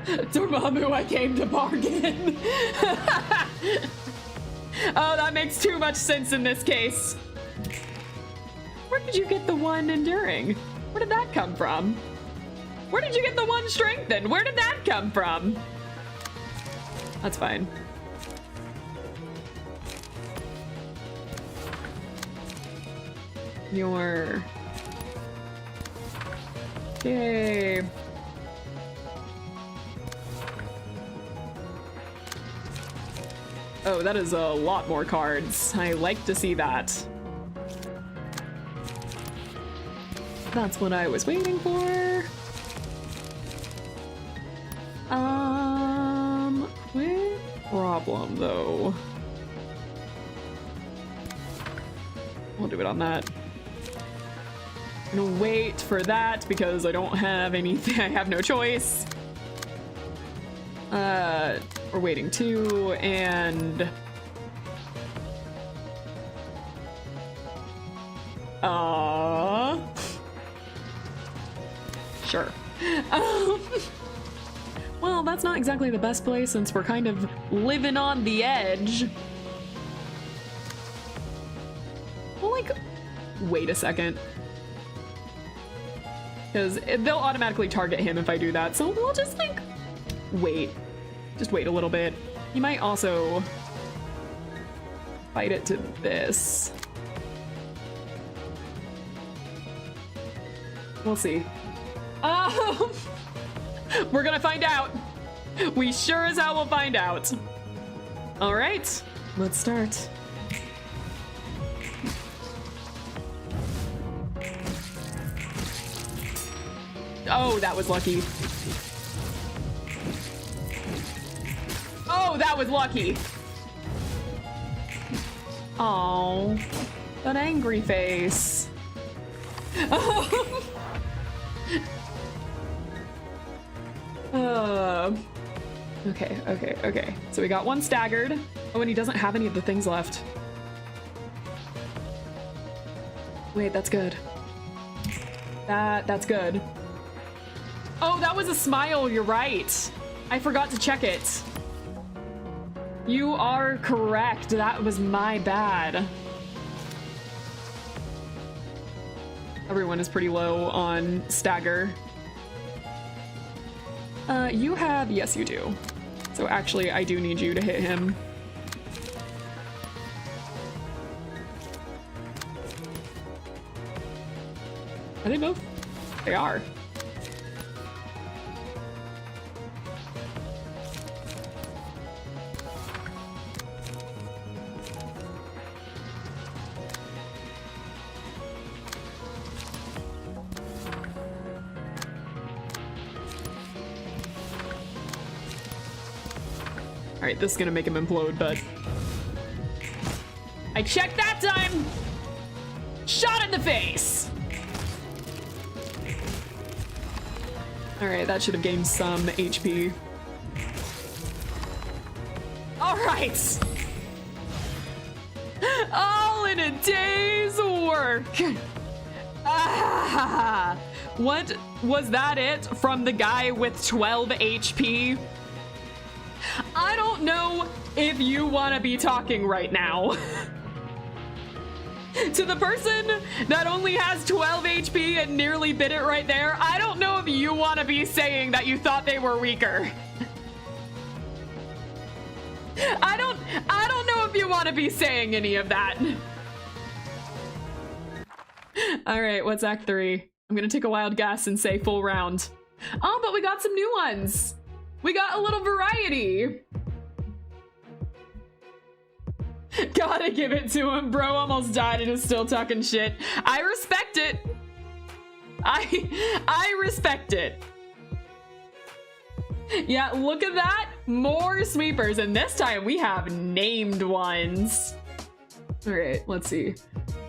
Dormammu, I came to bargain. Oh, that makes too much sense in this case. Where did you get the 1 enduring? Where did that come from? Where did you get the 1 strengthened? Where did that come from? That's fine. Your... Yay. Oh, that is a lot more cards. I like to see that. That's what I was waiting for. Quick problem though. We'll do it on that. I'm gonna wait for that because I don't have anything. I have no choice. We're waiting too, and sure. Well, that's not exactly the best place since we're kind of living on the edge. Well, like, wait a second. Because they'll automatically target him if I do that, so we'll just, like, wait. Just wait a little bit. You might also fight it to this. We'll see. We're gonna find out. We sure as hell will find out. All right, let's start. Oh, that was lucky. Oh, that was lucky. Oh, an angry face. Okay, okay, okay. So we got one staggered. Oh, and he doesn't have any of the things left. Wait, that's good. That's good. Oh, that was a smile, you're right. I forgot to check it. You are correct, that was my bad. Everyone is pretty low on stagger. You have, yes you do. So actually, I do need you to hit him. Are they both? They are. All right, this is gonna make him implode, but I checked that time. Shot in the face. All right, that should have gained some HP. All right. All in a day's work. Ah, what was that it from the guy with 12 HP? I don't know if you want to be talking right now. To the person that only has 12 HP and nearly bit it right there, I don't know if you want to be saying that you thought they were weaker. I don't know if you want to be saying any of that. All right, what's Act 3? I'm gonna take a wild guess and say full round. Oh, but we got some new ones. We got a little variety. Gotta give it to him. Bro almost died and is still talking shit. I respect it. I respect it. Yeah, look at that. More sweepers, and this time we have named ones. All right, let's see.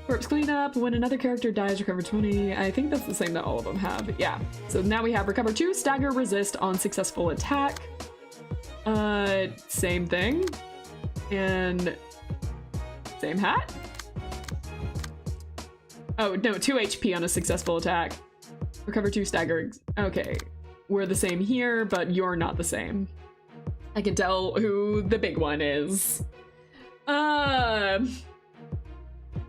Corpse cleanup. When another character dies, recover 20. I think that's the same that all of them have. Yeah. So now we have recover 2, stagger, resist on successful attack. Same thing. And same hat. Oh, no, 2 HP on a successful attack. Recover 2, stagger. Okay. We're the same here, but you're not the same. I can tell who the big one is.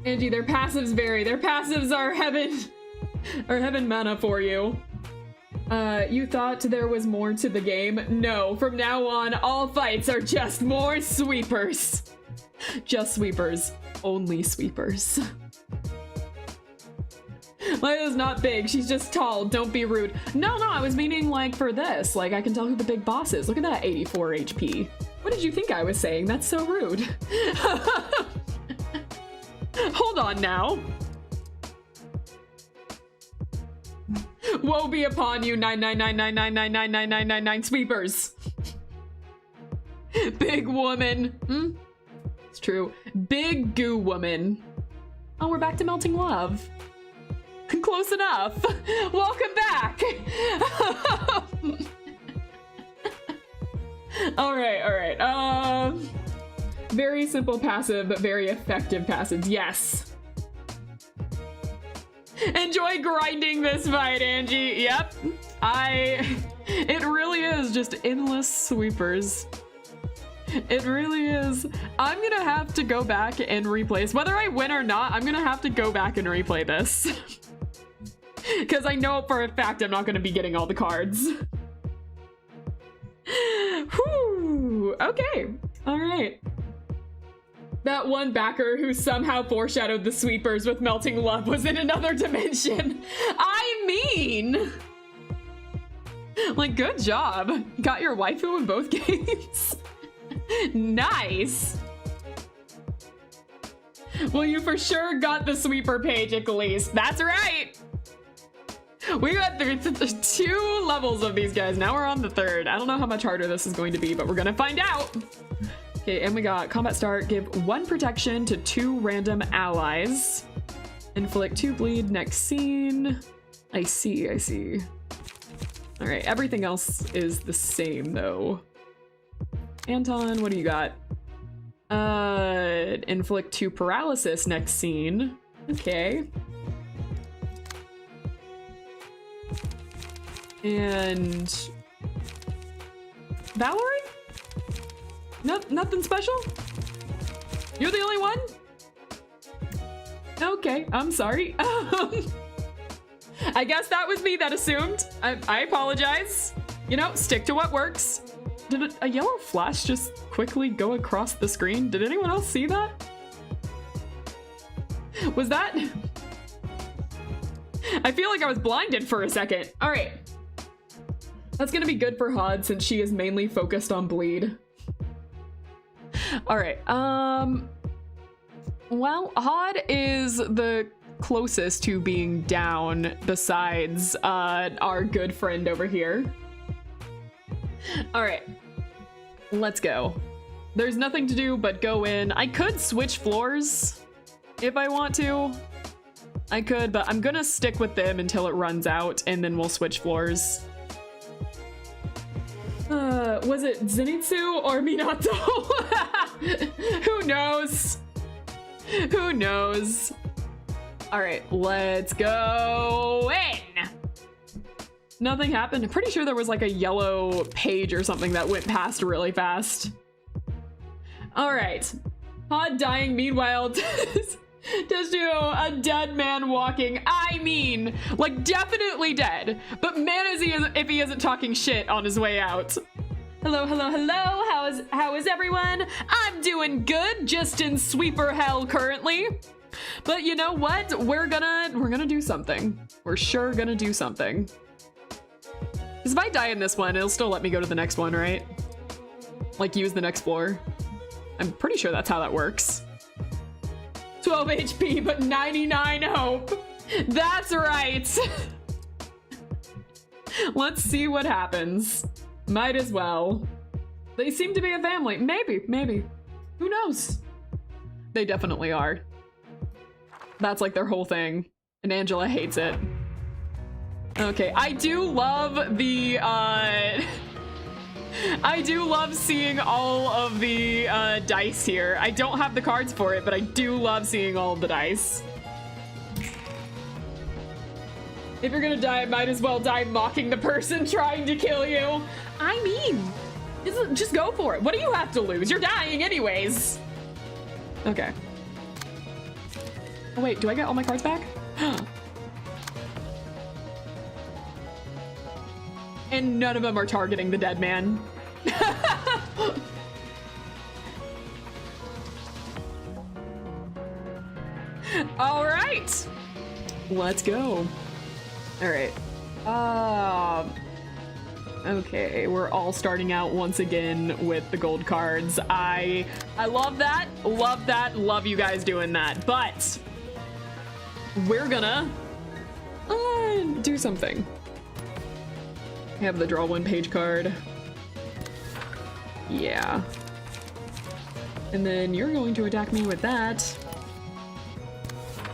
Angie, their passives vary. Their passives are heaven mana for you. You thought there was more to the game? No, from now on, all fights are just more sweepers. Just sweepers. Only sweepers. Layla's not big, she's just tall. Don't be rude. No, I was meaning like for this. Like I can tell who the big boss is. Look at that 84 HP. What did you think I was saying? That's so rude. Hold on now. Woe be upon you, 99999999999 sweepers. Big woman. It's true. Big goo woman. Oh, we're back to melting love. Close enough. Welcome back. All right. Very simple passive, but very effective passives. Yes. Enjoy grinding this fight, Angie. Yep. It really is just endless sweepers. It really is. I'm gonna have to go back and replay this. Whether I win or not, I'm gonna have to go back and replay this. Because I know for a fact I'm not gonna be getting all the cards. Whew. Okay. All right. That one backer who somehow foreshadowed the sweepers with melting love was in another dimension. I mean, like, good job. Got your waifu in both games. Nice. Well, you for sure got the sweeper page at least. That's right. We got through 2 levels of these guys. Now we're on the 3rd. I don't know how much harder this is going to be, but we're gonna find out. Okay, and we got combat start. Give 1 protection to 2 random allies. Inflict 2 bleed next scene. I see. All right, everything else is the same though. Anton, what do you got? Inflict 2 paralysis next scene. Okay. And Valerie? No, nothing special? You're the only one? Okay, I'm sorry. I guess that was me that assumed. I apologize. You know, stick to what works. Did a yellow flash just quickly go across the screen? Did anyone else see that? Was that? I feel like I was blinded for a second. All right. That's gonna be good for Hod since she is mainly focused on bleed. All right. Well, Hod is the closest to being down besides our good friend over here. All right. Let's go. There's nothing to do but go in. I could switch floors if I want to. I could, but I'm gonna stick with them until it runs out and then we'll switch floors. Was it Zenitsu or Minato? Who knows? Who knows? All right, let's go in. Nothing happened. I'm pretty sure there was like a yellow page or something that went past really fast. All right. Hod dying meanwhile does do a dead man walking. I mean, like definitely dead. But man is he if he isn't talking shit on his way out. Hello, hello, hello. How is everyone? I'm doing good, just in sweeper hell currently. But you know what? We're gonna do something. We're sure gonna do something. Because if I die in this one, it'll still let me go to the next one, right? Like use the next floor. I'm pretty sure that's how that works. 12 HP, but 99 hope. That's right. Let's see what happens. Might as well. They seem to be a family. Maybe. Who knows? They definitely are. That's like their whole thing. And Angela hates it. Okay, I do love the, I do love seeing all of the dice here. I don't have the cards for it, but I do love seeing all of the dice. If you're gonna die, might as well die mocking the person trying to kill you. I mean, just go for it. What do you have to lose? You're dying anyways. Okay. Oh wait, do I get all my cards back? And none of them are targeting the dead man. All right, let's go. All right. Okay, we're all starting out once again with the gold cards. I love that, love you guys doing that, but we're gonna do something. I have the draw one page card. Yeah. And then you're going to attack me with that.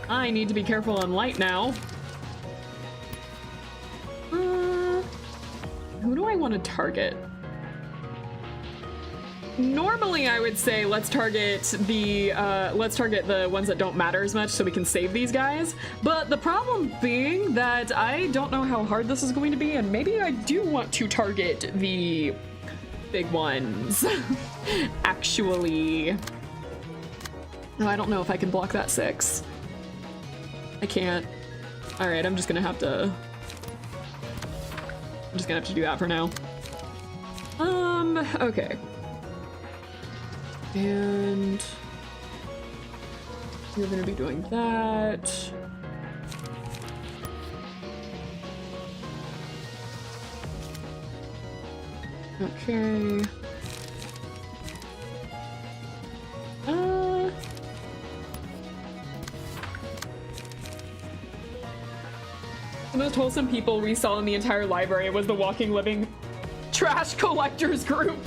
I need to be careful on light now. Who do I want to target? Normally I would say let's target the ones that don't matter as much so we can save these guys. But the problem being that I don't know how hard this is going to be, and maybe I do want to target the big ones. Actually. No, I don't know if I can block that 6. I can't. All right, I'm just gonna have to do that for now. Okay. And you're gonna be doing that. Okay. The most wholesome people we saw in the entire library was the Walking Living Trash Collectors group.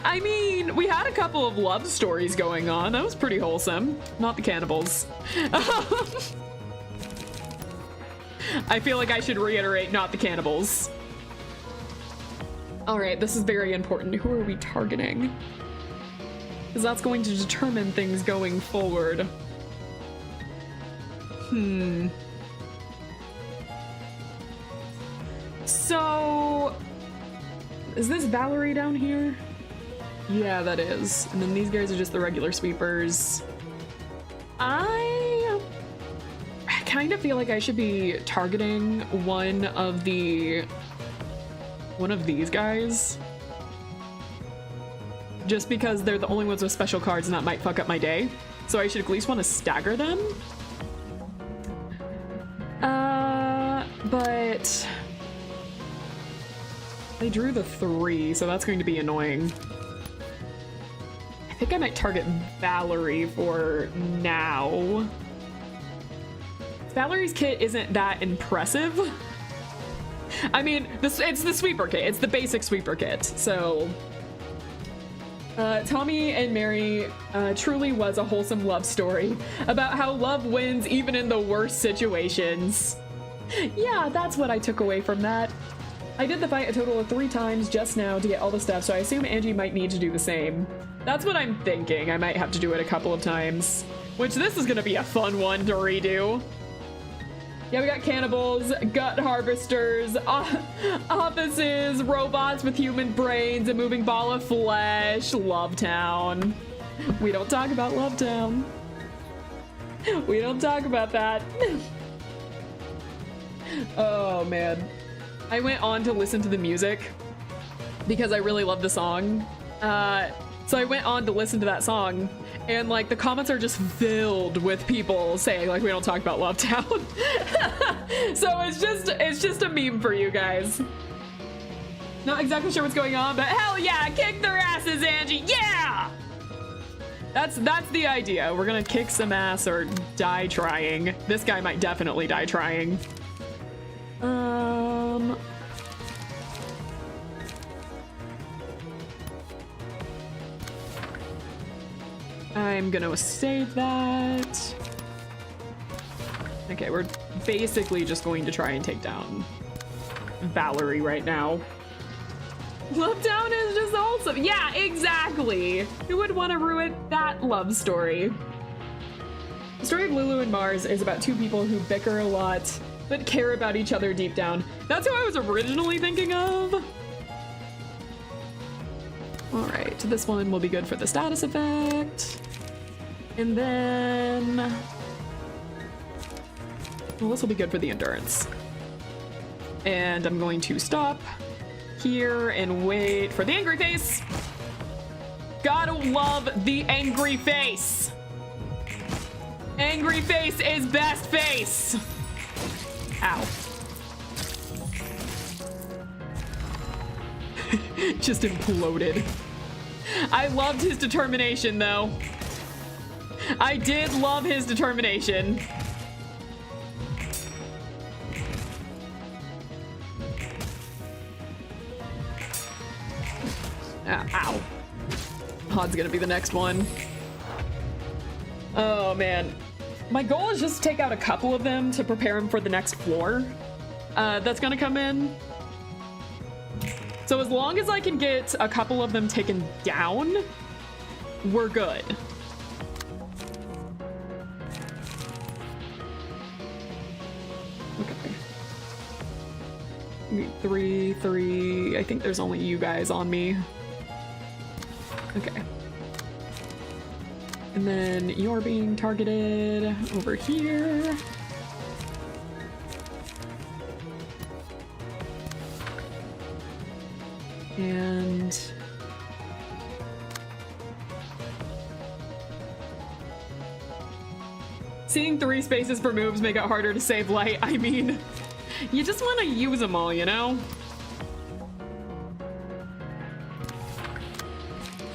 I mean, we had a couple of love stories going on. That was pretty wholesome. Not the cannibals. I feel like I should reiterate, not the cannibals. All right, this is very important. Who are we targeting? Because that's going to determine things going forward. So, is this Valerie down here? Yeah, that is. And then these guys are just the regular sweepers. I kind of feel like I should be targeting one of these guys. Just because they're the only ones with special cards and that might fuck up my day. So I should at least want to stagger them. But they drew the 3, so that's going to be annoying. I think I might target Valerie for now. Valerie's kit isn't that impressive. I mean, it's the sweeper kit. It's the basic sweeper kit, so... Tommy and Mary truly was a wholesome love story about how love wins even in the worst situations. Yeah, that's what I took away from that. I did the fight a total of 3 times just now to get all the stuff, so I assume Angie might need to do the same. That's what I'm thinking. I might have to do it a couple of times. Which this is gonna be a fun one to redo. Yeah, we got cannibals, gut harvesters, offices, robots with human brains, a moving ball of flesh, Lovetown. We don't talk about Lovetown. We don't talk about that. Oh man. I went on to listen to the music because I really love the song. So I went on to listen to that song, and like the comments are just filled with people saying like we don't talk about Lovetown. So it's just a meme for you guys. Not exactly sure what's going on, but hell yeah, kick their asses, Angie. Yeah! That's the idea. We're gonna kick some ass or die trying. This guy might definitely die trying. I'm gonna save that. Okay, we're basically just going to try and take down Valerie right now. Lovetown is just awesome. Yeah, exactly. Who would want to ruin that love story? The story of Lulu and Mars is about 2 people who bicker a lot, but care about each other deep down. That's who I was originally thinking of. All right, this one will be good for the status effect. And then, well, this will be good for the endurance. And I'm going to stop here and wait for the angry face. Gotta love the angry face. Angry face is best face. Ow. Just imploded. I loved his determination though. I did love his determination. Ow. Hod's gonna be the next one. Oh man. My goal is just to take out a couple of them to prepare him for the next floor. That's gonna come in. So as long as I can get a couple of them taken down, we're good. Okay. 3. I think there's only you guys on me. Okay. And then you're being targeted over here. And seeing 3 spaces for moves make it harder to save light. I mean, you just want to use them all, you know?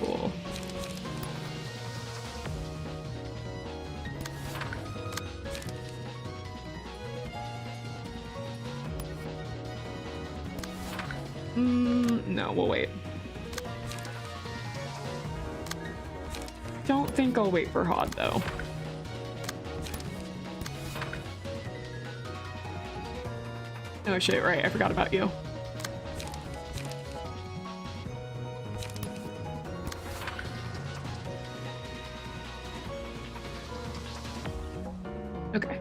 Cool. No, we'll wait. Don't think I'll wait for Hod though. Oh shit, right, I forgot about you. Okay.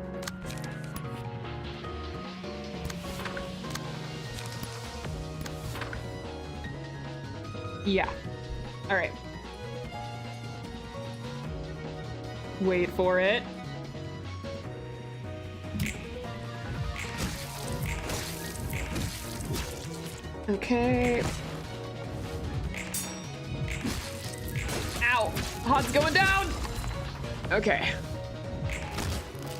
Yeah. All right. Wait for it. Okay. Ow! Hod's going down! Okay.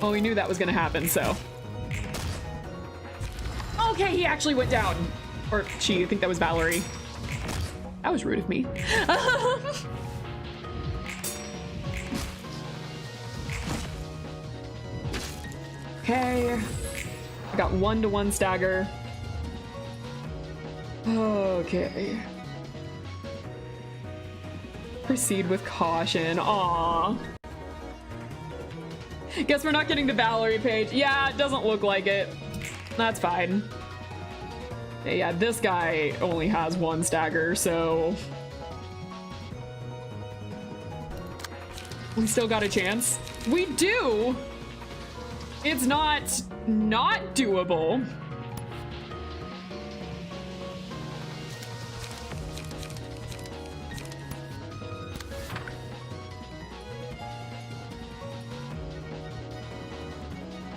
Well, we knew that was gonna happen, so. Okay, he actually went down. Or she, I think that was Valerie. That was rude of me. Okay. I got 1-to-1 stagger. Okay. Proceed with caution. Aww. Guess we're not getting the Valerie page. Yeah, it doesn't look like it. That's fine. Yeah, this guy only has 1 stagger, so... we still got a chance. We do! It's not doable.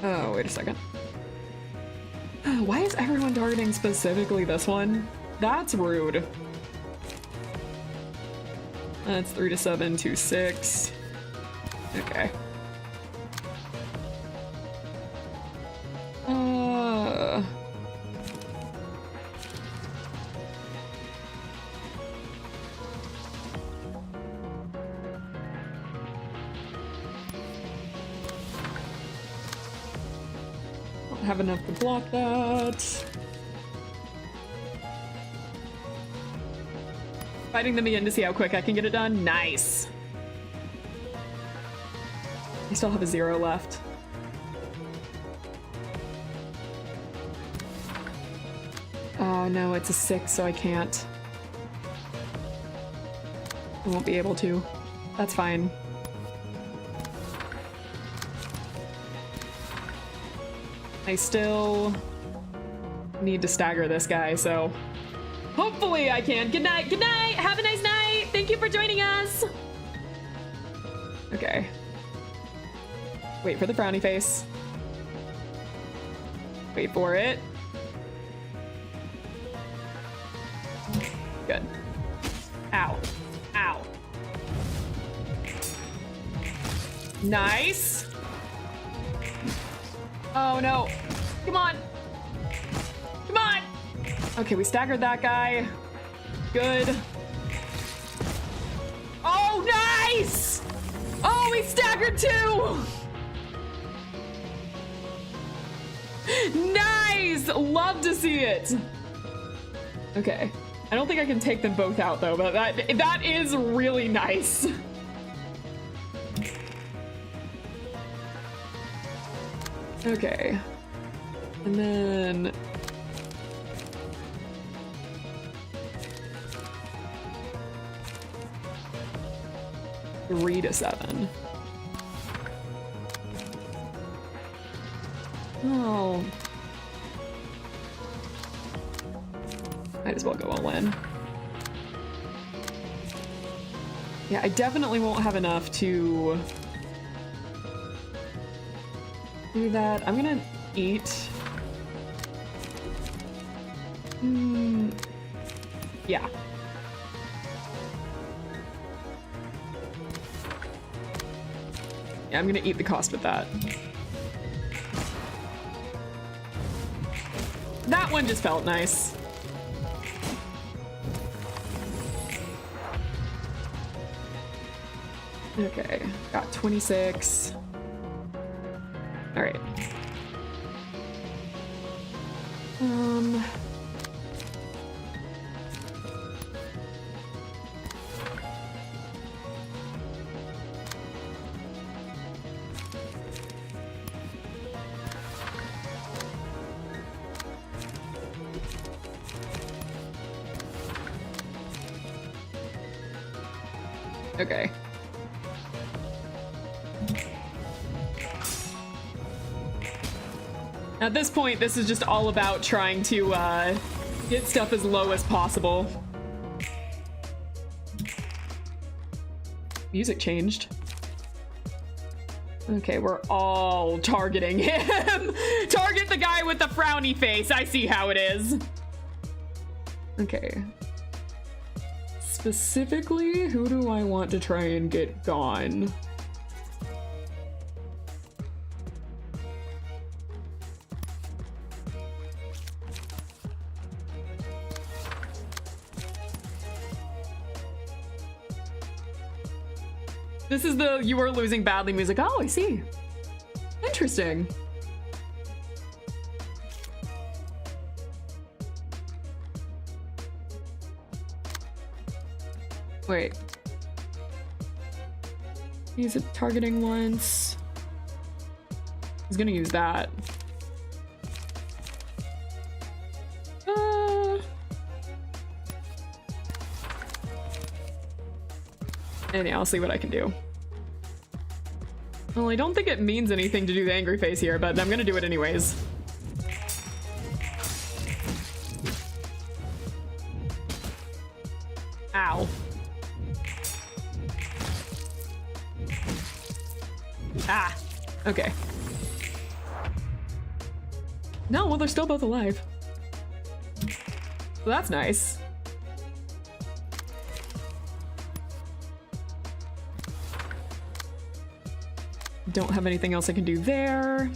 Oh, wait a second. Why is everyone targeting specifically this one? That's rude. That's 3-7, 2-6. Okay. Don't have enough to block that. Fighting them again to see how quick I can get it done. Nice. I still have a 0 left. Oh no, it's a 6, so I can't. I won't be able to. That's fine. I still need to stagger this guy, so hopefully I can. Good night, good night! Have a nice night! Thank you for joining us! Okay. Wait for the frowny face. Wait for it. Good. Ow. Ow. Nice. Oh no. Come on. Come on. Okay, we staggered that guy. Good. Oh, nice! Oh, we staggered too! Nice! Love to see it. Okay. I don't think I can take them both out though, but that is really nice. Okay. And then 3-7. Oh. Might as well go all in. Yeah, I definitely won't have enough to do that. I'm gonna eat. Yeah. Yeah, I'm gonna eat the cost with that. That one just felt nice. Okay, got 26. All right. Okay. At this point, this is just all about trying to get stuff as low as possible. Music changed. Okay, we're all targeting him. Target the guy with the frowny face. I see how it is. Okay. Specifically, who do I want to try and get gone? This is the "you are losing badly" music. Oh, I see. Interesting. Wait. Use it targeting once. He's gonna use that. And yeah, I'll see what I can do. Well, I don't think it means anything to do the angry face here, but I'm gonna do it anyways. Ow. Ah, okay. No, well, they're still both alive. So that's nice. Don't have anything else I can do there.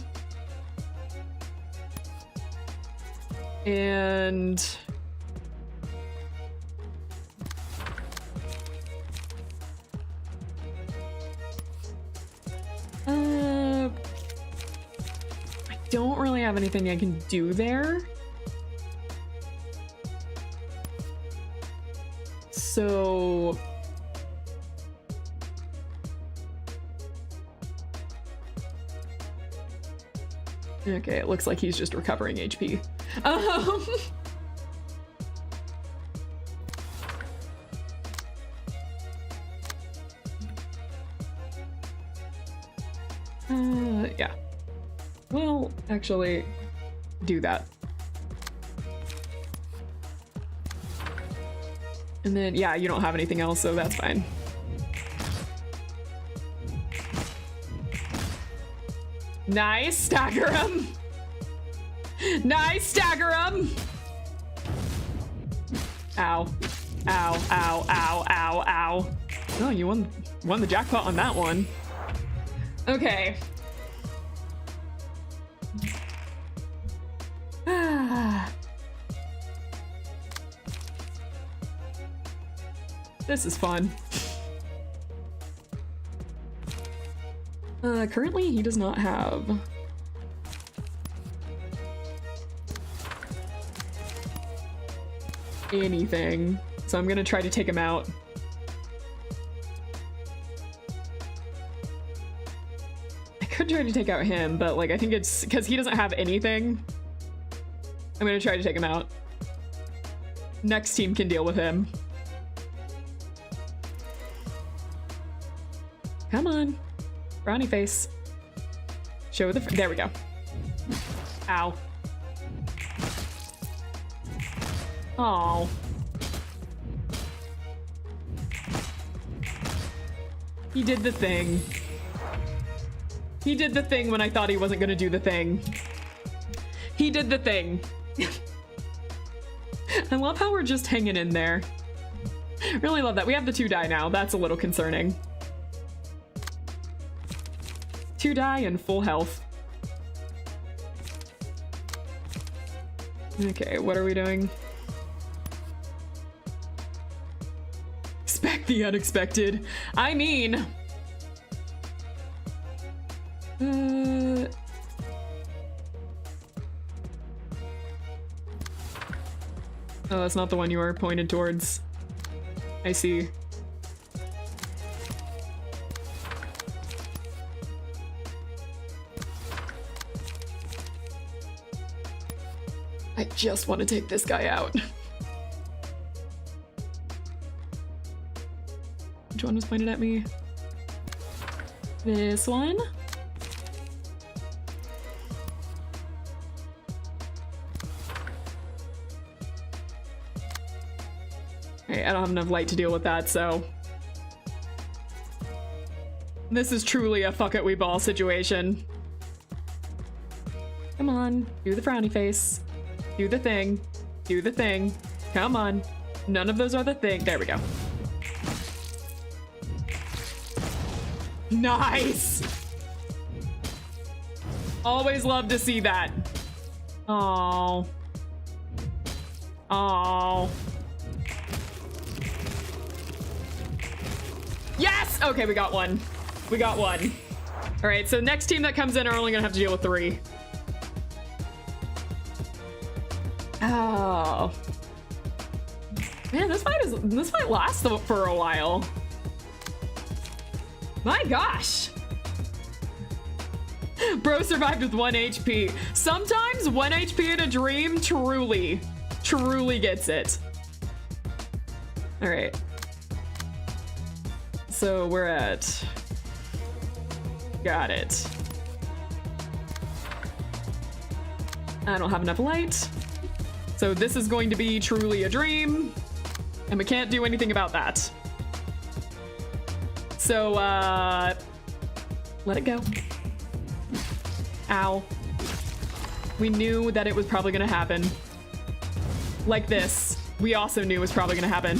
And I don't really have anything I can do there. So okay, it looks like he's just recovering HP. Yeah. Well, actually, do that. And then, yeah, you don't have anything else, so that's fine. Nice, stagger him. Nice, stagger him. Ow. Ow, ow, ow, ow, ow. Oh, you won the jackpot on that one. Okay. This is fun. Currently he does not have anything, so I'm gonna try to take him out. I could try to take out him, but like I think it's because he doesn't have anything. I'm gonna try to take him out. Next team can deal with him. Come on. Brownie face. Show the... There we go. Ow. Aw. He did the thing. He did the thing when I thought he wasn't gonna do the thing. He did the thing. I love how we're just hanging in there. Really love that. We have the 2 die now. That's a little concerning. 2 die and full health. Okay, what are we doing? Expect the unexpected. I mean... Oh, that's not the one you were pointed towards. I see. I just want to take this guy out. Which one was pointed at me? This one? Alright, I don't have enough light to deal with that, so... This is truly a fuck it we ball situation. Come on, do the frowny face. Do the thing. Do the thing. Come on. None of those are the thing. There we go. Nice! Always love to see that. Oh. Oh. Yes! Okay, we got one. We got one. All right, so next team that comes in are only gonna have to deal with 3. Oh. Man, this might last for a while. My gosh. Bro survived with 1 HP. Sometimes 1 HP in a dream truly gets it. All right. So we're at... Got it. I don't have enough light. So this is going to be truly a dream. And we can't do anything about that. So, let it go. Ow. We knew that it was probably gonna happen. Like this. We also knew it was probably gonna happen.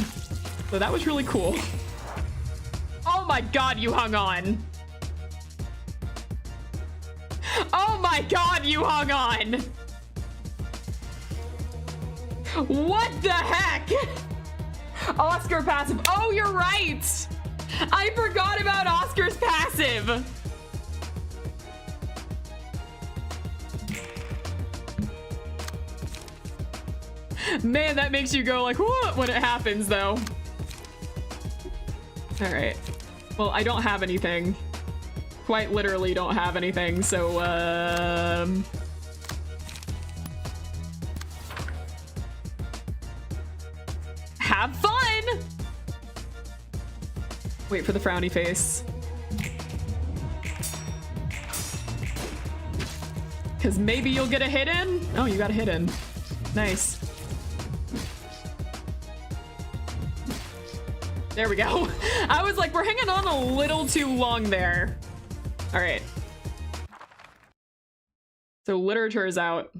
So that was really cool. Oh my god, you hung on. Oh my god, you hung on. What the heck? Oscar passive. Oh, you're right. I forgot about Oscar's passive. Man, that makes you go like, what when it happens though. All right. Well, I don't have anything. Quite literally don't have anything, so, have fun! Wait for the frowny face. Because maybe you'll get a hit in? Oh, you got a hit in. Nice. There we go. I was like, we're hanging on a little too long there. All right. So literature is out.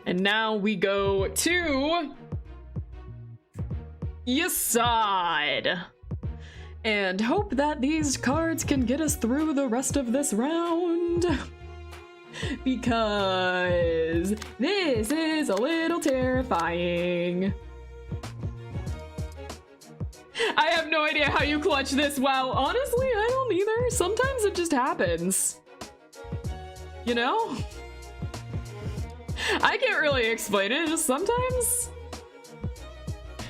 And now we go to Yasad. And hope that these cards can get us through the rest of this round. Because this is a little terrifying. I have no idea how you clutch this well. Honestly, I don't either. Sometimes it just happens. You know? I can't really explain it, just sometimes.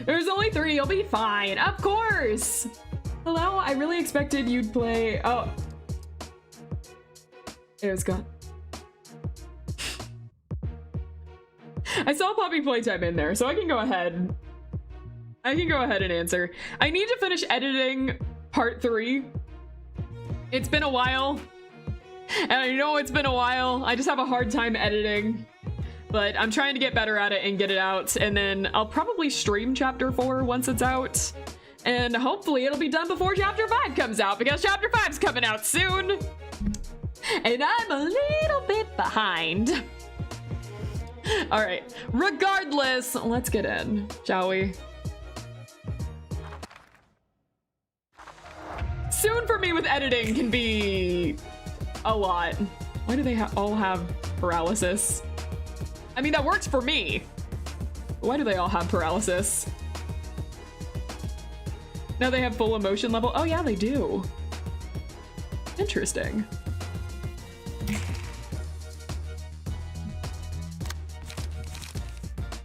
There's only 3, you'll be fine. Of course! Hello, I really expected you'd play... Oh. It was gone. I saw Poppy Playtime in there, so I can go ahead. I can go ahead and answer. I need to finish editing part 3. It's been a while. And I know it's been a while. I just have a hard time editing. But I'm trying to get better at it and get it out. And then I'll probably stream chapter 4 once it's out. And hopefully it'll be done before chapter 5 comes out, because chapter 5's coming out soon. And I'm a little bit behind. All right, regardless, let's get in, shall we? Soon for me with editing can be a lot. Why do they all have paralysis? I mean, that works for me. Why do they all have paralysis? Now they have full emotion level. Oh yeah, they do. Interesting.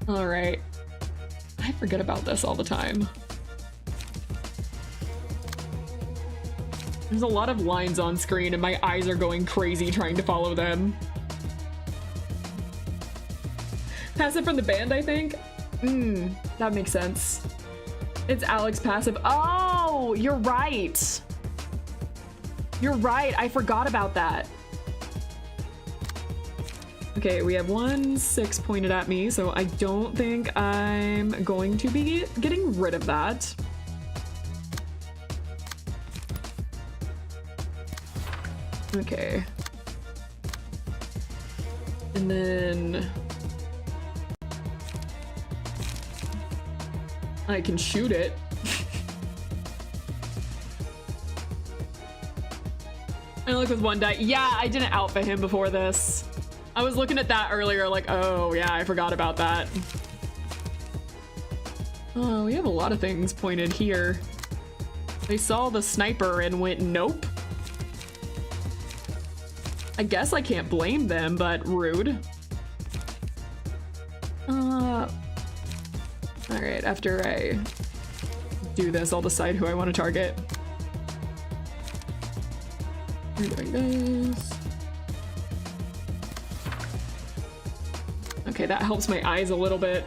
All right. I forget about this all the time. There's a lot of lines on screen and my eyes are going crazy trying to follow them. Passive from the band, I think? That makes sense. It's Alex passive. Oh, you're right. You're right. I forgot about that. Okay, we have 1-6 pointed at me, so I don't think I'm going to be getting rid of that. Okay. And then I can shoot it. I look with one die. Yeah, I didn't outfit him before this. I was looking at that earlier, like, oh yeah, I forgot about that. Oh, we have a lot of things pointed here. They saw the sniper and went, nope. I guess I can't blame them, but rude. Alright, after I do this, I'll decide who I want to target. We're doing this. Okay, that helps my eyes a little bit.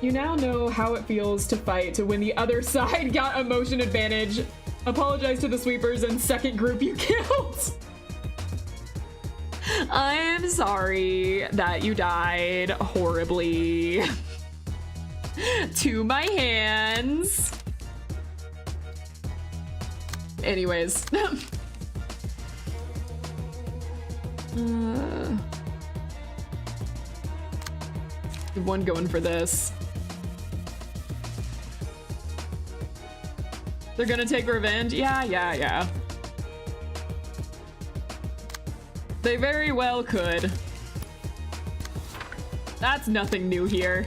You now know how it feels to fight when the other side got a motion advantage. Apologize to the sweepers and second group you killed. I'm sorry that you died horribly. To my hands. Anyways. One going for this. They're gonna take revenge? Yeah. They very well could. That's nothing new here.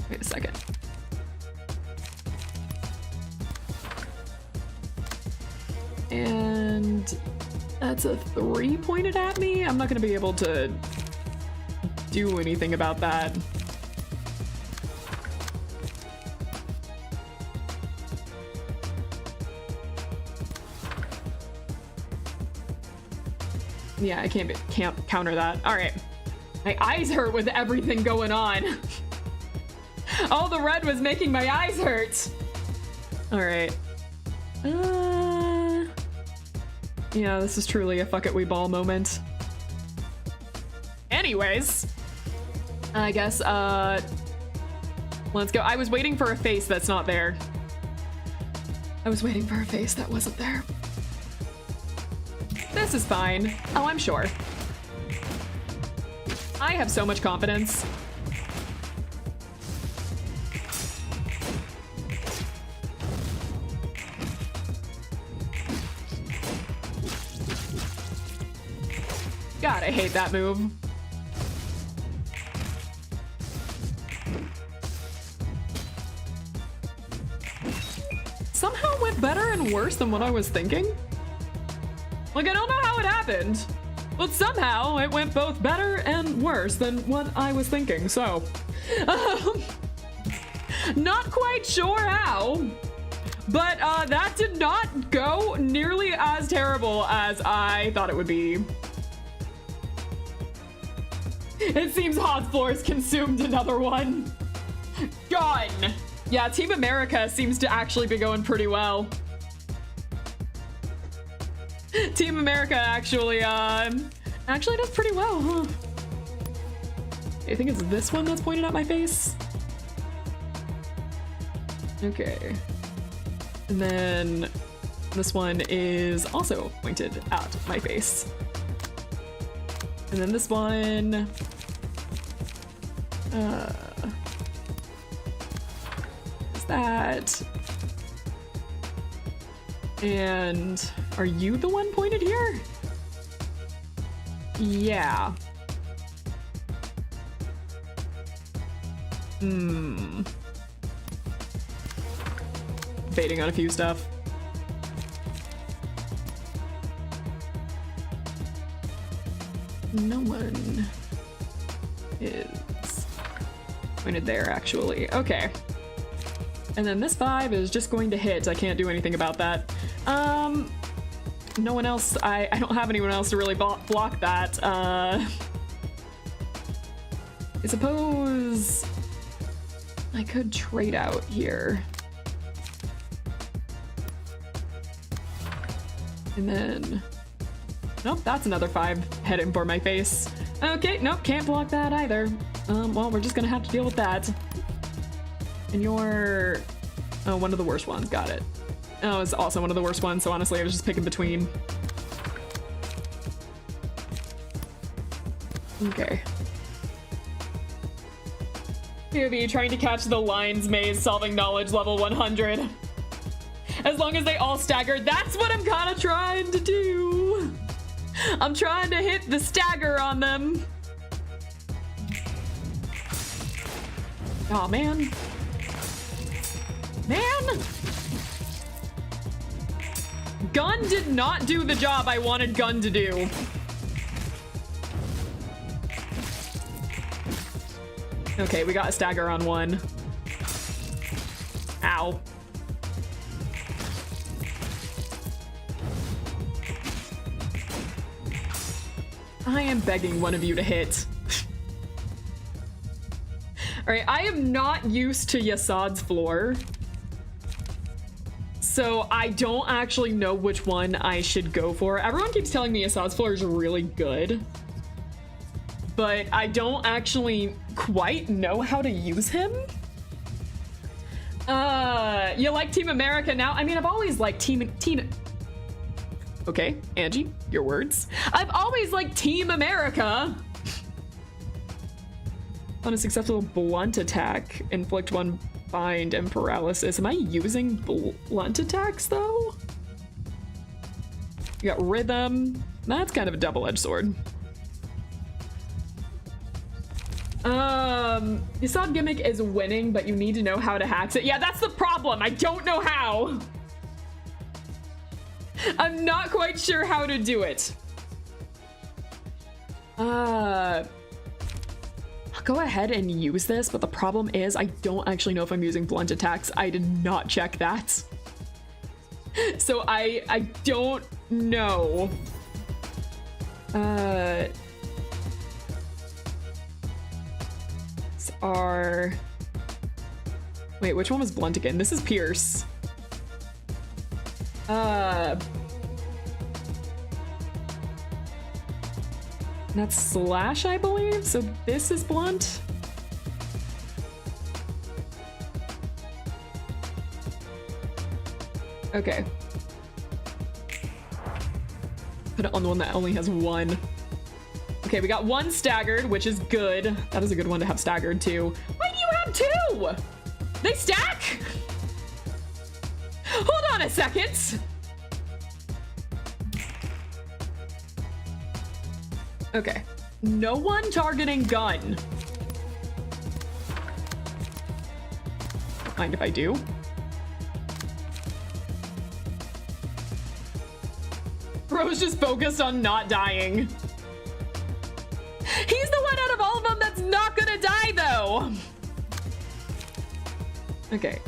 Wait a second. And that's a 3 pointed at me. I'm not gonna be able to do anything about that. Yeah, I can't counter that. All right. My eyes hurt with everything going on. All the red was making my eyes hurt. All right. Yeah, this is truly a fuck it we ball moment. Anyways, I guess, let's go. I was waiting for a face that's not there. I was waiting for a face that wasn't there. This is fine. Oh, I'm sure. I have so much confidence. God, I hate that move. Somehow went better and worse than what I was thinking. Like, I don't know how it happened, but somehow it went both better and worse than what I was thinking, so. Not quite sure how, but that did not go nearly as terrible as I thought it would be. It seems Hot Floors consumed another one. Gone. Yeah, Team America seems to actually be going pretty well. Team America actually does pretty well, huh? I think it's this one that's pointed at my face. Okay. And then this one is also pointed at my face. And then this one, is that? And are you the one pointed here? Yeah. Baiting on a few stuff. No one is pointed there, actually. Okay. And then this 5 is just going to hit. I can't do anything about that. No one else. I don't have anyone else to really block that. I suppose I I could trade out here. And then, nope, that's another 5 heading for my face. Okay, nope, can't block that either. Well, we're just gonna have to deal with that. And you're, oh, one of the worst ones, got it. Oh, it's also one of the worst ones, so honestly, I was just picking between. Okay. POV, trying to catch the lion's maze, solving knowledge level 100. As long as they all stagger, that's what I'm kind of trying to do. I'm trying to hit the stagger on them. Oh man. Man! Gun did not do the job I wanted Gun to do. Okay, we got a stagger on one. Ow. I am begging one of you to hit. Alright, I am not used to Yasad's floor. So I don't actually know which one I should go for. Everyone keeps telling me Yasad's floor is really good. But I don't actually quite know how to use him. You like Team America now? I mean, I've always liked Team... Okay, Angie, your words. I've always liked Team America. On a successful blunt attack, inflict 1 bind and paralysis. Am I using blunt attacks though? You got rhythm. That's kind of a double-edged sword. Yasad gimmick is winning, but you need to know how to hack it. Yeah, that's the problem. I don't know how. I'm not quite sure how to do it. I'll go ahead and use this, but the problem is I don't actually know if I'm using blunt attacks. I did not check that. So I don't know. Are... Wait, which one was blunt again? This is Pierce. That's slash, I believe. So this is blunt. Okay. Put it on the one that only has 1. Okay, we got 1 staggered, which is good. That is a good one to have staggered too. Why do you have 2? They stack? Hold on a second. Okay. No one targeting gun. Mind if I do? Bro's just focused on not dying. He's the one out of all of them that's not gonna die, though. Okay,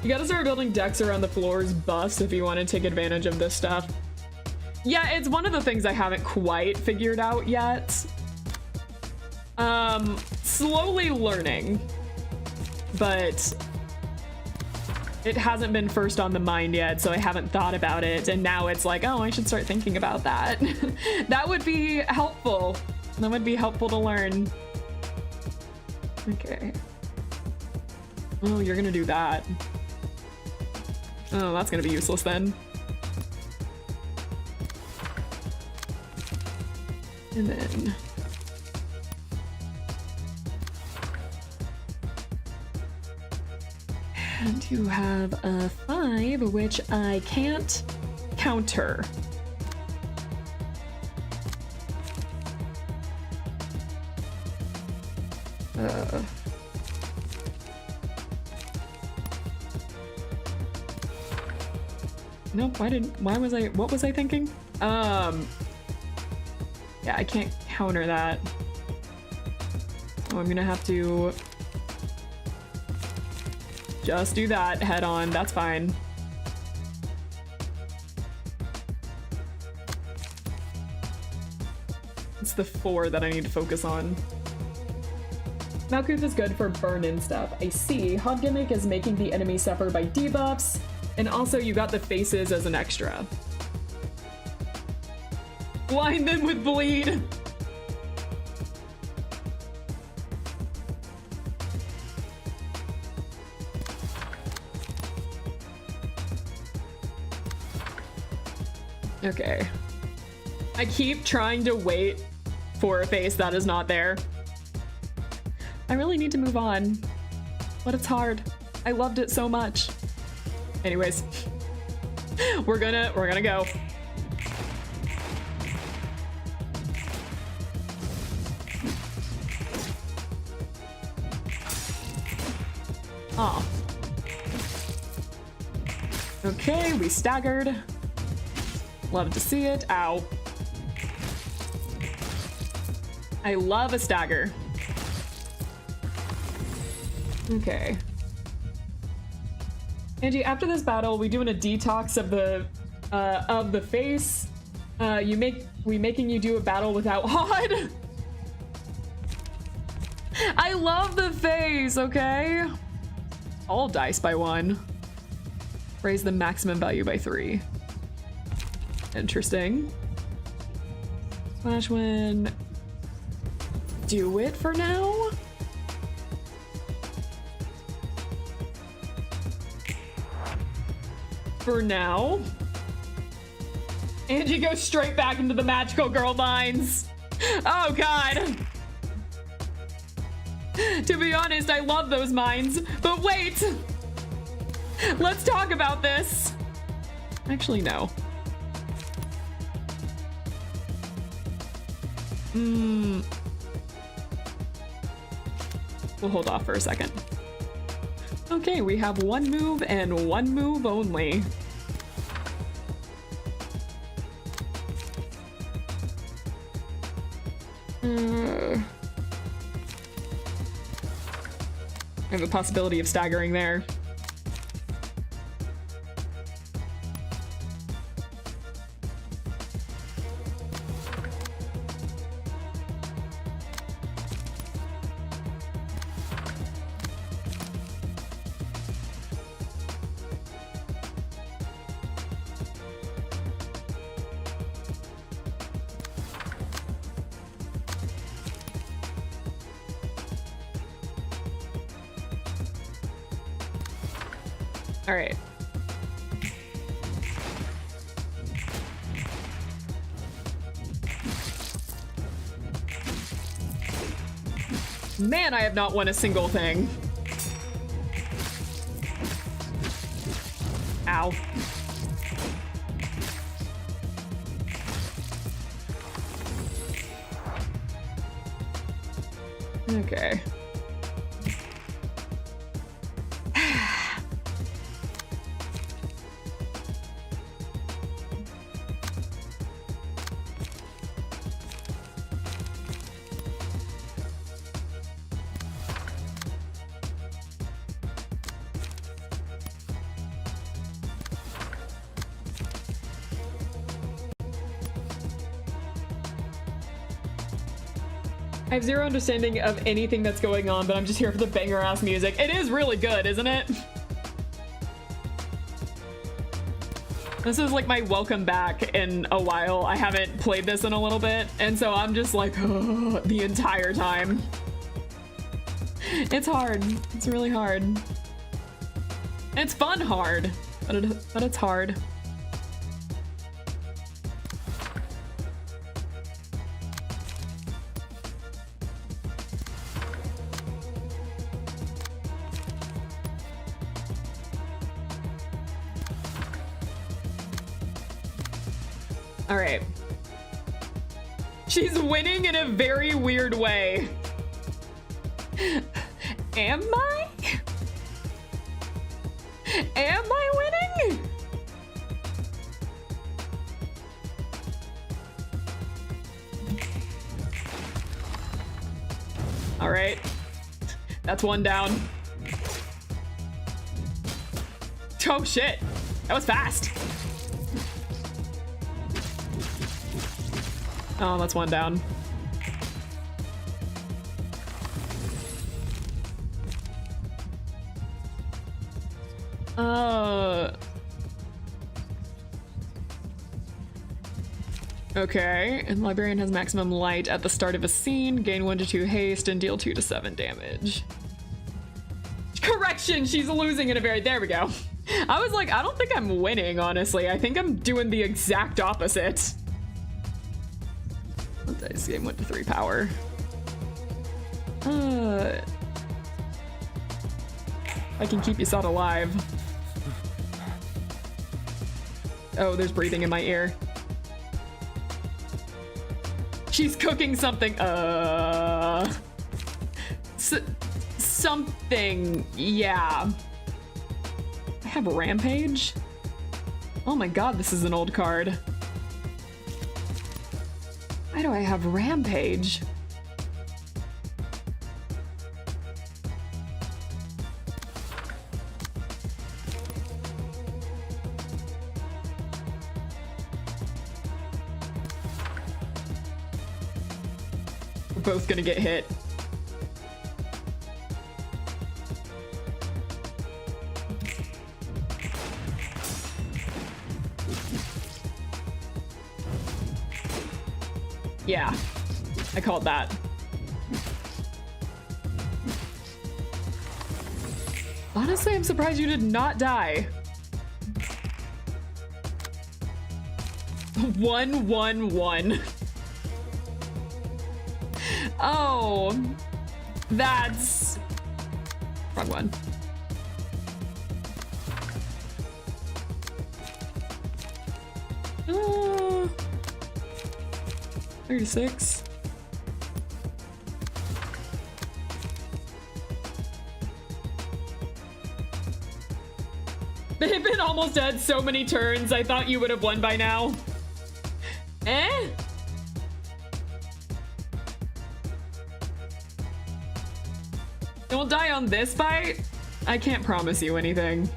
you gotta start building decks around the floor's bust if you want to take advantage of this stuff. Yeah, it's one of the things I haven't quite figured out yet. Slowly learning, but it hasn't been first on the mind yet, so I haven't thought about it, and now it's like, oh, I should start thinking about that. That would be helpful. That would be helpful to learn. Okay. Oh, you're gonna do that. Oh, that's gonna be useless then. And then... And you have a 5, which I can't counter. Nope, what was I thinking? Yeah, I can't counter that. Oh, I'm gonna have to just do that head on, that's fine. It's the 4 that I need to focus on. Malkuth is good for burn-in stuff. I see. Hot Gimmick is making the enemy suffer by debuffs. And also you got the faces as an extra. Blind them with bleed. Okay. I keep trying to wait for a face that is not there. I really need to move on, but it's hard. I loved it so much. Anyways, we're gonna go. Oh. Okay, we staggered. Love to see it. Ow. I love a stagger. Okay. Angie, after this battle, we doing a detox of the face. We making you do a battle without HOD. I love the face, okay? All dice by 1. Raise the maximum value by 3. Interesting. Smash win. Do it for now? For now? Angie goes straight back into the magical girl mines. Oh god. To be honest, I love those mines, but wait. Let's talk about this. Actually, no. We'll hold off for a second. Okay, we have 1 move and 1 move only. I have a possibility of staggering there. All right. Man, I have not won a single thing. Ow. Okay. I have zero understanding of anything that's going on, but I'm just here for the banger-ass music. It is really good, isn't it? This is like my welcome back in a while. I haven't played this in a little bit, and so I'm just like, oh, the entire time. It's hard. It's really hard. And it's fun hard, but it's hard. All right. She's winning in a very weird way. Am I? Am I winning? All right. That's 1 down. Oh shit. That was fast. Oh, that's one down. Okay, and Librarian has maximum light at the start of a scene, gain 1 to 2 haste, and deal 2 to 7 damage. Correction, she's losing in a very, there we go. I was like, I don't think I'm winning, honestly. I think I'm doing the exact opposite. Dice game 1 to 3 power. I can keep you sawed alive. Oh, there's breathing in my ear. She's cooking something. Something. Yeah. I have Rampage? Oh my god, this is an old card. Why do I have Rampage? We're both gonna get hit. Yeah, I called that. Honestly, I'm surprised you did not die. 1-1-1. Oh, that's wrong one. Uh, 36. They've been almost dead so many turns, I thought you would have won by now. Eh? Don't die on this fight? I can't promise you anything.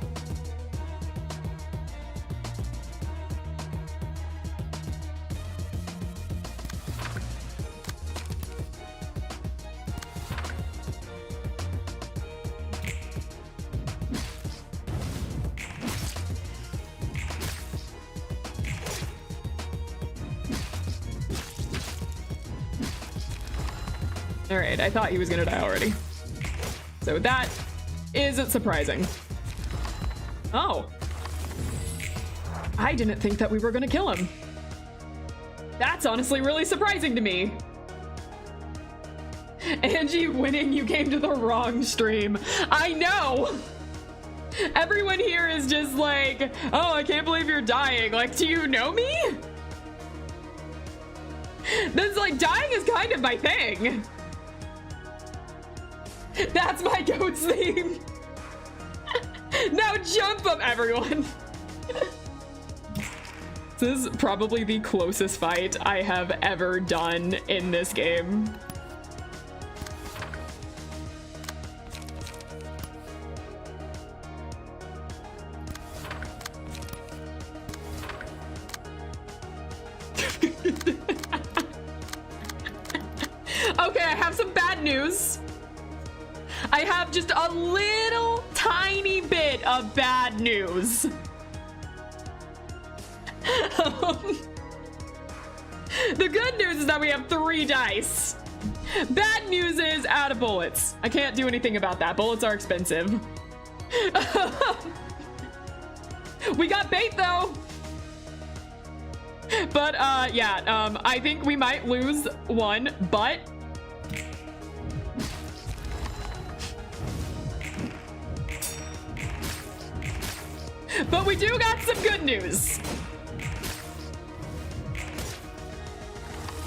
All right, I thought he was gonna die already. So that isn't surprising. Oh. I didn't think that we were gonna kill him. That's honestly really surprising to me. Angie winning, you came to the wrong stream. I know! Everyone here is just like, oh, I can't believe you're dying. Like, do you know me? This, like, dying is kind of my thing. That's my goat's theme. Now jump up, everyone. This is probably the closest fight I have ever done in this game. Okay, I have some bad news. I have just a little tiny bit of bad news. The good news is that we have 3 dice. Bad news is out of bullets. I can't do anything about that. Bullets are expensive. We got bait though. But yeah, I think we might lose one, but we do got some good news.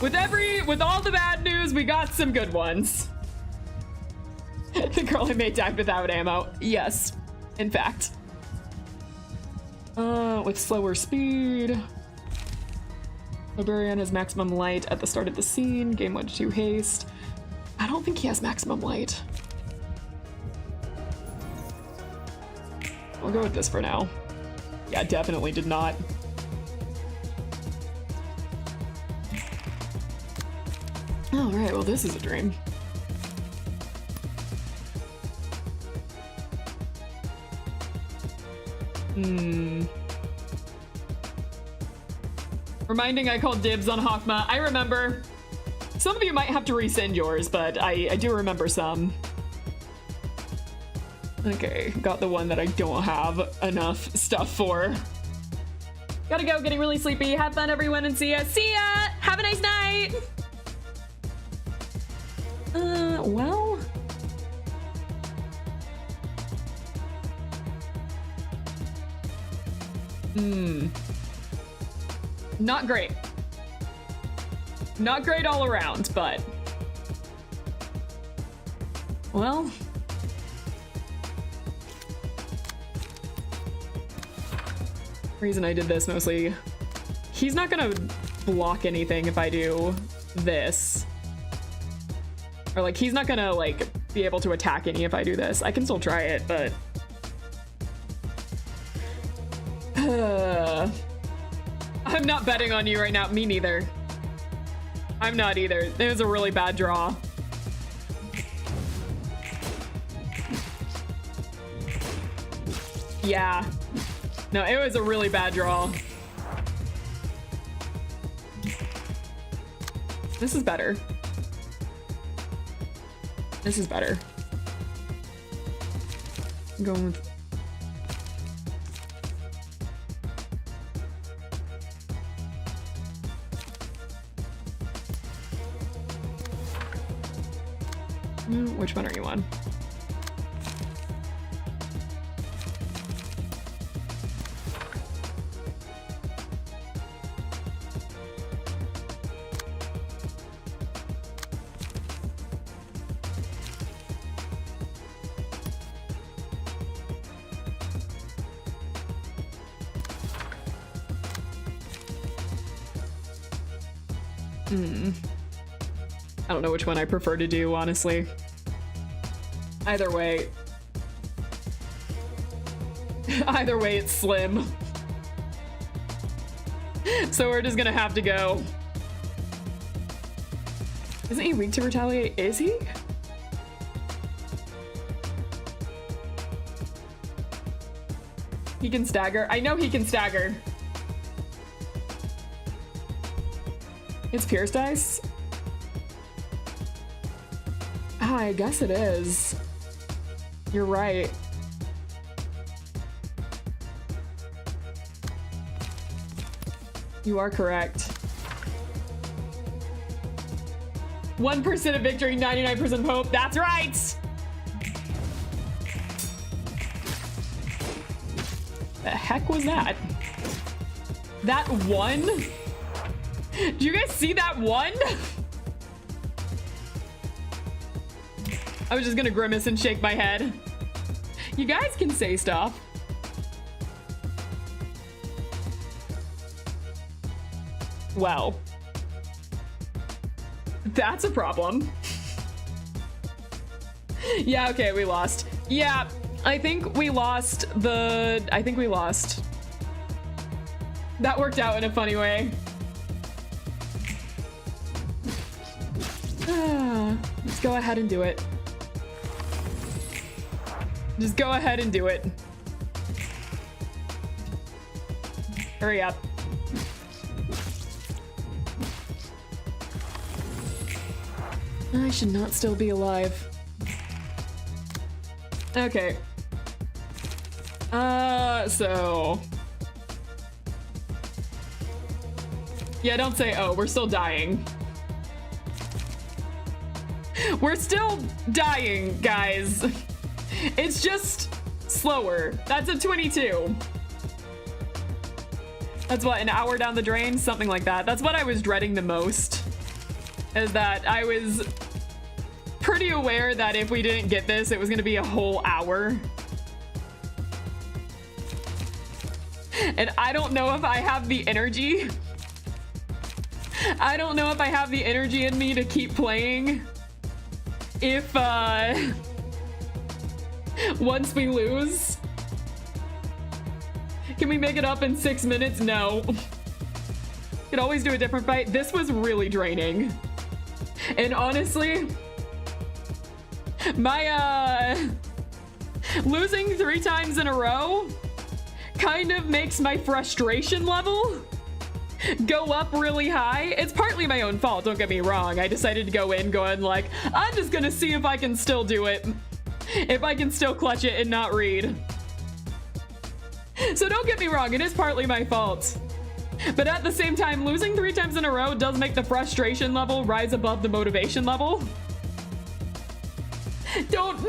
With all the bad news, we got some good ones. The girl I made died without ammo. Yes, in fact. With slower speed. Librarian has maximum light at the start of the scene. Gain 1 to 2 haste. I don't think he has maximum light. We'll go with this for now. Yeah, definitely did not. All right, well, this is a dream. Reminding I called dibs on Hakma. I remember. Some of you might have to resend yours, but I do remember some. Okay, got the one that I don't have enough stuff for. Gotta go, getting really sleepy. Have fun, everyone, and see ya. See ya! Have a nice night! Well... Not great. Not great all around, but... Well... Reason I did this mostly... He's not gonna block anything if I do this. Or like, he's not gonna like be able to attack any if I do this. I can still try it, but... I'm not betting on you right now. Me neither. I'm not either. It was a really bad draw. Yeah. No, it was a really bad draw. This is better. This is better. I'm going with... Which one are you on? I don't know which one I prefer to do, honestly. Either way. Either way, it's slim. So we're just gonna have to go. Isn't he weak to retaliate? Is he? He can stagger. I know he can stagger. It's Pierce dice? Ah, I guess it is. You're right. You are correct. 1% of victory, 99% of hope. That's right! The heck was that? That one? Did you guys see that one? I was just gonna grimace and shake my head. You guys can say stuff. Well, that's a problem. Yeah, okay, we lost. Yeah, I think we lost the... I think we lost. That worked out in a funny way. Let's go ahead and do it. Just go ahead and do it. Hurry up. I should not still be alive. Okay. So... Yeah, don't say, oh, we're still dying. We're still dying, guys. It's just slower. That's a 22. That's what, an hour down the drain? Something like that. That's what I was dreading the most. Is that I was pretty aware that if we didn't get this, it was gonna be a whole hour. And I don't know if I have the energy. I don't know if I have the energy in me to keep playing. If, once we lose. Can we make it up in 6 minutes? No. Could always do a different fight. This was really draining. And honestly, my losing 3 times in a row kind of makes my frustration level go up really high. It's partly my own fault, don't get me wrong. I decided to go in going like, I'm just gonna see if I can still do it. If I can still clutch it and not read. So don't get me wrong, it is partly my fault. But at the same time, losing 3 times in a row does make the frustration level rise above the motivation level. Don't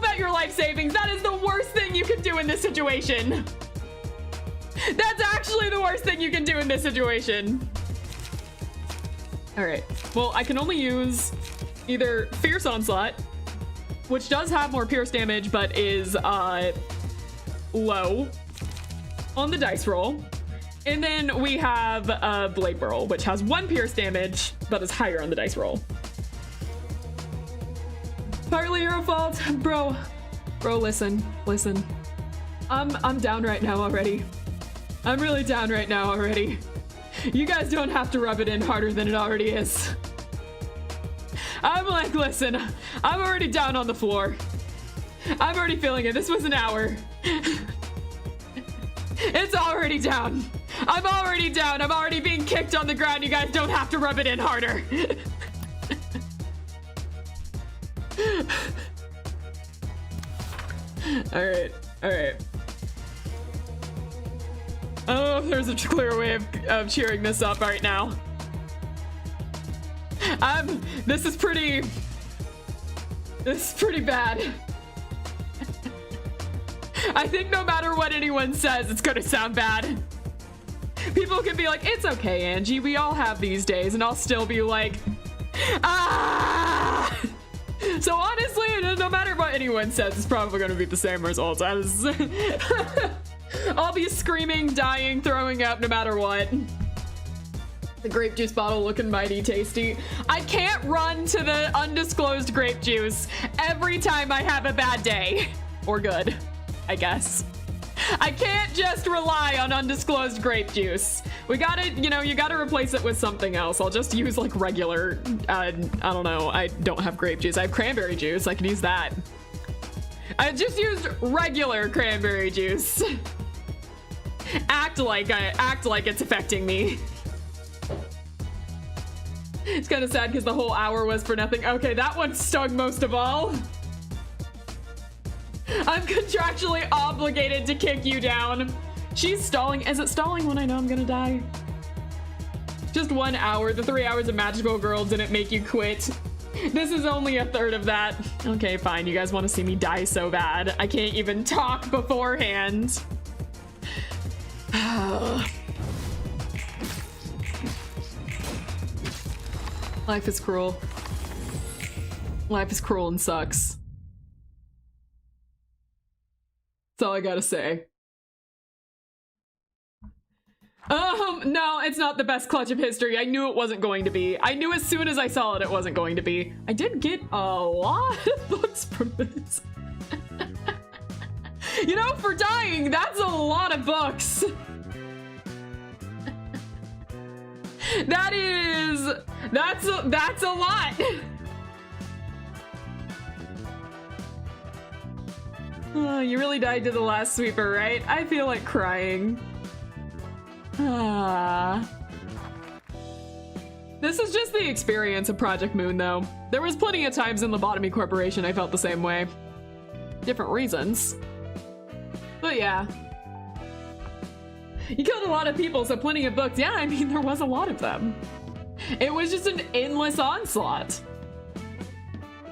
bet your life savings. That is the worst thing you can do in this situation. That's actually the worst thing you can do in this situation. All right, well, I can only use either Fierce Onslaught, which does have more pierce damage, but is low on the dice roll. And then we have Blade Burl, which has 1 pierce damage, but is higher on the dice roll. Partly your fault, bro. Bro, listen. I'm down right now already. I'm really down right now already. You guys don't have to rub it in harder than it already is. I'm like, listen, I'm already down on the floor. I'm already feeling it. This was an hour. It's already down. I'm already down. I'm already being kicked on the ground. You guys don't have to rub it in harder. All right. I don't know if there's a clear way of cheering this up right now. This is pretty bad. I think no matter what anyone says, it's gonna sound bad. People can be like, it's okay, Angie, we all have these days, and I'll still be like, ah! So honestly, no matter what anyone says, it's probably gonna be the same result. I'll be screaming, dying, throwing up no matter what. The grape juice bottle looking mighty tasty. I can't run to the undisclosed grape juice every time I have a bad day. Or good, I guess. I can't just rely on undisclosed grape juice. We gotta, you gotta replace it with something else. I'll just use like regular, I don't know, I don't have grape juice. I have cranberry juice, I can use that. I just used regular cranberry juice. Act like it's affecting me. It's kind of sad because the whole hour was for nothing. Okay, that one stung most of all. I'm contractually obligated to kick you down. She's stalling. Is it stalling when I know I'm gonna die? Just 1 hour. The 3 hours of Magical Girl didn't make you quit. This is only a third of that. Okay, fine. You guys want to see me die so bad. I can't even talk beforehand. Life is cruel. Life is cruel and sucks. That's all I gotta say. No, it's not the best clutch of history. I knew it wasn't going to be. I knew as soon as I saw it wasn't going to be. I did get a lot of books from this. You know, for dying, that's a lot of books. That's a lot. Oh, you really died to the last sweeper, right? I feel like crying. This is just the experience of Project Moon, though. There was plenty of times in Lobotomy Corporation I felt the same way. Different reasons. But yeah. You killed a lot of people, so plenty of books. Yeah, I mean, there was a lot of them. It was just an endless onslaught.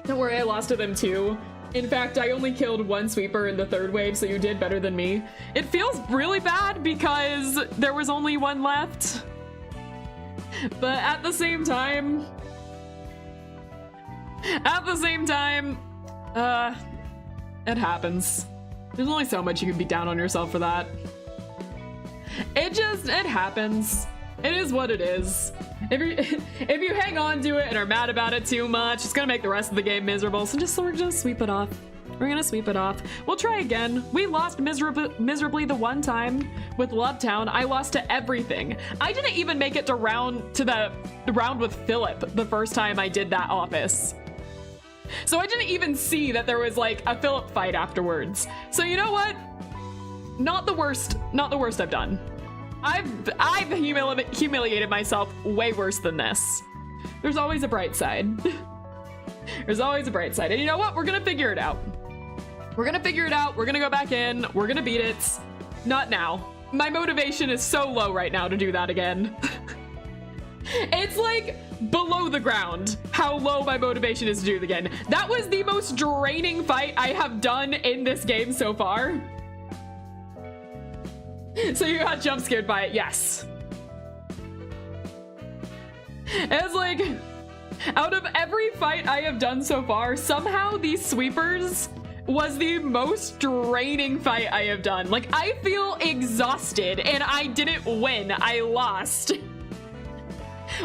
Don't worry, I lost to them too. In fact, I only killed 1 sweeper in the 3rd wave, so you did better than me. It feels really bad because there was only 1 left. But at the same time, it happens. There's only so much you can be down on yourself for that. It happens. It is what it is. If you hang on to it and are mad about it too much, it's gonna make the rest of the game miserable, so just sweep it off. We're gonna sweep it off. We'll try again. We lost miserably the one time with Lovetown. I lost to everything. I didn't even make it to the round with Philip the first time I did that office. So I didn't even see that there was like a Philip fight afterwards. So you know what? Not the worst I've done. I've humiliated myself way worse than this. There's always a bright side. There's always a bright side. And you know what? We're gonna figure it out. We're gonna figure it out. We're gonna go back in. We're gonna beat it. Not now. My motivation is so low right now to do that again. It's like below the ground how low my motivation is to do it again. That was the most draining fight I have done in this game so far. So you got jump scared by it, yes. It's like, out of every fight I have done so far, somehow these sweepers was the most draining fight I have done. Like, I feel exhausted and I didn't win, I lost.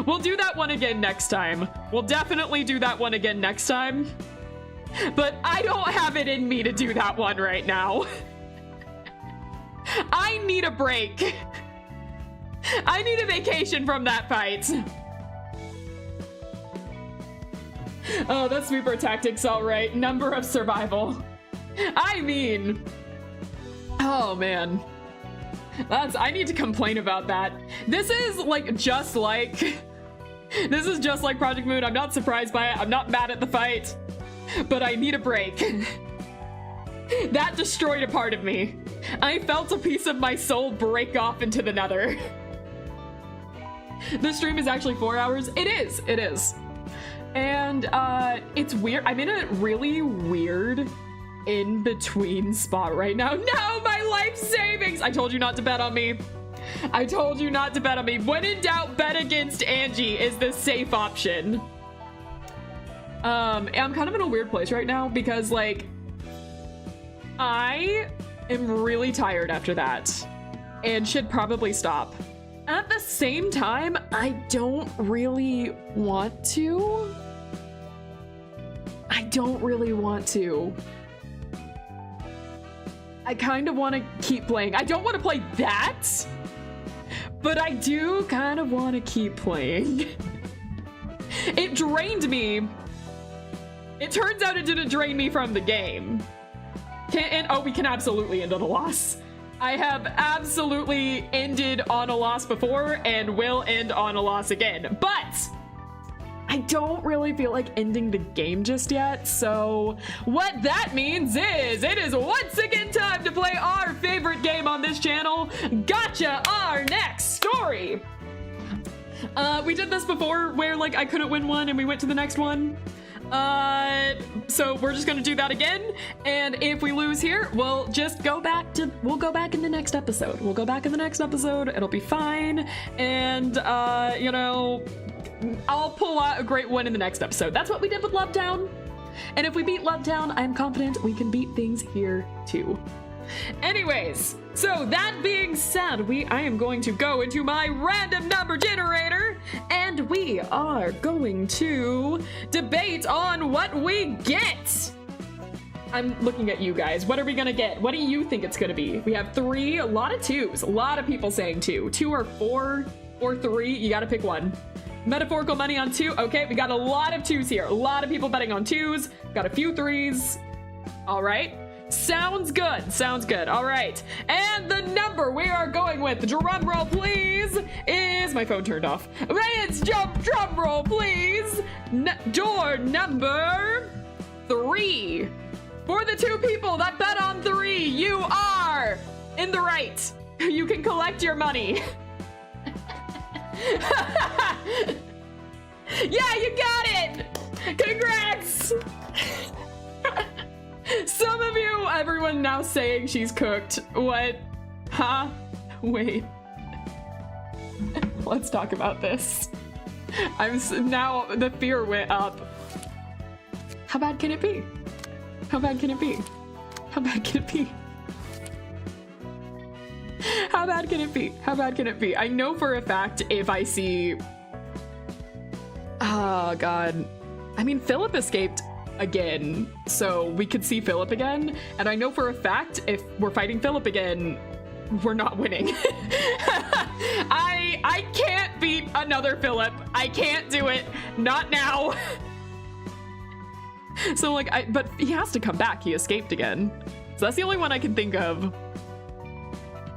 We'll do that one again next time. We'll definitely do that one again next time. But I don't have it in me to do that one right now. I need a break. I need a vacation from that fight. Oh, that sweeper tactic's all right. Number of survival. I mean, oh man. I need to complain about that. This is just like Project Moon. I'm not surprised by it. I'm not mad at the fight, but I need a break. That destroyed a part of me. I felt a piece of my soul break off into the nether. The stream is actually 4 hours. It is. And it's weird. I'm in a really weird in-between spot right now. No, my life savings! I told you not to bet on me. I told you not to bet on me. When in doubt, bet against Angie is the safe option. I'm kind of in a weird place right now because I am really tired after that and should probably stop. At the same time, I don't really want to. I kind of want to keep playing. I don't want to play that, but I do kind of want to keep playing. It drained me. It turns out it didn't drain me from the game. We can absolutely end on a loss. I have absolutely ended on a loss before and will end on a loss again, but I don't really feel like ending the game just yet. So what that means is it is once again time to play our favorite game on this channel, Gotcha Our Next Story. We did this before where I couldn't win one and we went to the next one. So we're just gonna do that again, and if we lose here, we'll go back in the next episode. It'll be fine, and I'll pull out a great win in the next episode. That's what we did with Lovetown, and if we beat Lovetown, I'm confident we can beat things here too. Anyways, so that being said, I am going to go into my random number generator, and we are going to debate on what we get. I'm looking at you guys. What are we gonna get? What do you think it's gonna be? We have 3, a lot of 2s, a lot of people saying 2. 2 or 4 or 3, you gotta pick one. Metaphorical money on 2, okay, we got a lot of 2s here. A lot of people betting on 2s, got a few 3s. All right. Sounds good. All right. And the number we are going with, drum roll please, is my phone turned off. It's drum roll please. Door number 3. For the 2 people that bet on 3, you are in the right. You can collect your money. Yeah, you got it. Congrats. Some of you, everyone now saying she's cooked. What? Huh? Wait. Let's talk about this. Now the fear went up. How bad can it be? How bad can it be? How bad can it be? How bad can it be? How bad can it be? I know for a fact if I see... Oh, God. I mean, Philip escaped again, so we could see Philip again. And I know for a fact, if we're fighting Philip again, we're not winning. I can't beat another Philip. I can't do it. Not now. So like, but he has to come back. He escaped again. So that's the only one I can think of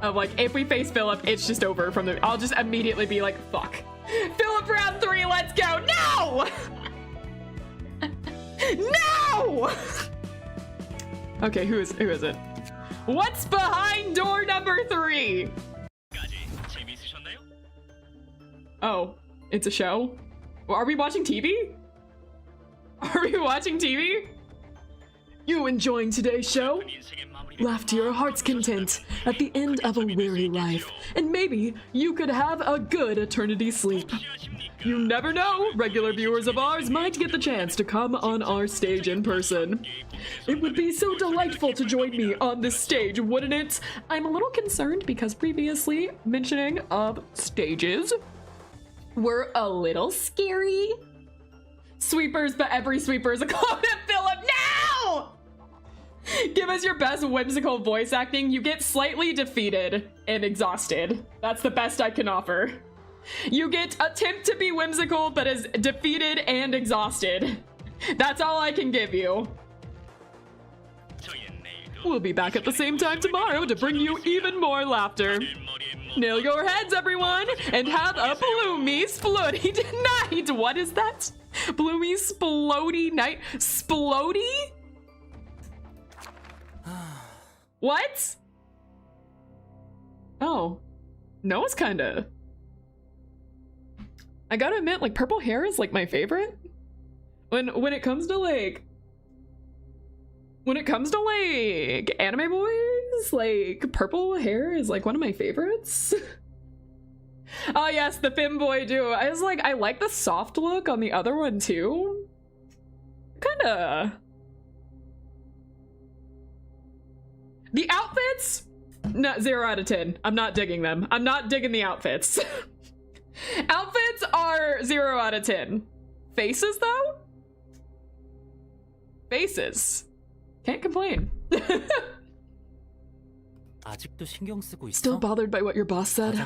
like, if we face Philip, it's just over from the, I'll just immediately be like, fuck. Philip round 3, let's go. No! No! Okay, who is it? What's behind door number 3? Oh, it's a show? Well, are we watching TV? Are we watching TV? You enjoying today's show? Laugh to your heart's content at the end of a weary life, and maybe you could have a good eternity sleep. You never know, regular viewers of ours might get the chance to come on our stage in person. It would be so delightful to join me on this stage, wouldn't it? I'm a little concerned because previously mentioning of stages were a little scary. Sweepers, but every sweeper is a clone of Philip. No! Give us your best whimsical voice acting. You get slightly defeated and exhausted. That's the best I can offer. You get attempt to be whimsical, but is defeated and exhausted. That's all I can give you. We'll be back at the same time tomorrow to bring you even more laughter. Nail your heads, everyone, and have a bloomy splody night. What is that? Bloomy splody night? Splody? What? Oh, Noah's kinda. I gotta admit, like, purple hair is like my favorite. When it comes to like anime boys, like purple hair is like one of my favorites. Oh yes, the femboy duo. I was like, I like the soft look on the other one too. Kinda. The outfits? No, 0 out of 10. I'm not digging them. I'm not digging the outfits. Outfits are 0 out of 10. Faces though? Faces. Can't complain. Still bothered by what your boss said?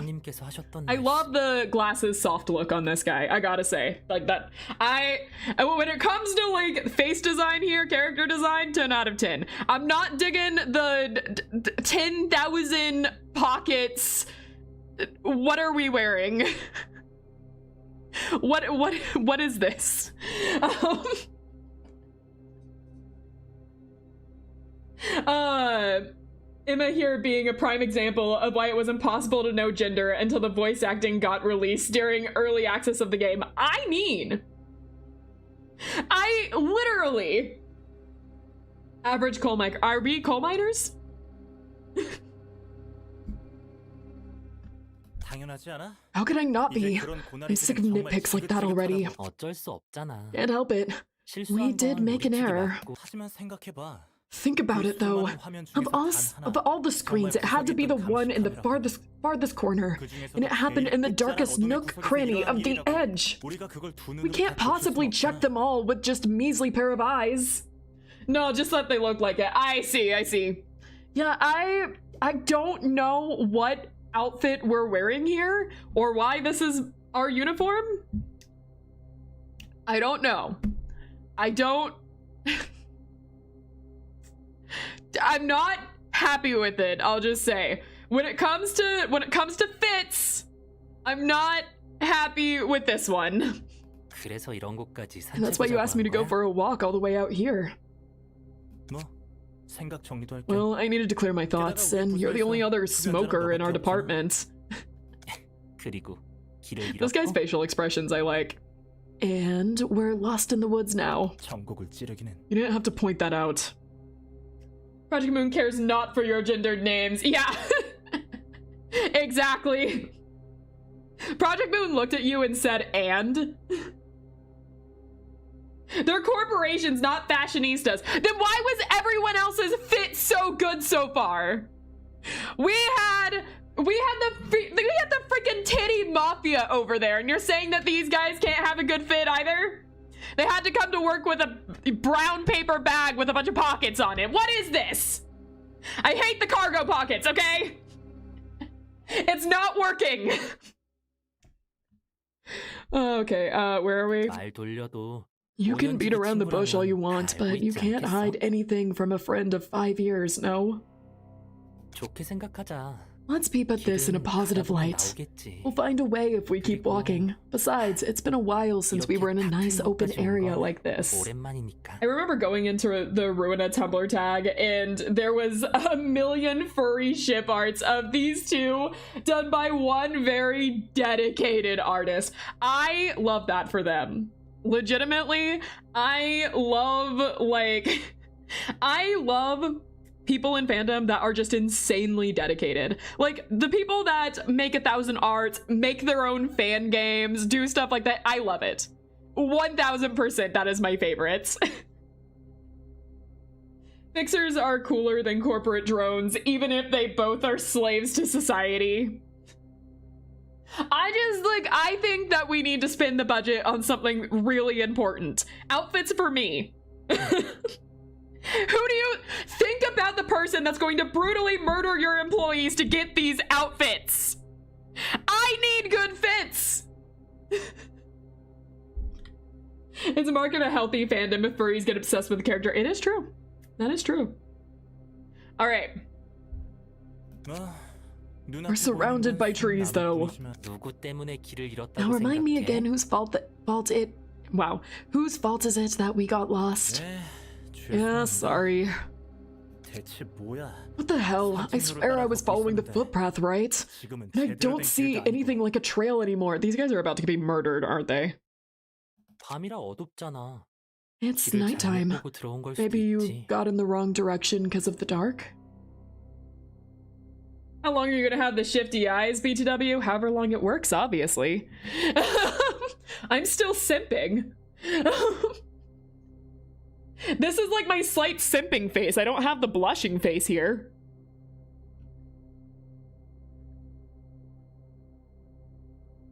I love the glasses soft look on this guy, I gotta say. Like that, when it comes to like face design here, character design, 10 out of 10. I'm not digging the 10,000 pockets. What are we wearing? What is this? Emma here being a prime example of why it was impossible to know gender until the voice acting got released during early access of the game. I mean, I literally average coal miner. Are we coal miners? How could I not be? I'm sick of nitpicks like that already. Can't help it. We did make an error. Think about it though. Of all the screens, it had to be the one in the farthest corner, and it happened in the darkest nook cranny of the edge. We can't possibly check them all with just a measly pair of eyes. No, just let they look like it. I see. Yeah, I don't know what outfit we're wearing here or why this is our uniform. I don't know. I'm not happy with it, I'll just say. When it comes to fits, I'm not happy with this one. And that's why you asked me to go for a walk all the way out here. Well, I needed to clear my thoughts, and you're the only other smoker in our department. This guy's facial expressions I like. And we're lost in the woods now. You didn't have to point that out. Project Moon cares not for your gendered names. Yeah, exactly. Project Moon looked at you and said, and? They're corporations, not fashionistas. Then why was everyone else's fit so good so far? We had the freaking titty mafia over there, and you're saying that these guys can't have a good fit either? They had to come to work with brown paper bag with a bunch of pockets on it. What is this? I hate the cargo pockets, okay? It's not working. Okay, where are we? You can beat around the bush all you want, but you can't hide anything from a friend of 5 years, no? Let's peep at this in a positive light. We'll find a way if we keep walking. Besides, it's been a while since we were in a nice open area like this. I remember going into the Ruina Tumblr tag and there was a million furry ship arts of these two done by one very dedicated artist. I love that for them. Legitimately, I love, like, I love people in fandom that are just insanely dedicated. Like, the people that make 1,000 arts, make their own fan games, do stuff like that, I love it. 1000%, that is my favorites. Fixers are cooler than corporate drones, even if they both are slaves to society. I think that we need to spend the budget on something really important. Outfits for me. Who do you think about the person that's going to brutally murder your employees to get these outfits? I need good fits. It's a mark of a healthy fandom if furries get obsessed with the character. It is true. That is true. All right. We're surrounded by trees, though. Now remind me again whose fault is it that we got lost? Yeah, sorry. What the hell? I swear I was following the footpath, right? And I don't see anything like a trail anymore. These guys are about to be murdered, aren't they? It's nighttime. Maybe you got in the wrong direction because of the dark? How long are you gonna have the shifty eyes, BTW? However long it works, obviously. I'm still simping. This is like my slight simping face. I don't have the blushing face here.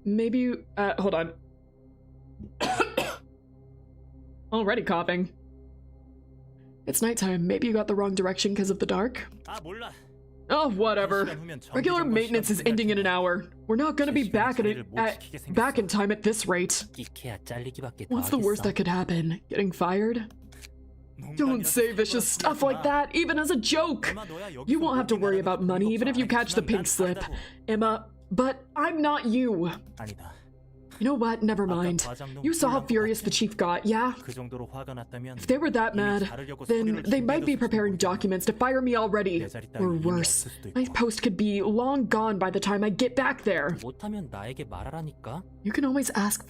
Maybe you, hold on. Already coughing. It's nighttime. Maybe you got the wrong direction because of the dark? Oh, whatever. Regular maintenance is ending in an hour. We're not gonna be back in time at this rate. What's the worst that could happen? Getting fired? Don't say vicious stuff like that, even as a joke! You won't have to worry about money even if you catch the pink slip, Emma, but I'm not you. You know what? Never mind. You saw how furious the chief got, yeah? If they were that mad, then they might be preparing documents to fire me already. Or worse, my post could be long gone by the time I get back there. You can always ask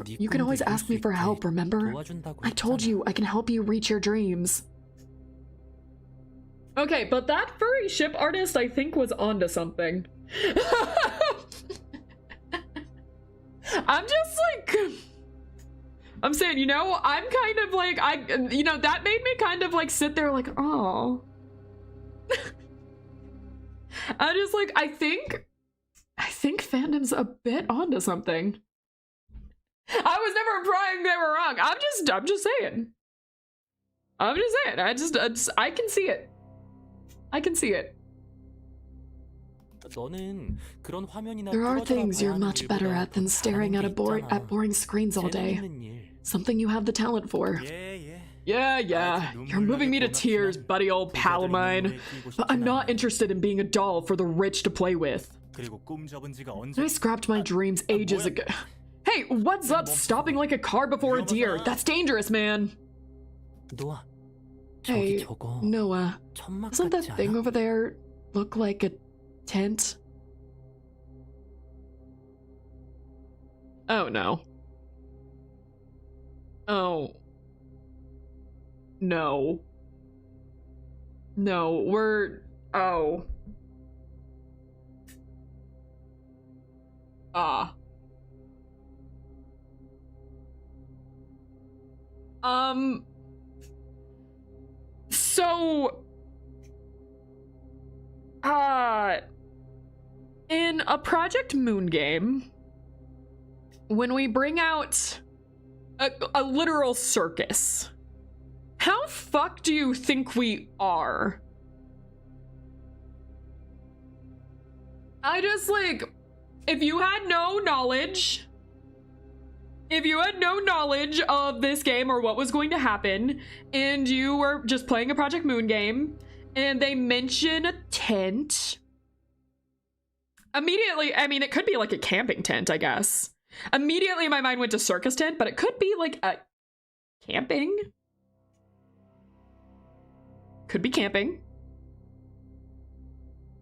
me for help, remember? I told you I can help you reach your dreams. Okay, but that furry ship artist I think was onto something. I'm just like, I'm saying, you know, I'm kind of like, you know, that made me kind of like sit there like, oh. I just like, I think fandom's a bit onto something. I was never implying they were wrong. I'm just saying. I can see it. I can see it. There are things you're much better at than staring at boring screens all day. Something you have the talent for. Yeah. You're moving me to tears, buddy old pal of mine. But I'm not interested in being a doll for the rich to play with. I scrapped my dreams ages ago. Hey, what's up stopping like a car before a deer? That's dangerous, man. Hey, Noah, doesn't that thing over there look like a tent? Oh no. Oh. No. No, oh. Ah. So, in a Project Moon game, when we bring out a literal circus, how fuck do you think we are? I just, like, if you had no knowledge of this game or what was going to happen, and you were just playing a Project Moon game, and they mention a tent, immediately, I mean, it could be like a camping tent, I guess. Immediately my mind went to circus tent, but it could be like a camping. Could be camping.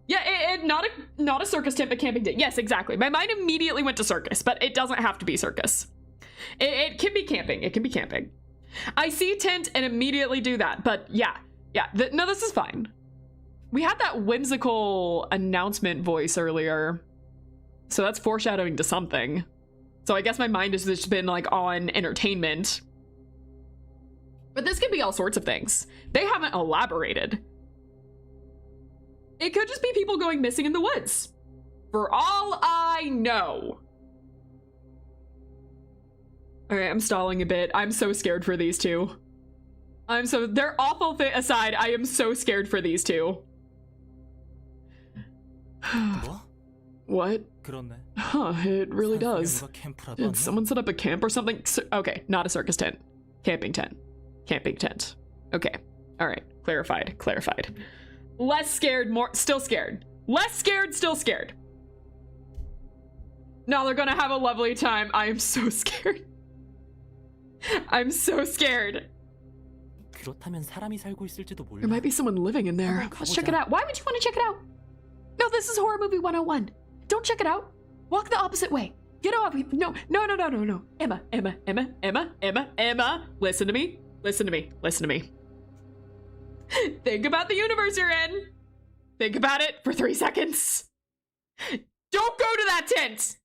Yeah, not a circus tent, but camping tent. Yes, exactly. My mind immediately went to circus, but it doesn't have to be circus. It can be camping. It can be camping. I see tent and immediately do that, but yeah. No, this is fine. We had that whimsical announcement voice earlier, so that's foreshadowing to something. So I guess my mind has just been like on entertainment. But this could be all sorts of things. They haven't elaborated. It could just be people going missing in the woods. For all I know. Okay, I'm stalling a bit. I'm so scared for these two. Their awful fit aside, I am so scared for these two. What? Huh, it really does. Did someone set up a camp or something? Okay, not a circus tent. Camping tent. Camping tent. Okay, all right, clarified. Less scared, still scared. Less scared, still scared. No, they're gonna have a lovely time. I am so scared. I'm so scared. There might be someone living in there. Let's check it out. Why would you want to check it out? No, this is horror movie 101. Don't check it out. Walk the opposite way. Get off. No. Emma. Listen to me. Think about the universe you're in. Think about it for 3 seconds. Don't go to that tent.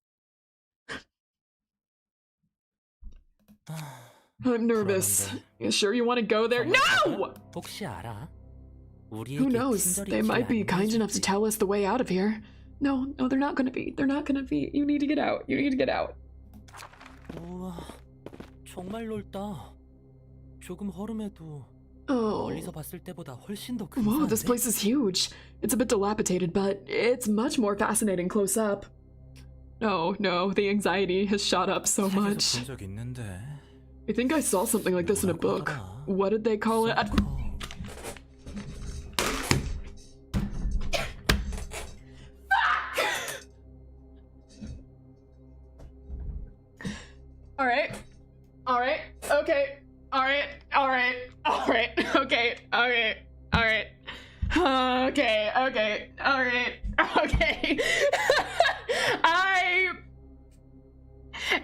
I'm nervous. You sure you want to go there? No! Who knows? They might be kind enough to tell us the way out of here. No, they're not gonna be. You need to get out. Oh. Whoa, this place is huge. It's a bit dilapidated, but it's much more fascinating close up. No, the anxiety has shot up so much. I think I saw something like this in a book. What did they call it? Okay. I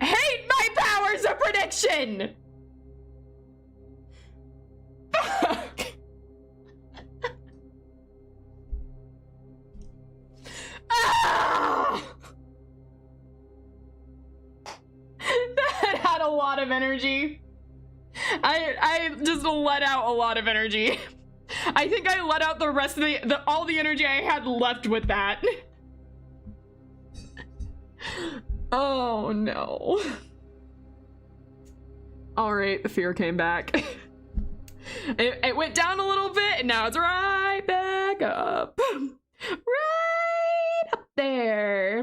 hate my powers of prediction! Fuck! That had a lot of energy. I just let out a lot of energy. I think I let out the rest of all the energy I had left with that. Oh no. All right, the fear came back. It went down a little bit and now it's right back up. Right up there.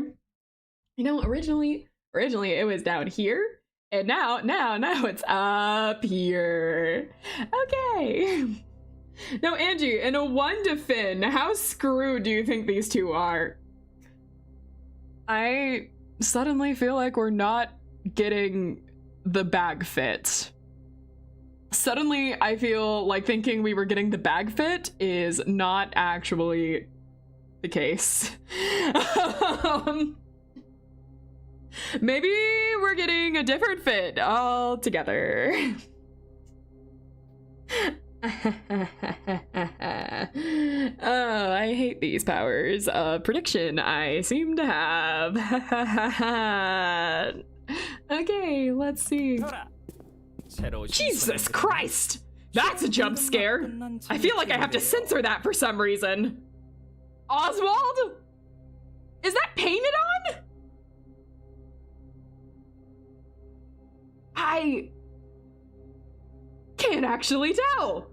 You know, originally it was down here and now it's up here. Okay. Now, Angie, in a 1 to Finn, how screwed do you think these two are? I suddenly feel like we're not getting the bag fit. Suddenly, I feel like thinking we were getting the bag fit is not actually the case. Maybe we're getting a different fit altogether. Oh, I hate these powers of prediction I seem to have. Okay, let's see. Jesus Christ! That's a jump scare! I feel like I have to censor that for some reason. Oswald? Is that painted on? I can't actually tell.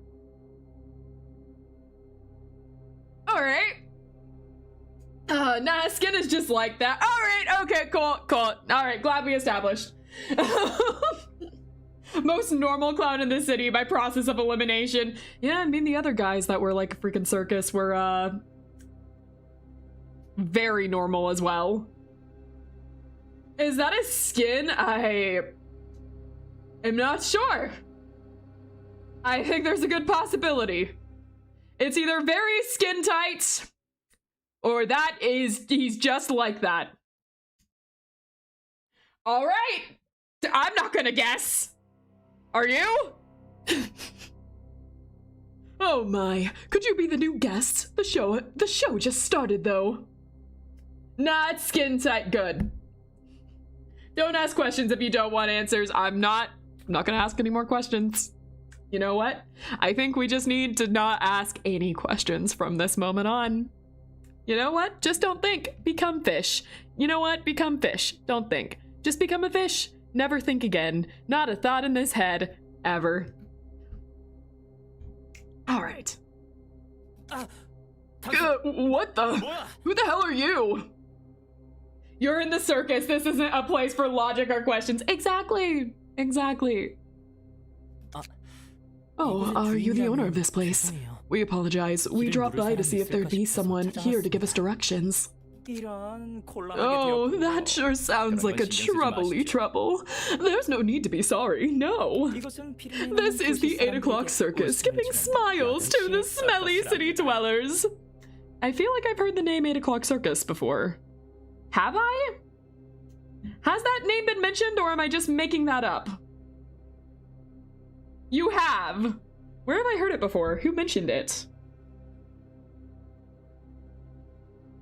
Alright. Nah, skin is just like that. Alright, okay, cool. Alright, glad we established. Most normal clown in the city by process of elimination. Yeah, I mean, the other guys that were like a freaking circus were, very normal as well. Is that a skin? I am not sure. I think there's a good possibility. It's either very skin tight, or that is, he's just like that. All right, I'm not gonna guess. Are you? Oh my, could you be the new guest? The show just started though. Nah, it's skin tight good. Don't ask questions if you don't want answers. I'm not gonna ask any more questions. You know what? I think we just need to not ask any questions from this moment on. You know what? Just don't think. Become fish. You know what? Become fish. Don't think. Just become a fish. Never think again. Not a thought in this head. Ever. Alright. What the? Who the hell are you? You're in the circus. This isn't a place for logic or questions. Exactly. Oh, are you the owner of this place? We apologize. We dropped by to see if there'd be someone here to give us directions. Oh, that sure sounds like a troubly trouble. There's no need to be sorry, no. This is the 8 o'clock circus, giving smiles to the smelly city dwellers. I feel like I've heard the name 8 o'clock circus before. Have I? Has that name been mentioned, or am I just making that up? You have. Where have I heard it before? Who mentioned it?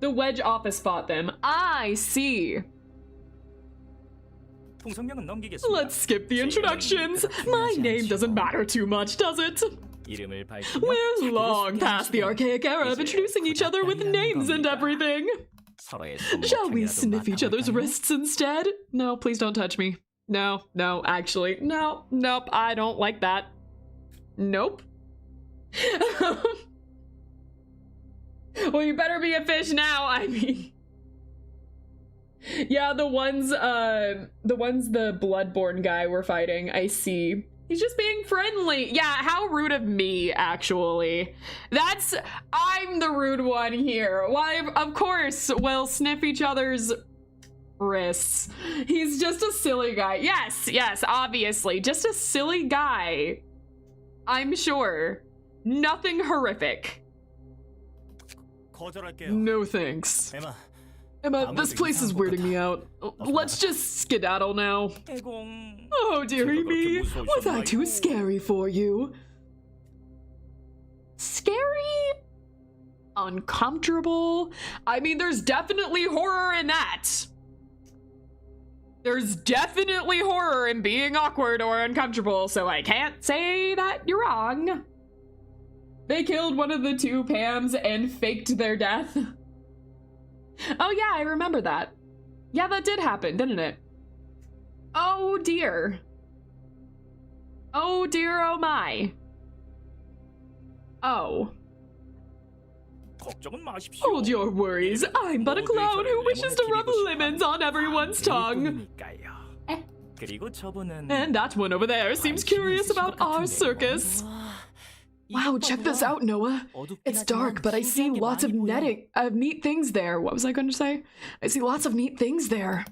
The Wedge office fought them. I see. Let's skip the introductions. My name doesn't matter too much, does it? We're long past the archaic era of introducing each other with names and everything. Shall we sniff each other's wrists instead? No, please don't touch me. No, actually, no, nope, I don't like that. Nope. Well, you better be a fish now, I mean. Yeah, the ones the Bloodborne guy were fighting, I see. He's just being friendly. Yeah, how rude of me, actually. I'm the rude one here. Why, of course, we'll sniff each other's wrists. He's just a silly guy. Yes, obviously. Just a silly guy. I'm sure. Nothing horrific. No thanks. Emma, this place is weirding me out. Let's just skedaddle now. Oh, dearie me. Was I too scary for you? Scary? Uncomfortable? I mean, there's definitely horror in that. There's definitely horror in being awkward or uncomfortable, so I can't say that you're wrong. They killed one of the 2 Pams and faked their death. Oh yeah, I remember that. Yeah, that did happen, didn't it? Oh dear. Oh dear, oh my. Oh. Hold your worries. I'm but a clown who wishes to rub lemons on everyone's tongue. And that one over there seems curious about our circus. Wow, check this out, Noah. It's dark, but I see lots of neat things there. What was I going to say? I see lots of neat things there.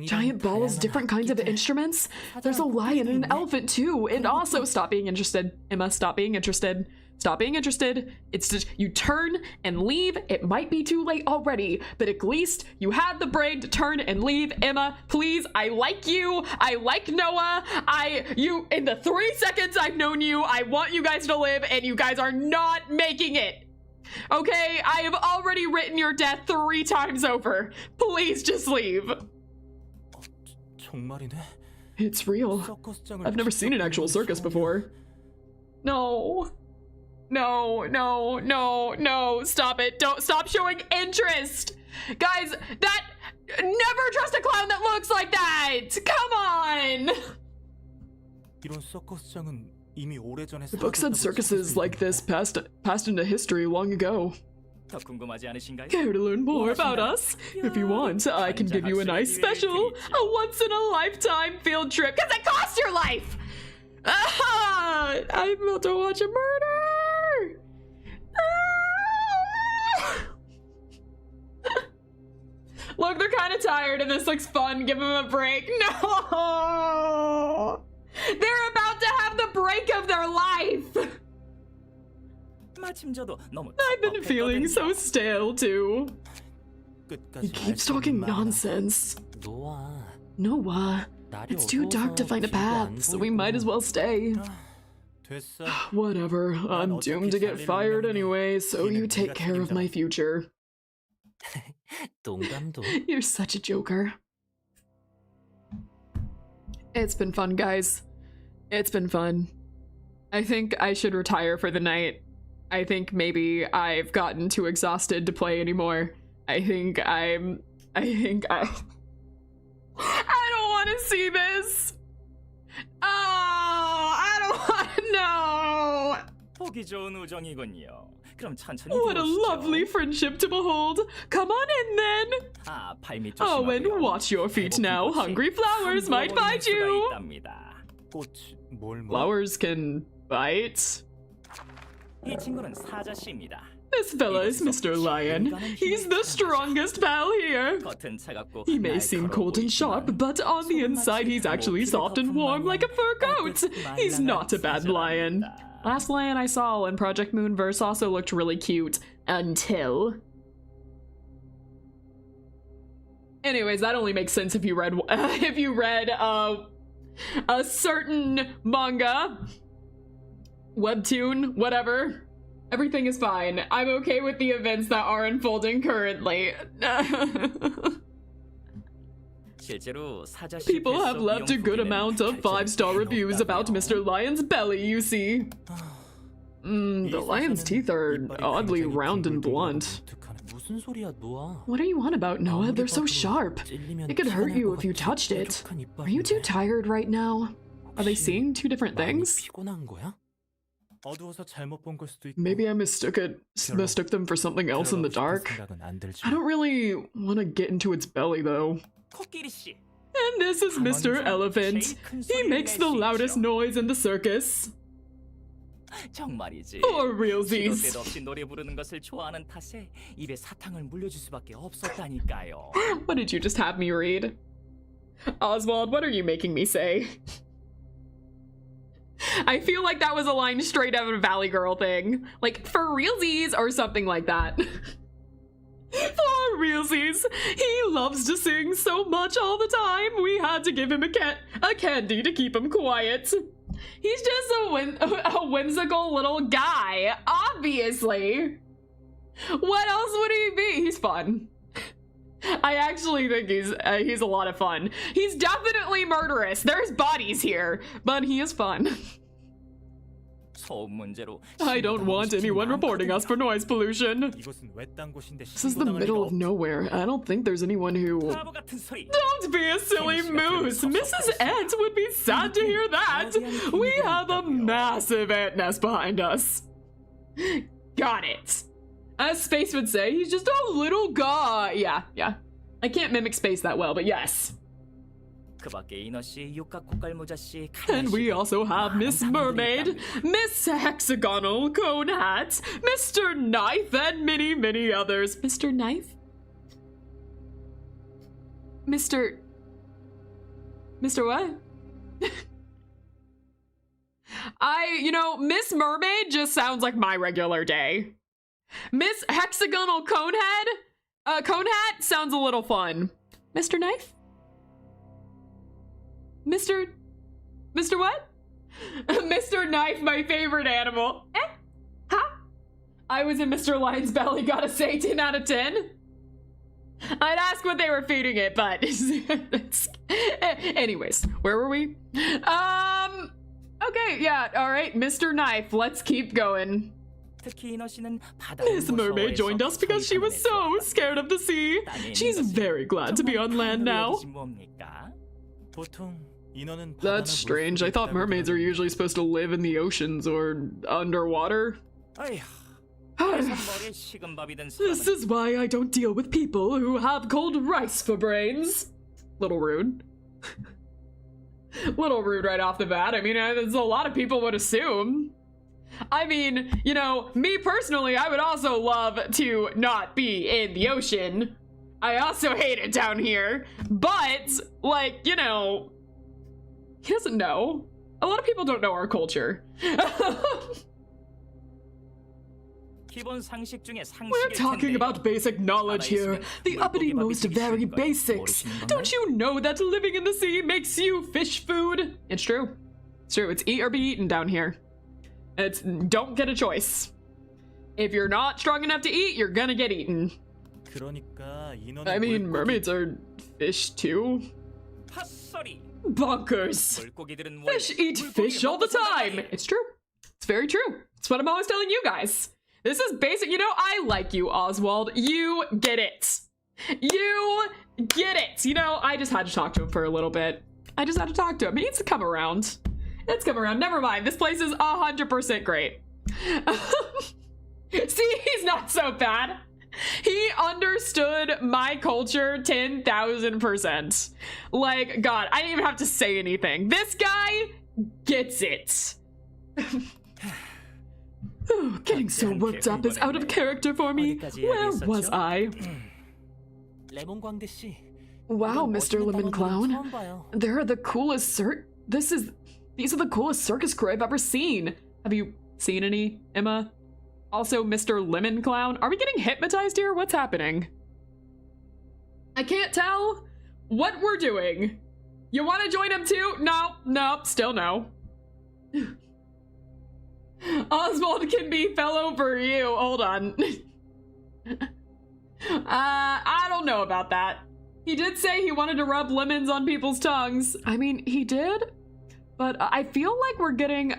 Giant balls, different kinds of instruments. There's a lion and an elephant too. And also, stop being interested. Emma, stop being interested. Stop being interested. It's just, you turn and leave. It might be too late already, but at least you had the brain to turn and leave. Emma, please, I like you. I like Noah. In the 3 seconds I've known you, I want you guys to live, and you guys are not making it. Okay, I have already written your death 3 times over. Please just leave. It's real. I've never seen an actual circus before. No. No, stop it. Don't stop showing interest. Guys, never trust a clown that looks like that. Come on. The book said circuses like this passed into history long ago. 더 궁금하지 않으신가요? Care to learn more about us? If you want, I can give you a nice special, a once-in-a-lifetime field trip, because it costs your life! Ah, I'm about to watch a murder! Ah! Look, they're kind of tired and this looks fun. Give them a break. No! They're about to have the break of their life! I've been feeling so stale too. He keeps talking nonsense. Noah, it's too dark to find a path, so we might as well stay. Whatever, I'm doomed to get fired anyway, so you take care of my future. You're such a joker. It's been fun, guys. It's been fun. I think I should retire for the night. I think maybe I've gotten too exhausted to play anymore. I don't want to see this. Oh, I don't want to know. What a lovely friendship to behold. Come on in then. Oh, and watch your feet now. Hungry flowers might bite you. Flowers can bite? This fella is Mr. Lion. He's the strongest pal here. He may seem cold and sharp, but on the inside he's actually soft and warm like a fur coat. He's not a bad lion. Last lion I saw in Project Moonverse also looked really cute. Until... Anyways, that only makes sense if you read a certain manga, webtoon, whatever. Everything is fine. I'm okay with the events that are unfolding currently. People have left a good amount of 5-star reviews about Mr. Lion's belly, you see. The lion's teeth are oddly round and blunt. What are you on about, Noah? They're so sharp. It could hurt you if you touched it. Are you too tired right now? Are they seeing two different things? Maybe I mistook them for something else in the dark. I don't really want to get into its belly, though. And this is Mr. Elephant. He makes the loudest noise in the circus. For realsies. What did you just have me read? Oswald, what are you making me say? I feel like that was a line straight out of a Valley Girl thing. Like, for realsies or something like that. For realsies. He loves to sing so much all the time. We had to give him a candy to keep him quiet. He's just a whimsical little guy, obviously. What else would he be? He's fun. I actually think he's a lot of fun. He's definitely murderous. There's bodies here, but he is fun. I don't want anyone reporting us for noise pollution. This is the middle of nowhere. I don't think there's anyone who... Don't be a silly moose. Mrs. Ant would be sad to hear that. We have a massive ant nest behind us. Got it. As Space would say, he's just a little guy. Yeah. I can't mimic Space that well, but yes. And we also have Miss Mermaid, Miss Hexagonal Cone Hat, Mr. Knife, and many, many others. Mr. Knife? Mr. what? Miss Mermaid just sounds like my regular day. Miss Hexagonal Cone Hat sounds a little fun. Mr. Knife? Mr. what? Mr. Knife, my favorite animal. Huh? I was in Mr. Lion's belly, gotta say 10 out of 10. I'd ask what they were feeding it, but anyways, where were we? Okay, yeah, all right, Mr. Knife, let's keep going. Miss Mermaid joined us because she was so scared of the sea. She's very glad to be on land now. That's strange. I thought mermaids are usually supposed to live in the oceans or underwater. This is why I don't deal with people who have cold rice for brains. Little rude. Little rude right off the bat. I mean, there's a lot of people would assume. I mean, you know, me personally, I would also love to not be in the ocean. I also hate it down here. But, like, you know, he doesn't know. A lot of people don't know our culture. We're talking about basic knowledge here. The uppity most very basics. Don't you know that living in the sea makes you fish food? It's true. It's true. It's eat or be eaten down here. It's don't get a choice. If you're not strong enough to eat, you're gonna get eaten. I mean, mermaids are fish too. Bonkers. Fish eat fish all the time. It's true. It's very true. It's what I'm always telling you guys. This is basic. You know, I like you, Oswald. You get it. You get it. You know, I just had to talk to him for a little bit. I just had to talk to him. He needs to come around. Let's come around. Never mind. This place is 100% great. See, he's not so bad. He understood my culture 10,000%. Like, God, I didn't even have to say anything. This guy gets it. Oh, getting so worked up is out of character for me. Where was I? Wow, Mr. Lemon Clown. These are the coolest circus crew I've ever seen. Have you seen any, Emma? Also, Mr. Lemon Clown. Are we getting hypnotized here? What's happening? I can't tell what we're doing. You want to join him too? No, still no. Oswald can be fell over you. Hold on. I don't know about that. He did say he wanted to rub lemons on people's tongues. I mean, he did, but I feel like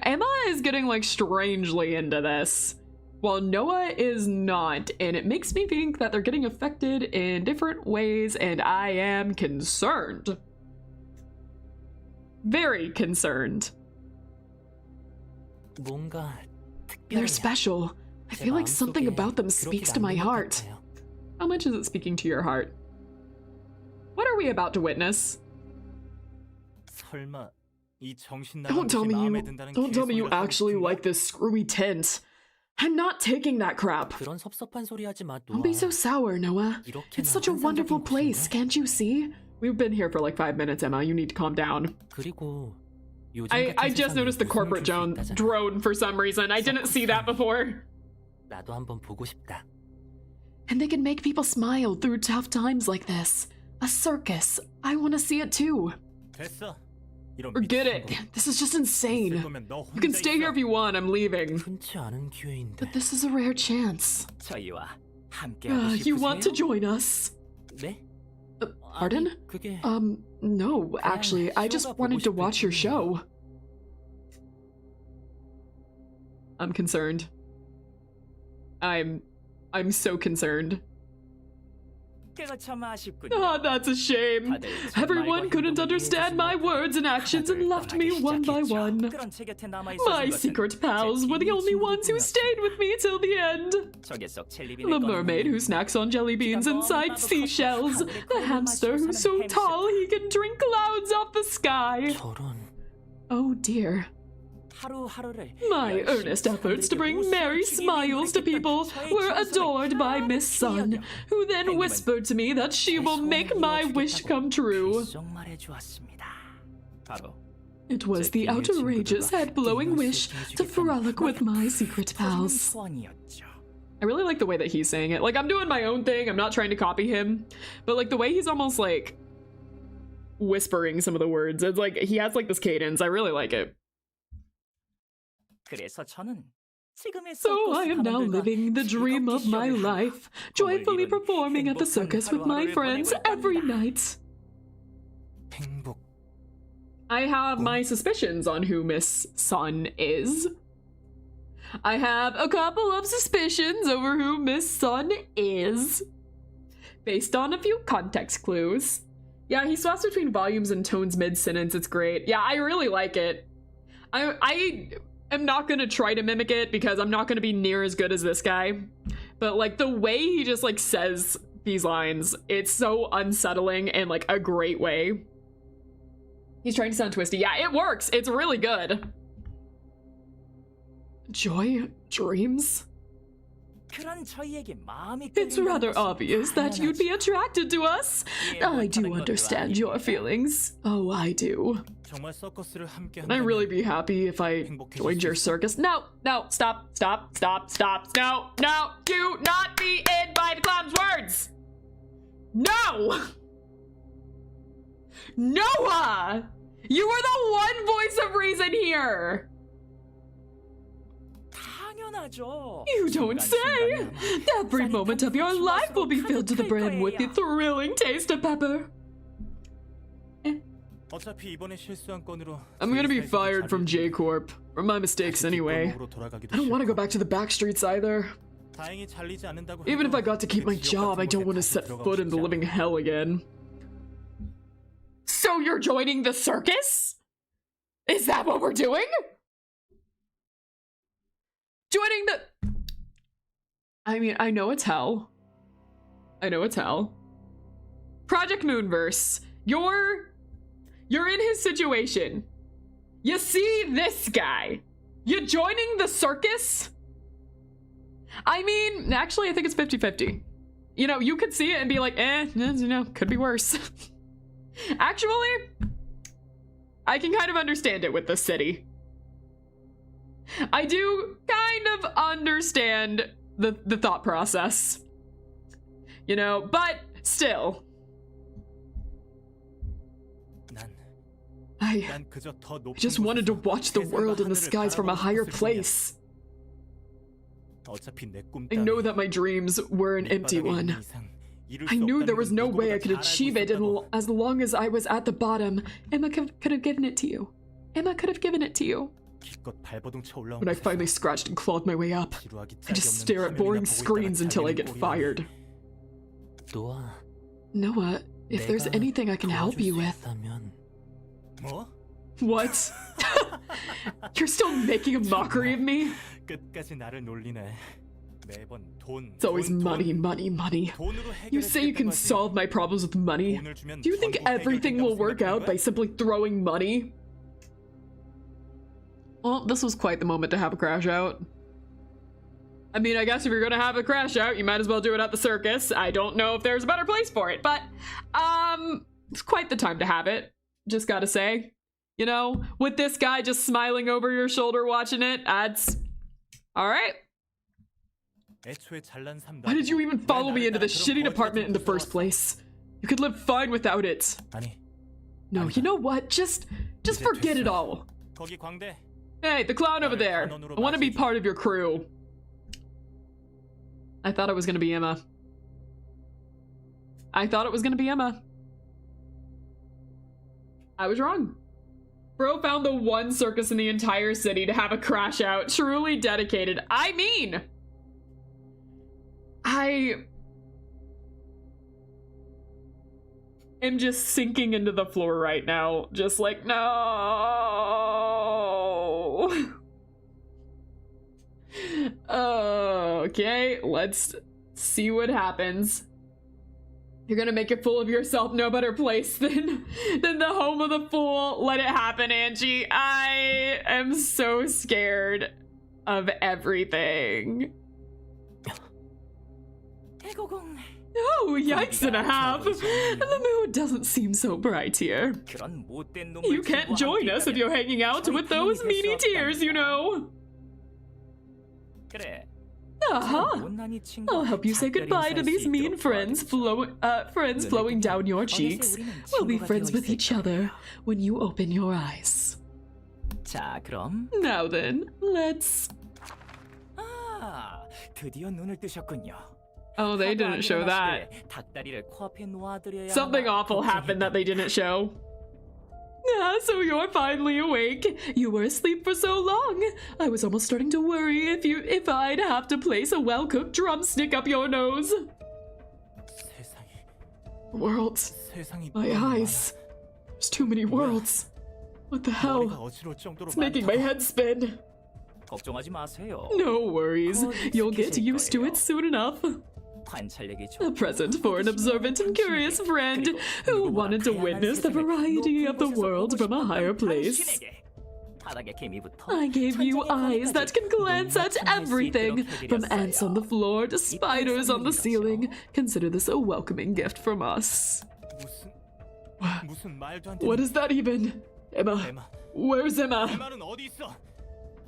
Emma is getting like strangely into this, while Noah is not, and it makes me think that they're getting affected in different ways, and I am concerned. Very concerned. They're special. I feel like something about them speaks to my heart. How much is it speaking to your heart? What are we about to witness? Don't tell me you actually like this screwy tent. I'm not taking that crap. Don't be so sour, Noah. It's such a wonderful place, can't you see? We've been here for like 5 minutes, Emma. You need to calm down. I just noticed the corporate drone for some reason. I didn't see that before. And they can make people smile through tough times like this. A circus. I want to see it too. Forget it. This is just insane. You can stay here if you want. I'm leaving. But this is a rare chance. You want to join us? Pardon? No, actually, I just wanted to watch your show. I'm concerned. I'm so concerned. Oh, that's a shame. Everyone couldn't understand my words and actions and left me one by one. My secret pals were the only ones who stayed with me till the end. The mermaid who snacks on jelly beans inside seashells. The hamster who's so tall he can drink clouds off the sky. Oh dear. My earnest efforts to bring merry smiles to people were adored by Miss Sun, who then whispered to me that she will make my wish come true. It was the outrageous head-blowing wish to frolic with my secret pals. I really like the way that he's saying it. Like, I'm doing my own thing, I'm not trying to copy him, but like the way he's almost like whispering some of the words, it's like he has like this cadence. I really like it. So I am now living the dream of my life, joyfully performing at the circus with my friends every night. I have my suspicions on who Miss Sun is. I have a couple of suspicions over who Miss Sun is, based on a few context clues. Yeah, he swaps between volumes and tones mid-sentence. It's great. Yeah, I really like it. am not gonna try to mimic it because I'm not gonna be near as good as this guy. But like the way he just like says these lines, it's so unsettling in like a great way. He's trying to sound twisty. Yeah, it works. It's really good. Joy? Dreams? It's rather obvious that you'd be attracted to us. I do understand your feelings. Oh, I do. Can I really be happy if I joined your circus? No, no, stop, stop, stop, stop. No, no, do not be in by the clown's words. No! Noah! You are the one voice of reason here! You don't say! Every moment of your life will be filled to the brim with the thrilling taste of pepper. I'm gonna be fired from J-Corp. For my mistakes anyway. I don't want to go back to the back streets either. Even if I got to keep my job, I don't want to set foot in the living hell again. So you're joining the circus? Is that what we're doing? Joining the... I mean, I know it's hell. I know it's hell. Project Moonverse. You're in his situation. You see this guy. You joining the circus? I mean, actually, I think it's 50-50. You know, you could see it and be like, you know, could be worse. Actually, I can kind of understand it with this city. I do kind of understand the thought process. You know, but still. I just wanted to watch the world and the skies from a higher place. I know that my dreams were an empty one. I knew there was no way I could achieve it as long as I was at the bottom. Emma could have given it to you. Emma could have given it to you. When I finally scratched and clawed my way up, I just stare at boring screens until I get fired. Noah, if there's anything I can help you with... What? You're still making a mockery of me? It's always money, money, money. You say you can solve my problems with money? Do you think everything will work out by simply throwing money? Well, this was quite the moment to have a crash out. I mean, I guess if you're gonna have a crash out, you might as well do it at the circus. I don't know if there's a better place for it, but, it's quite the time to have it. Just gotta say. You know, with this guy just smiling over your shoulder watching it, that's... Alright. Why did you even follow me into this shitty apartment in the first place? You could live fine without it. No, you know what? Just forget it all. Hey, the clown over there. I want to be part of your crew. I thought it was gonna be Emma. I thought it was gonna be Emma. I was wrong. Bro found the one circus in the entire city to have a crash out. Truly dedicated. I mean... I am just sinking into the floor right now. Just like, no. Okay, let's see what happens. You're gonna make a fool of yourself. No better place than the home of the fool. Let it happen, Angie. I am so scared of everything. Oh, yikes and a half! The mood doesn't seem so bright here. You can't join us if you're hanging out with those meanie tears, you know. Uh-huh. I'll help you say goodbye to these mean friends flowing down your cheeks. We'll be friends with each other when you open your eyes. Now then, let's... Oh, they didn't show that. Something awful happened that they didn't show. Ah, so you're finally awake. You were asleep for so long. I was almost starting to worry if I'd have to place a well-cooked drumstick up your nose. Worlds. My eyes. There's too many worlds. What the hell? It's making my head spin. 걱정하지 마세요. No worries. You'll get used to it soon enough. A present for an observant and curious friend who wanted to witness the variety of the world from a higher place. I gave you eyes that can glance at everything, from ants on the floor to spiders on the ceiling. Consider this a welcoming gift from us. What is that even? Emma. Where's Emma?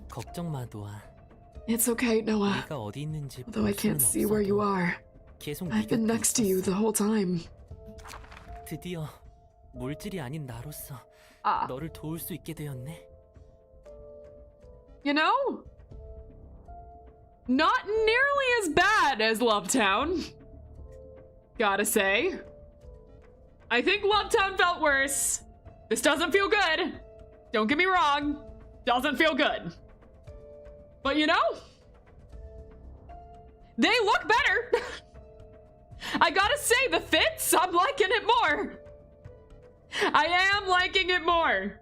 걱정 마, 도아. It's okay, Noah. 네가 어디 있는지 Though I can't see where you are. 계속 I've been next to you the whole time. 드디어 물질이 아닌 나로서 너를 도울 수 있게 되었네. You know? Not nearly as bad as Lovetown. Gotta say. I think Lovetown felt worse. This doesn't feel good. Don't get me wrong. Doesn't feel good. But you know? They look better. I gotta say, the fits, I'm liking it more. I am liking it more.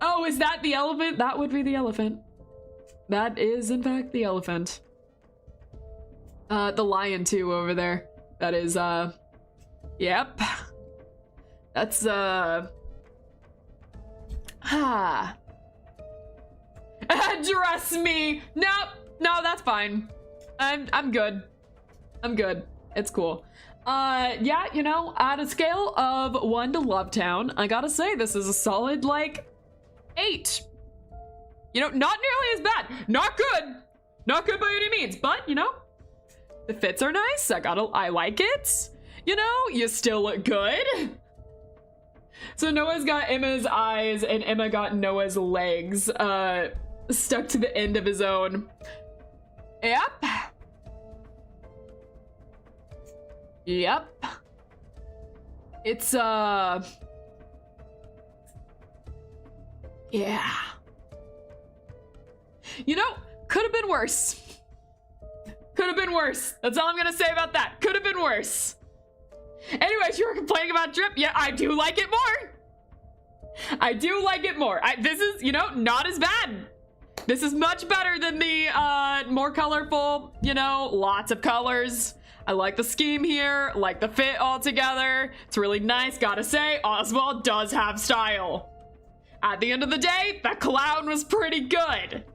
Oh, is that the elephant? That would be the elephant. That is, in fact, the elephant. The lion, too, over there. That is, yep. That's, Address me! No, that's fine. I'm good. I'm good. It's cool. Yeah, you know, at a scale of 1 to Lovetown, I gotta say this is a solid, like, 8. You know, not nearly as bad. Not good. Not good by any means, but, you know, the fits are nice. I like it. You know, you still look good. So Noah's got Emma's eyes and Emma got Noah's legs, stuck to the end of his own. Yep. Yep. It's, yeah. You know, could have been worse. Could have been worse. That's all I'm gonna say about that. Could have been worse. Anyways, you were complaining about drip. Yeah, I do like it more. I do like it more. This is, you know, not as bad. This is much better than the more colorful, you know, lots of colors. I like the scheme here, like the fit altogether. It's really nice, gotta say. Oswald does have style. At the end of the day, that clown was pretty good.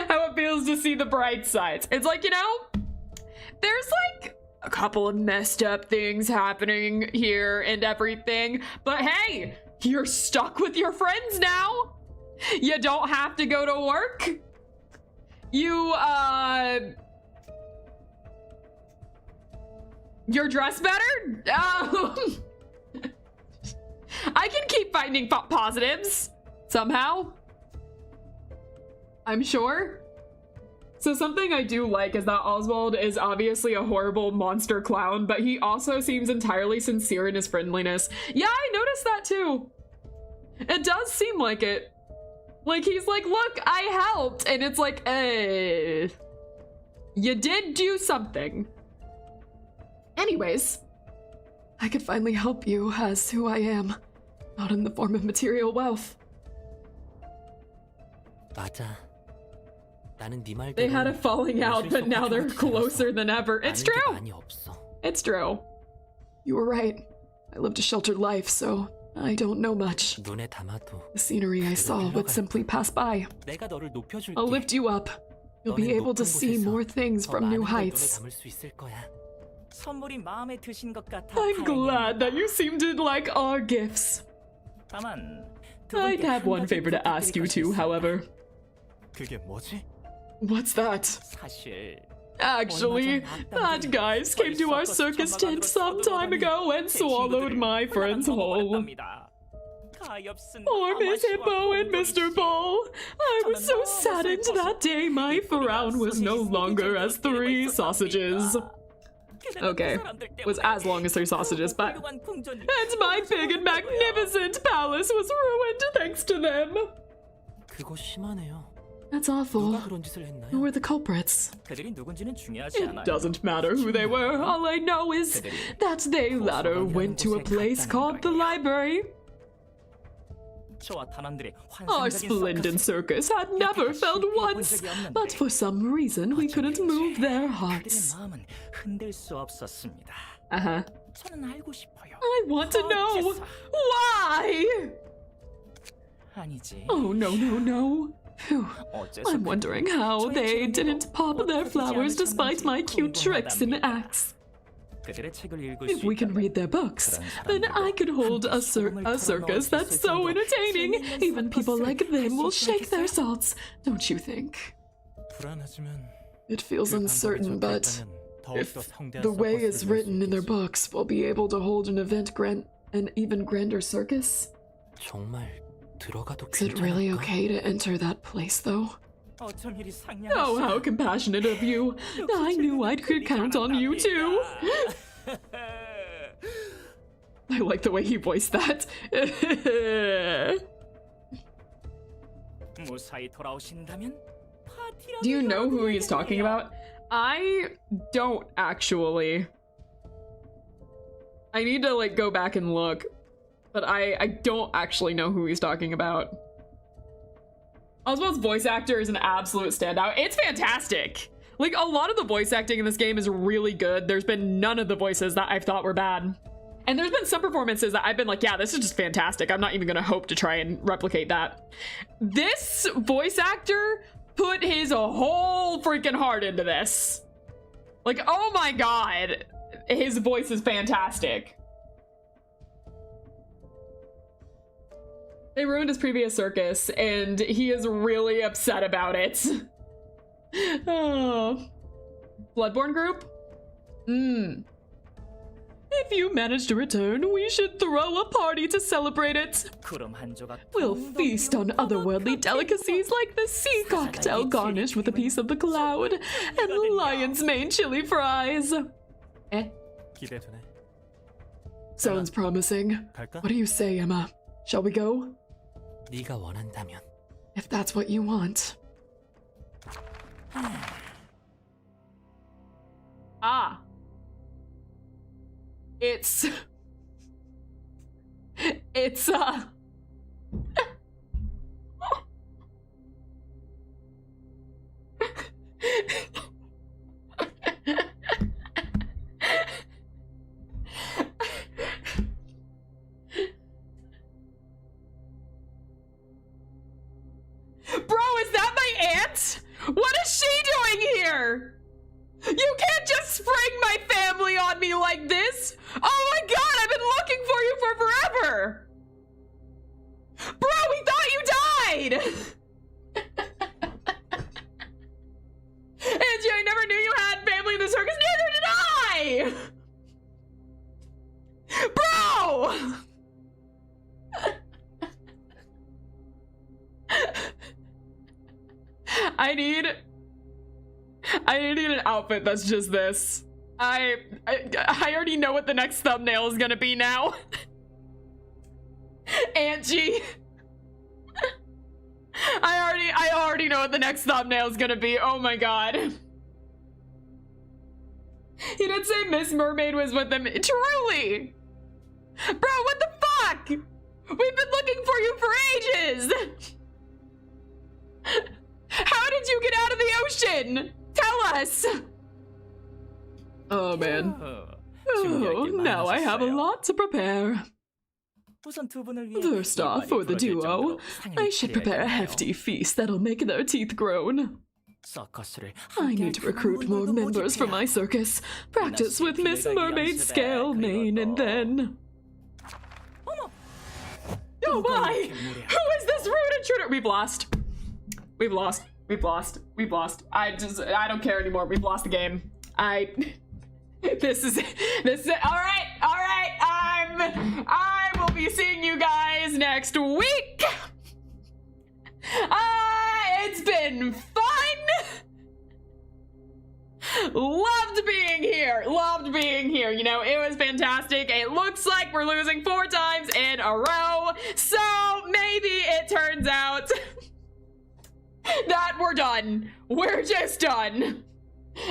How it feels to see the bright sides. It's like, you know, there's like a couple of messed up things happening here and everything, but hey, you're stuck with your friends now. You don't have to go to work. You're dressed better? I can keep finding positives somehow. I'm sure. So something I do like is that Oswald is obviously a horrible monster clown, but he also seems entirely sincere in his friendliness. Yeah, I noticed that too. It does seem like it. Like, he's like, look, I helped. And it's like, you did do something. Anyways, I could finally help you as who I am, not in the form of material wealth. 맞아. 나는 네 말대로 They had a falling out, but now they're closer than ever. It's true. 많이 없어. It's true. You were right. I lived a sheltered life, so I don't know much. 눈에 담아도 The scenery I saw would simply pass by. 내가 너를 높여줄게. I'll lift you up. You'll be able to see more things from new heights. 담을 수 있을 거야. 선물이 마음에 드신 것 같아. I'm glad that you seem to like our gifts. 다만 I'd have one favor to ask you too, however. 그게 뭐지? What's that? 사실 Actually, that guys came to our circus tent some time ago and swallowed my friends whole. Poor Miss Hippo and Mr. Bull. I was so saddened that day my frown was no longer as 3 sausages. Okay, was as long as 3 sausages, but... And my big and magnificent palace was ruined thanks to them. 그거 심하네요. That's awful. 누가 그런 짓을 했나요? Who were the culprits? 그들이 누군지는 중요하지 It 않아요. doesn't matter who they were. All I know is that they later went to a place called the library. 저와 단원들의 Our 환상적인 splendid circus had never felt once, but for some reason we couldn't move their hearts. 그들의 마음은 흔들 수 없었습니다. Uh-huh. 저는 알고 싶어요. I want to know why. 아니지. Oh no no no. Phew. 어째서 I'm wondering how they didn't pop their flowers despite my cute tricks and acts. 그들의 책을 읽을 If 수 we can read their books, then I could hold a circus that's so entertaining. Even people like them will shake their salts, don't you think? It feels uncertain, but if the way is written in their books, we'll be able to hold an an even grander circus. Is it really okay to enter that place, though? Oh, how compassionate of you. I knew I could count on you, too. I like the way he voiced that. Do you know who he's talking about? I don't, actually. I need to, like, go back and look. But I don't actually know who he's talking about. Oswald's voice actor is an absolute standout. It's fantastic. Like, a lot of the voice acting in this game is really good. There's been none of the voices that I've thought were bad. And there's been some performances that I've been like, yeah, this is just fantastic. I'm not even gonna hope to try and replicate that. This voice actor put his whole freaking heart into this. Like, oh my god. His voice is fantastic. They ruined his previous circus, and he is really upset about it. Oh. Bloodborne group? If you manage to return, we should throw a party to celebrate it. We'll feast on otherworldly delicacies like the sea cocktail garnished with a piece of the cloud, and lion's mane chili fries. Sounds promising. What do you say, Emma? Shall we go? If that's what you want. Ah. It's Bro, is that my aunt? What is she doing here? You can't just spring my family on me like this! Oh my god, I've been looking for you for forever! Bro, we thought you died! Angie, I never knew you had family in the circus, neither did I! Bro! I need an outfit that's just this. I already know what the next thumbnail is gonna be now. Angie. I already know what the next thumbnail is gonna be. Oh my god. He did say Miss Mermaid was with them. Truly. Bro, what the fuck? We've been looking for you for ages. How did you get out of the ocean? Tell us! Oh man. Oh, now I have a lot to prepare. First off, for the duo, I should prepare a hefty feast that'll make their teeth groan. I need to recruit more members for my circus, practice with Miss Mermaid's scale mane, and then... Oh my! Who is this rude intruder? We've lost. We've lost. We've lost. We've lost. I don't care anymore. We've lost the game. This is it. All right. I will be seeing you guys next week. It's been fun. Loved being here. You know, it was fantastic. It looks like we're losing 4 times in a row. So maybe it turns out that we're done. We're just done.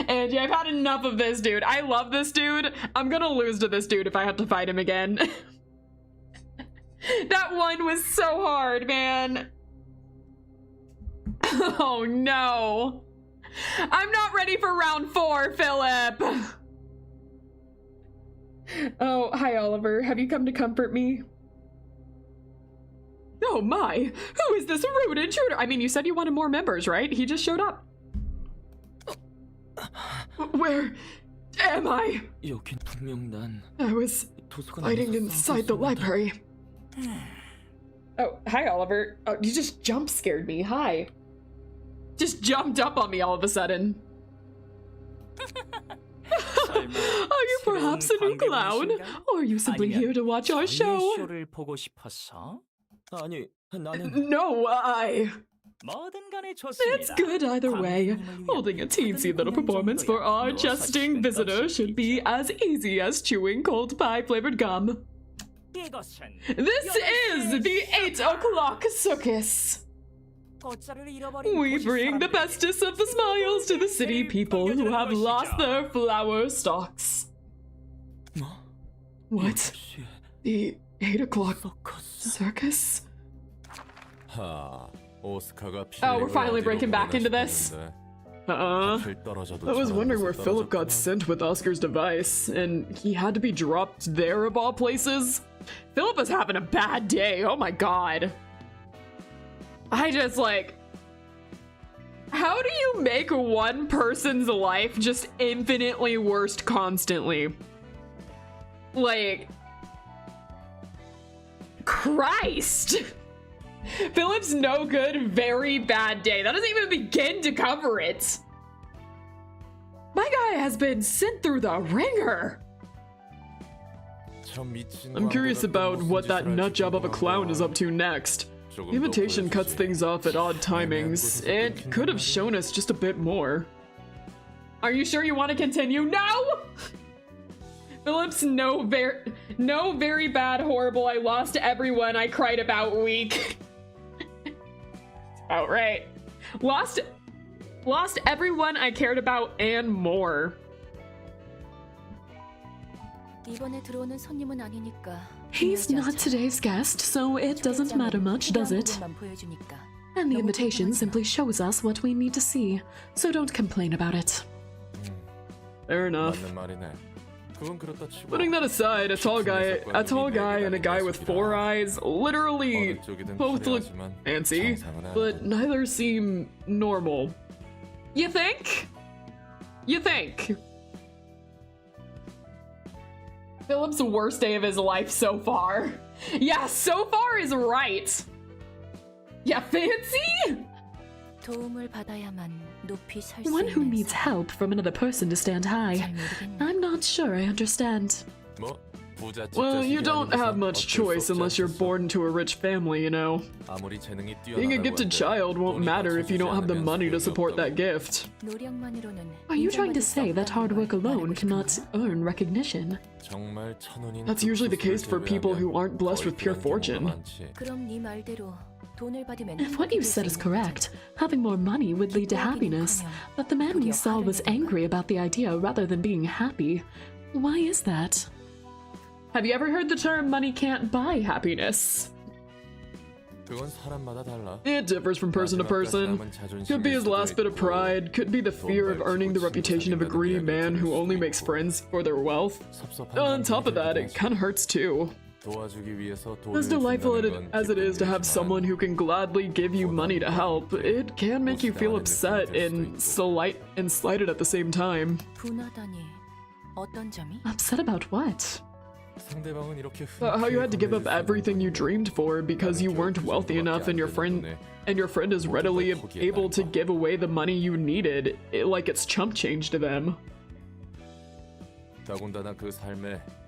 Angie, I've had enough of this dude. I love this dude. I'm gonna lose to this dude if I have to fight him again. That one was so hard, man. Oh no. I'm not ready for round 4, Philip. Oh, hi Oliver. Have you come to comfort me? Oh my, who is this rude intruder? I mean, you said you wanted more members, right? He just showed up. Where am I? I was hiding inside the library. Oh, hi Oliver. Oh, you just jump scared me. Hi. Just jumped up on me all of a sudden. Are you perhaps a new clown? Or are you simply here to watch our show? No, It's good either way. Holding a teensy little performance for our jesting visitor should be as easy as chewing cold pie-flavored gum. This is the 8 o'clock circus. We bring the bestest of the smiles to the city people who have lost their flower stalks. What? The 8 o'clock circus? Oh, we're finally breaking back into this. I was wondering where Philip got sent with Oscar's device, and he had to be dropped there of all places. Philip is having a bad day, oh my god. I just like... How do you make one person's life just infinitely worse constantly? Like... Christ! Philip's no good, very bad day. That doesn't even begin to cover it. My guy has been sent through the ringer. I'm curious about what that nutjob of a clown is up to next. The invitation cuts things off at odd timings. It could have shown us just a bit more. Are you sure you want to continue? No! Philip's no very bad, horrible, I lost everyone I cried about week. Outright. Lost everyone I cared about and more. He's not today's guest, so it doesn't matter much, does it? And the invitation simply shows us what we need to see, so don't complain about it. Fair enough. Putting that aside, a tall guy and a guy with 4 eyes literally both look fancy, but neither seem normal. You think? You think? Philip's worst day of his life so far. Yeah, so far is right. Yeah, fancy? One who needs help from another person to stand high. I'm not sure I understand. Well, you don't have much choice unless you're born into a rich family, you know. Being a gifted child won't matter if you don't have the money to support that gift. Are you trying to say that hard work alone cannot earn recognition? That's usually the case for people who aren't blessed with pure fortune. If what you said is correct, having more money would lead to happiness, but the man we saw was angry about the idea rather than being happy. Why is that? Have you ever heard the term money can't buy happiness? It differs from person to person. Could be his last bit of pride, could be the fear of earning the reputation of a greedy man who only makes friends for their wealth. On top of that, it kinda hurts too. As delightful as it is to have someone who can gladly give you money to help, it can make you feel upset and slighted at the same time. Upset about what? How you had to give up everything you dreamed for because you weren't wealthy enough and your friend is readily able to give away the money you needed, like it's chump change to them.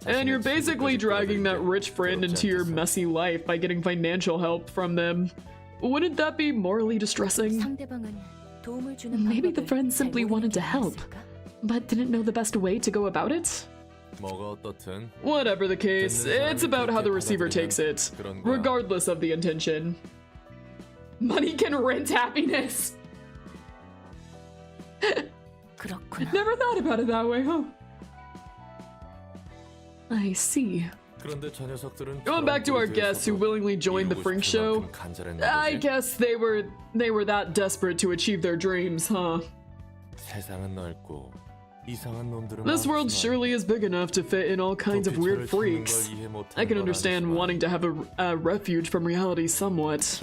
And you're basically dragging that rich friend into your messy life by getting financial help from them. Wouldn't that be morally distressing? Maybe the friend simply wanted to help, but didn't know the best way to go about it? Whatever the case, it's about how the receiver takes it, regardless of the intention. Money can rent happiness! Never thought about it that way, huh? I see. Going back to our guests who willingly joined the Frink show, I guess they were that desperate to achieve their dreams, huh? This world surely is big enough to fit in all kinds of weird freaks. I can understand wanting to have a refuge from reality somewhat.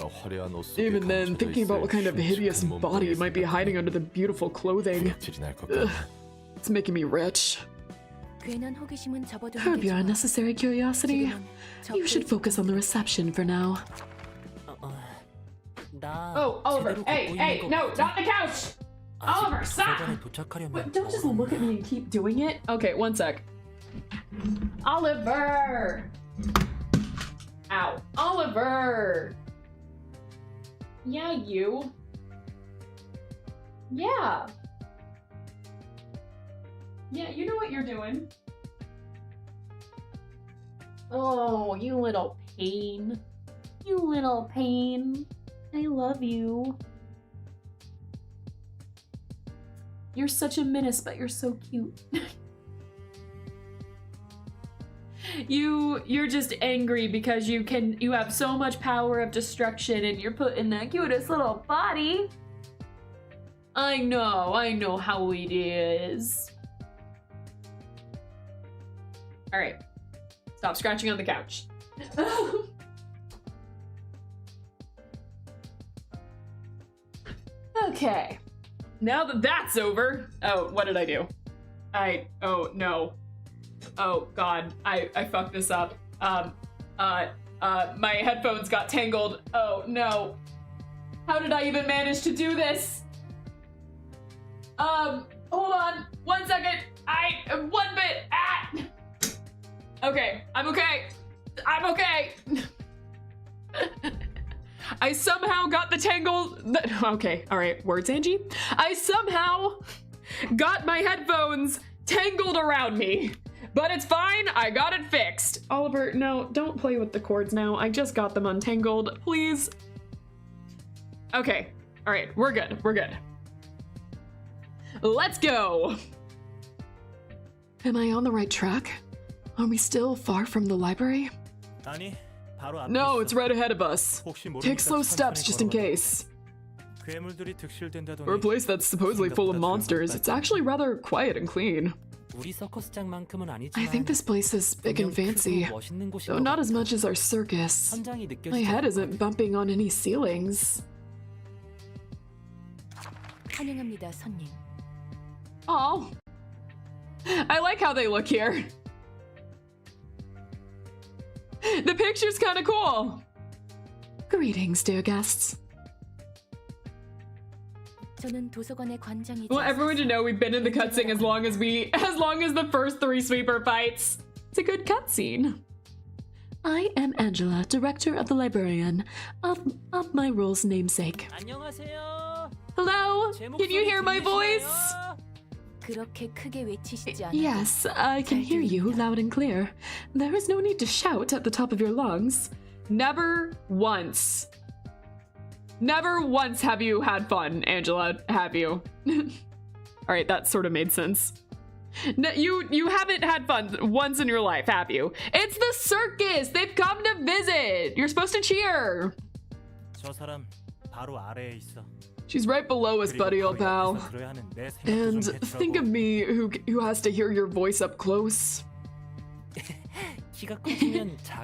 Even then, thinking about what kind of hideous body might be hiding under the beautiful clothing. Ugh, it's making me rich. Curb your unnecessary curiosity. You should focus on the reception for now. Oh, Oliver, hey, no, not the couch! Oliver, stop! Wait, don't just look at me and keep doing it. Okay, one sec. Oliver! Ow. Oliver! Yeah, you. Yeah. Yeah, you know what you're doing. Oh, you little pain. You little pain. I love you. You're such a menace, but you're so cute. You're just angry because you have so much power of destruction and you're put in the cutest little body. I know how it is. All right, stop scratching on the couch. Okay. Now that that's over, oh, what did I do? Oh no. Oh God, I fucked this up. My headphones got tangled. Oh no. How did I even manage to do this? Hold on, 1 second. One bit, Okay, I'm okay. I'm okay. I somehow got the okay, all right, words, Angie. I somehow got my headphones tangled around me, but it's fine, I got it fixed. Oliver, no, don't play with the cords now. I just got them untangled, please. Okay, all right, we're good. Let's go. Am I on the right track? Are we still far from the library? No, it's right ahead of us. Take slow steps just in case. For a place that's supposedly full of monsters, it's actually rather quiet and clean. I think this place is big and fancy, though not as much as our circus. My head isn't bumping on any ceilings. Oh, I like how they look here. The picture's kind of cool. Greetings, dear guests. I want everyone to know we've been in the cutscene as long as the first 3 sweeper fights. It's a good cutscene. I am Angela, director of the librarian, of my role's namesake. Hello? Can you hear my voice? Yes, I can hear you loud and clear. There is no need to shout at the top of your lungs. Never once. Never once have you had fun, Angela, have you? Alright, that sort of made sense. No, you haven't had fun once in your life, have you? It's the circus! They've come to visit! You're supposed to cheer! She's right below us, buddy, old pal. And think of me who has to hear your voice up close.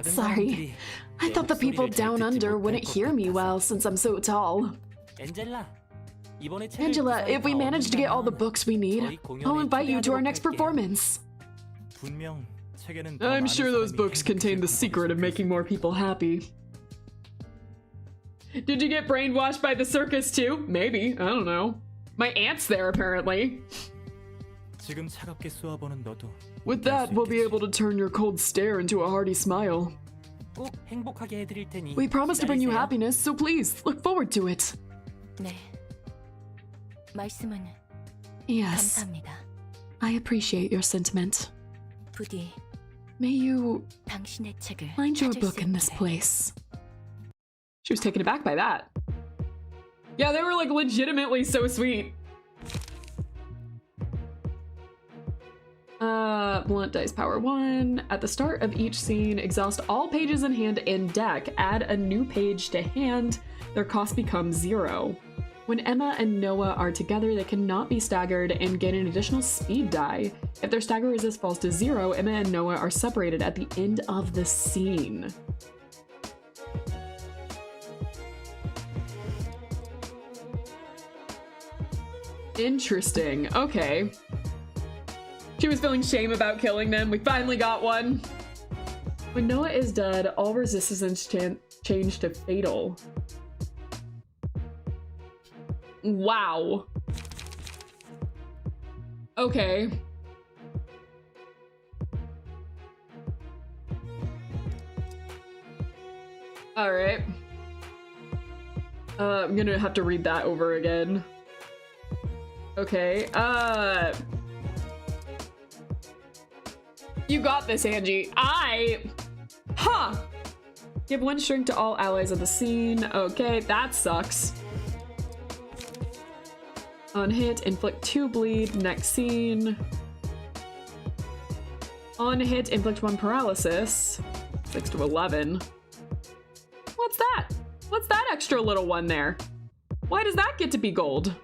Sorry, I thought the people down under wouldn't hear me well since I'm so tall. Angela, if we manage to get all the books we need, I'll invite you to our next performance. I'm sure those books contain the secret of making more people happy. Did you get brainwashed by the circus too? Maybe, I don't know. My aunt's there apparently. With that, we'll be able to turn your cold stare into a hearty smile. We promise to bring you happiness, so please, look forward to it. Yes, I appreciate your sentiment. May you find your book in this place. She was taken aback by that. Yeah, they were like legitimately so sweet. Blunt dice power 1. At the start of each scene, exhaust all pages in hand and deck. Add a new page to hand. Their cost becomes 0. When Emma and Noah are together, they cannot be staggered and get an additional speed die. If their stagger resist falls to 0, Emma and Noah are separated at the end of the scene. Interesting. Okay. She was feeling shame about killing them. We finally got one. When Noah is dead, all resistance change to fatal. Wow. Okay. All right. I'm gonna have to read that over again. Okay. You got this, Angie. Huh. Give 1 shrink to all allies of the scene. Okay, that sucks. On hit, inflict 2 bleed. Next scene. On hit, inflict 1 paralysis. 6 to 11. What's that? What's that extra little one there? Why does that get to be gold?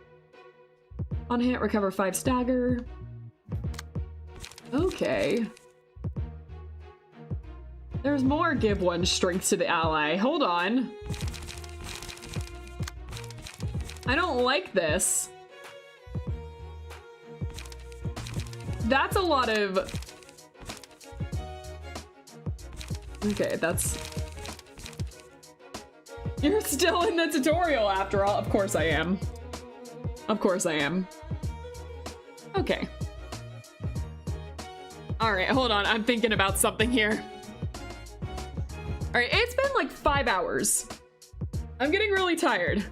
On hit, recover 5 stagger. Okay. There's more give 1 strength to the ally. Hold on. I don't like this. That's a lot of... Okay, that's... You're still in the tutorial after all. Of course I am. Of course I am. Okay. All right, hold on. I'm thinking about something here. All right, it's been like 5 hours. I'm getting really tired.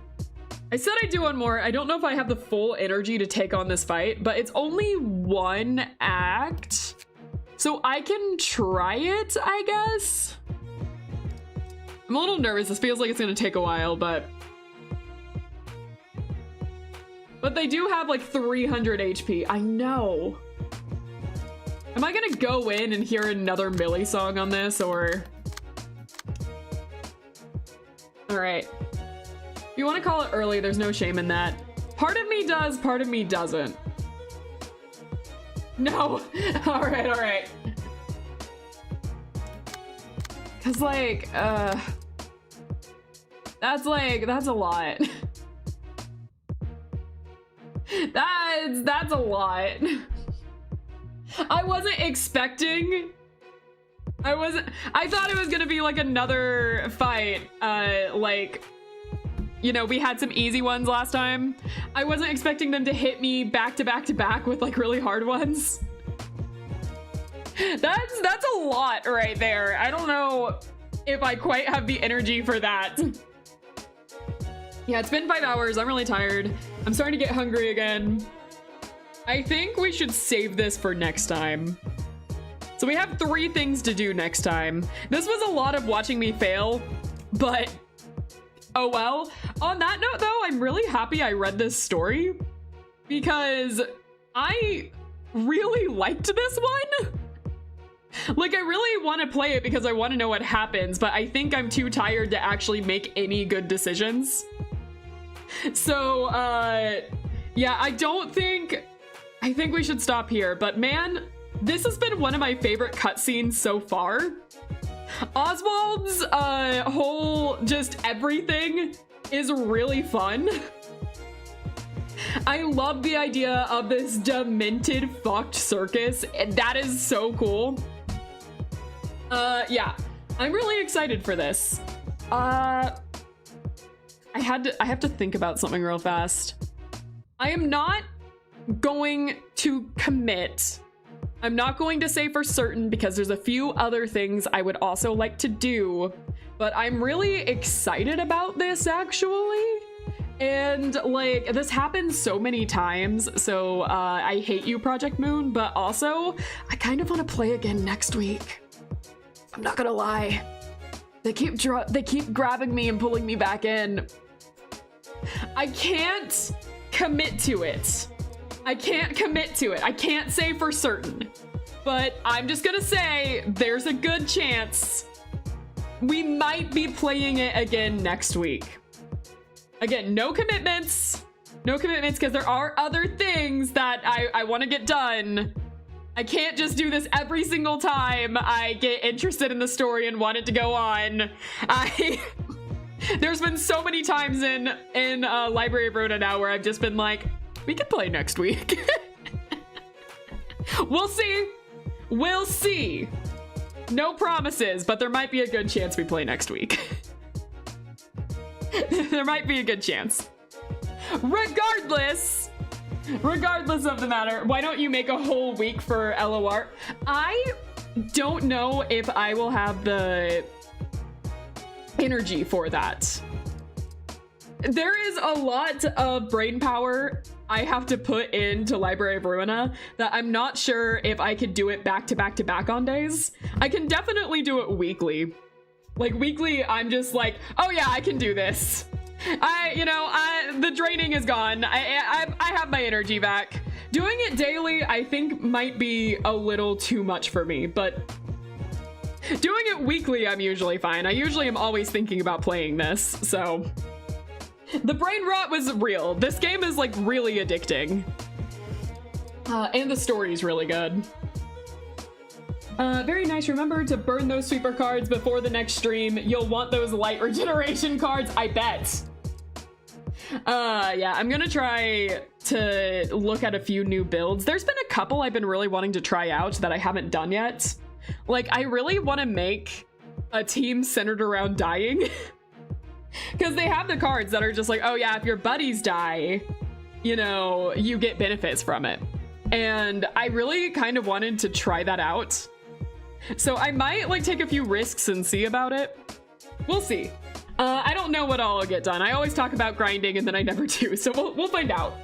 I said I'd do one more. I don't know if I have the full energy to take on this fight, but it's only 1 act. So I can try it, I guess. I'm a little nervous. This feels like it's gonna take a while, but they do have like 300 HP. I know. Am I gonna go in and hear another Millie song on this, or? All right. If you want to call it early, there's no shame in that. Part of me does, part of me doesn't. No. All right, all right. Cause like, that's a lot. That's a lot. I wasn't expecting. I thought it was gonna be like another fight. Like, you know, we had some easy ones last time. I wasn't expecting them to hit me back to back to back with like really hard ones. That's a lot right there. I don't know if I quite have the energy for that. Yeah, it's been 5 hours. I'm really tired. I'm starting to get hungry again. I think we should save this for next time. So we have 3 things to do next time. This was a lot of watching me fail, but oh well. On that note though, I'm really happy I read this story because I really liked this one. Like, I really want to play it because I want to know what happens, but I think I'm too tired to actually make any good decisions. So, yeah, I think we should stop here, but man, this has been one of my favorite cutscenes so far. Oswald's whole just everything is really fun. I love the idea of this demented fucked circus. That is so cool. Yeah, I'm really excited for this. I have to think about something real fast. I am not going to commit. I'm not going to say for certain because there's a few other things I would also like to do, but I'm really excited about this actually. And like, this happens so many times, so I hate you, Project Moon, but also I kind of want to play again next week. I'm not gonna lie. They keep grabbing me and pulling me back in. I can't commit to it. I can't say for certain. but I'm just gonna say there's a good chance we might be playing it again next week. Again, no commitments. No commitments, because there are other things that I want to get done. I can't just do this every single time I get interested in the story and want it to go on. There's been so many times in Library of Ruina now where I've just been like, we could play next week. We'll see. We'll see. No promises, but there might be a good chance we play next week. There might be a good chance. Regardless of the matter, why don't you make a whole week for LOR? I don't know if I will have the energy for that. There is a lot of brain power I have to put into Library of Ruina that I'm not sure if I could do it back to back to back on days. I can definitely do it weekly. Like weekly, I'm just like, oh yeah, I can do this. The draining is gone. I have my energy back. Doing it daily, I think might be a little too much for me, but doing it weekly, I'm usually fine. I usually am always thinking about playing this, so. The brain rot was real. This game is like really addicting. And the story is really good. Very nice. Remember to burn those sweeper cards before the next stream. You'll want those light regeneration cards, I bet. Yeah, I'm gonna try to look at a few new builds. There's been a couple I've been really wanting to try out that I haven't done yet. Like, I really want to make a team centered around dying. Because they have the cards that are just like, oh yeah, if your buddies die, you know, you get benefits from it. And I really kind of wanted to try that out. So I might like take a few risks and see about it. We'll see. I don't know what all will get done. I always talk about grinding and then I never do. So we'll find out.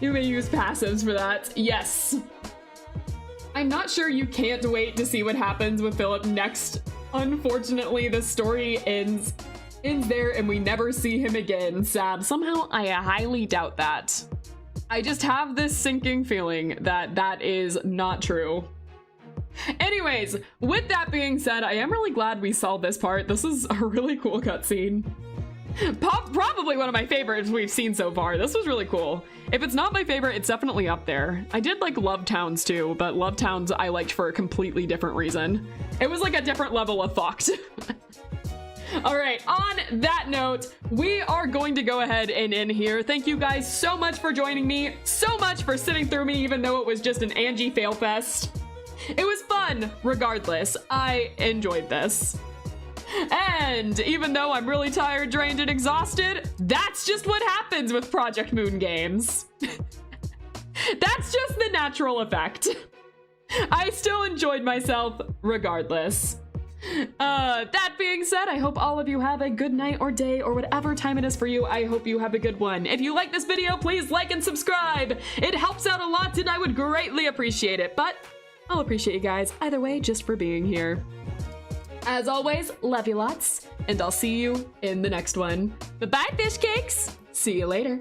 You may use passives for that. Yes. I'm not sure you can't wait to see what happens with Philip next. Unfortunately, the story ends there and we never see him again. Sad. Somehow I highly doubt that. I just have this sinking feeling that that is not true. Anyways, with that being said, I am really glad we saw this part. This is a really cool cutscene. Probably one of my favorites we've seen so far. This was really cool. If it's not my favorite, it's definitely up there. I did like Love Towns too, but Love Towns I liked for a completely different reason. It was like a different level of fucked. All right, on that note, we are going to go ahead and end here. Thank you guys so much for joining me, so much for sitting through me, even though it was just an Angie fail fest. It was fun, regardless. I enjoyed this. And even though I'm really tired, drained, and exhausted, that's just what happens with Project Moon games. That's just the natural effect. I still enjoyed myself regardless. That being said, I hope all of you have a good night or day or whatever time it is for you. I hope you have a good one. If you like this video, please like and subscribe. It helps out a lot and I would greatly appreciate it, but I'll appreciate you guys either way just for being here. As always, love you lots, and I'll see you in the next one. Bye-bye, fish cakes. See you later.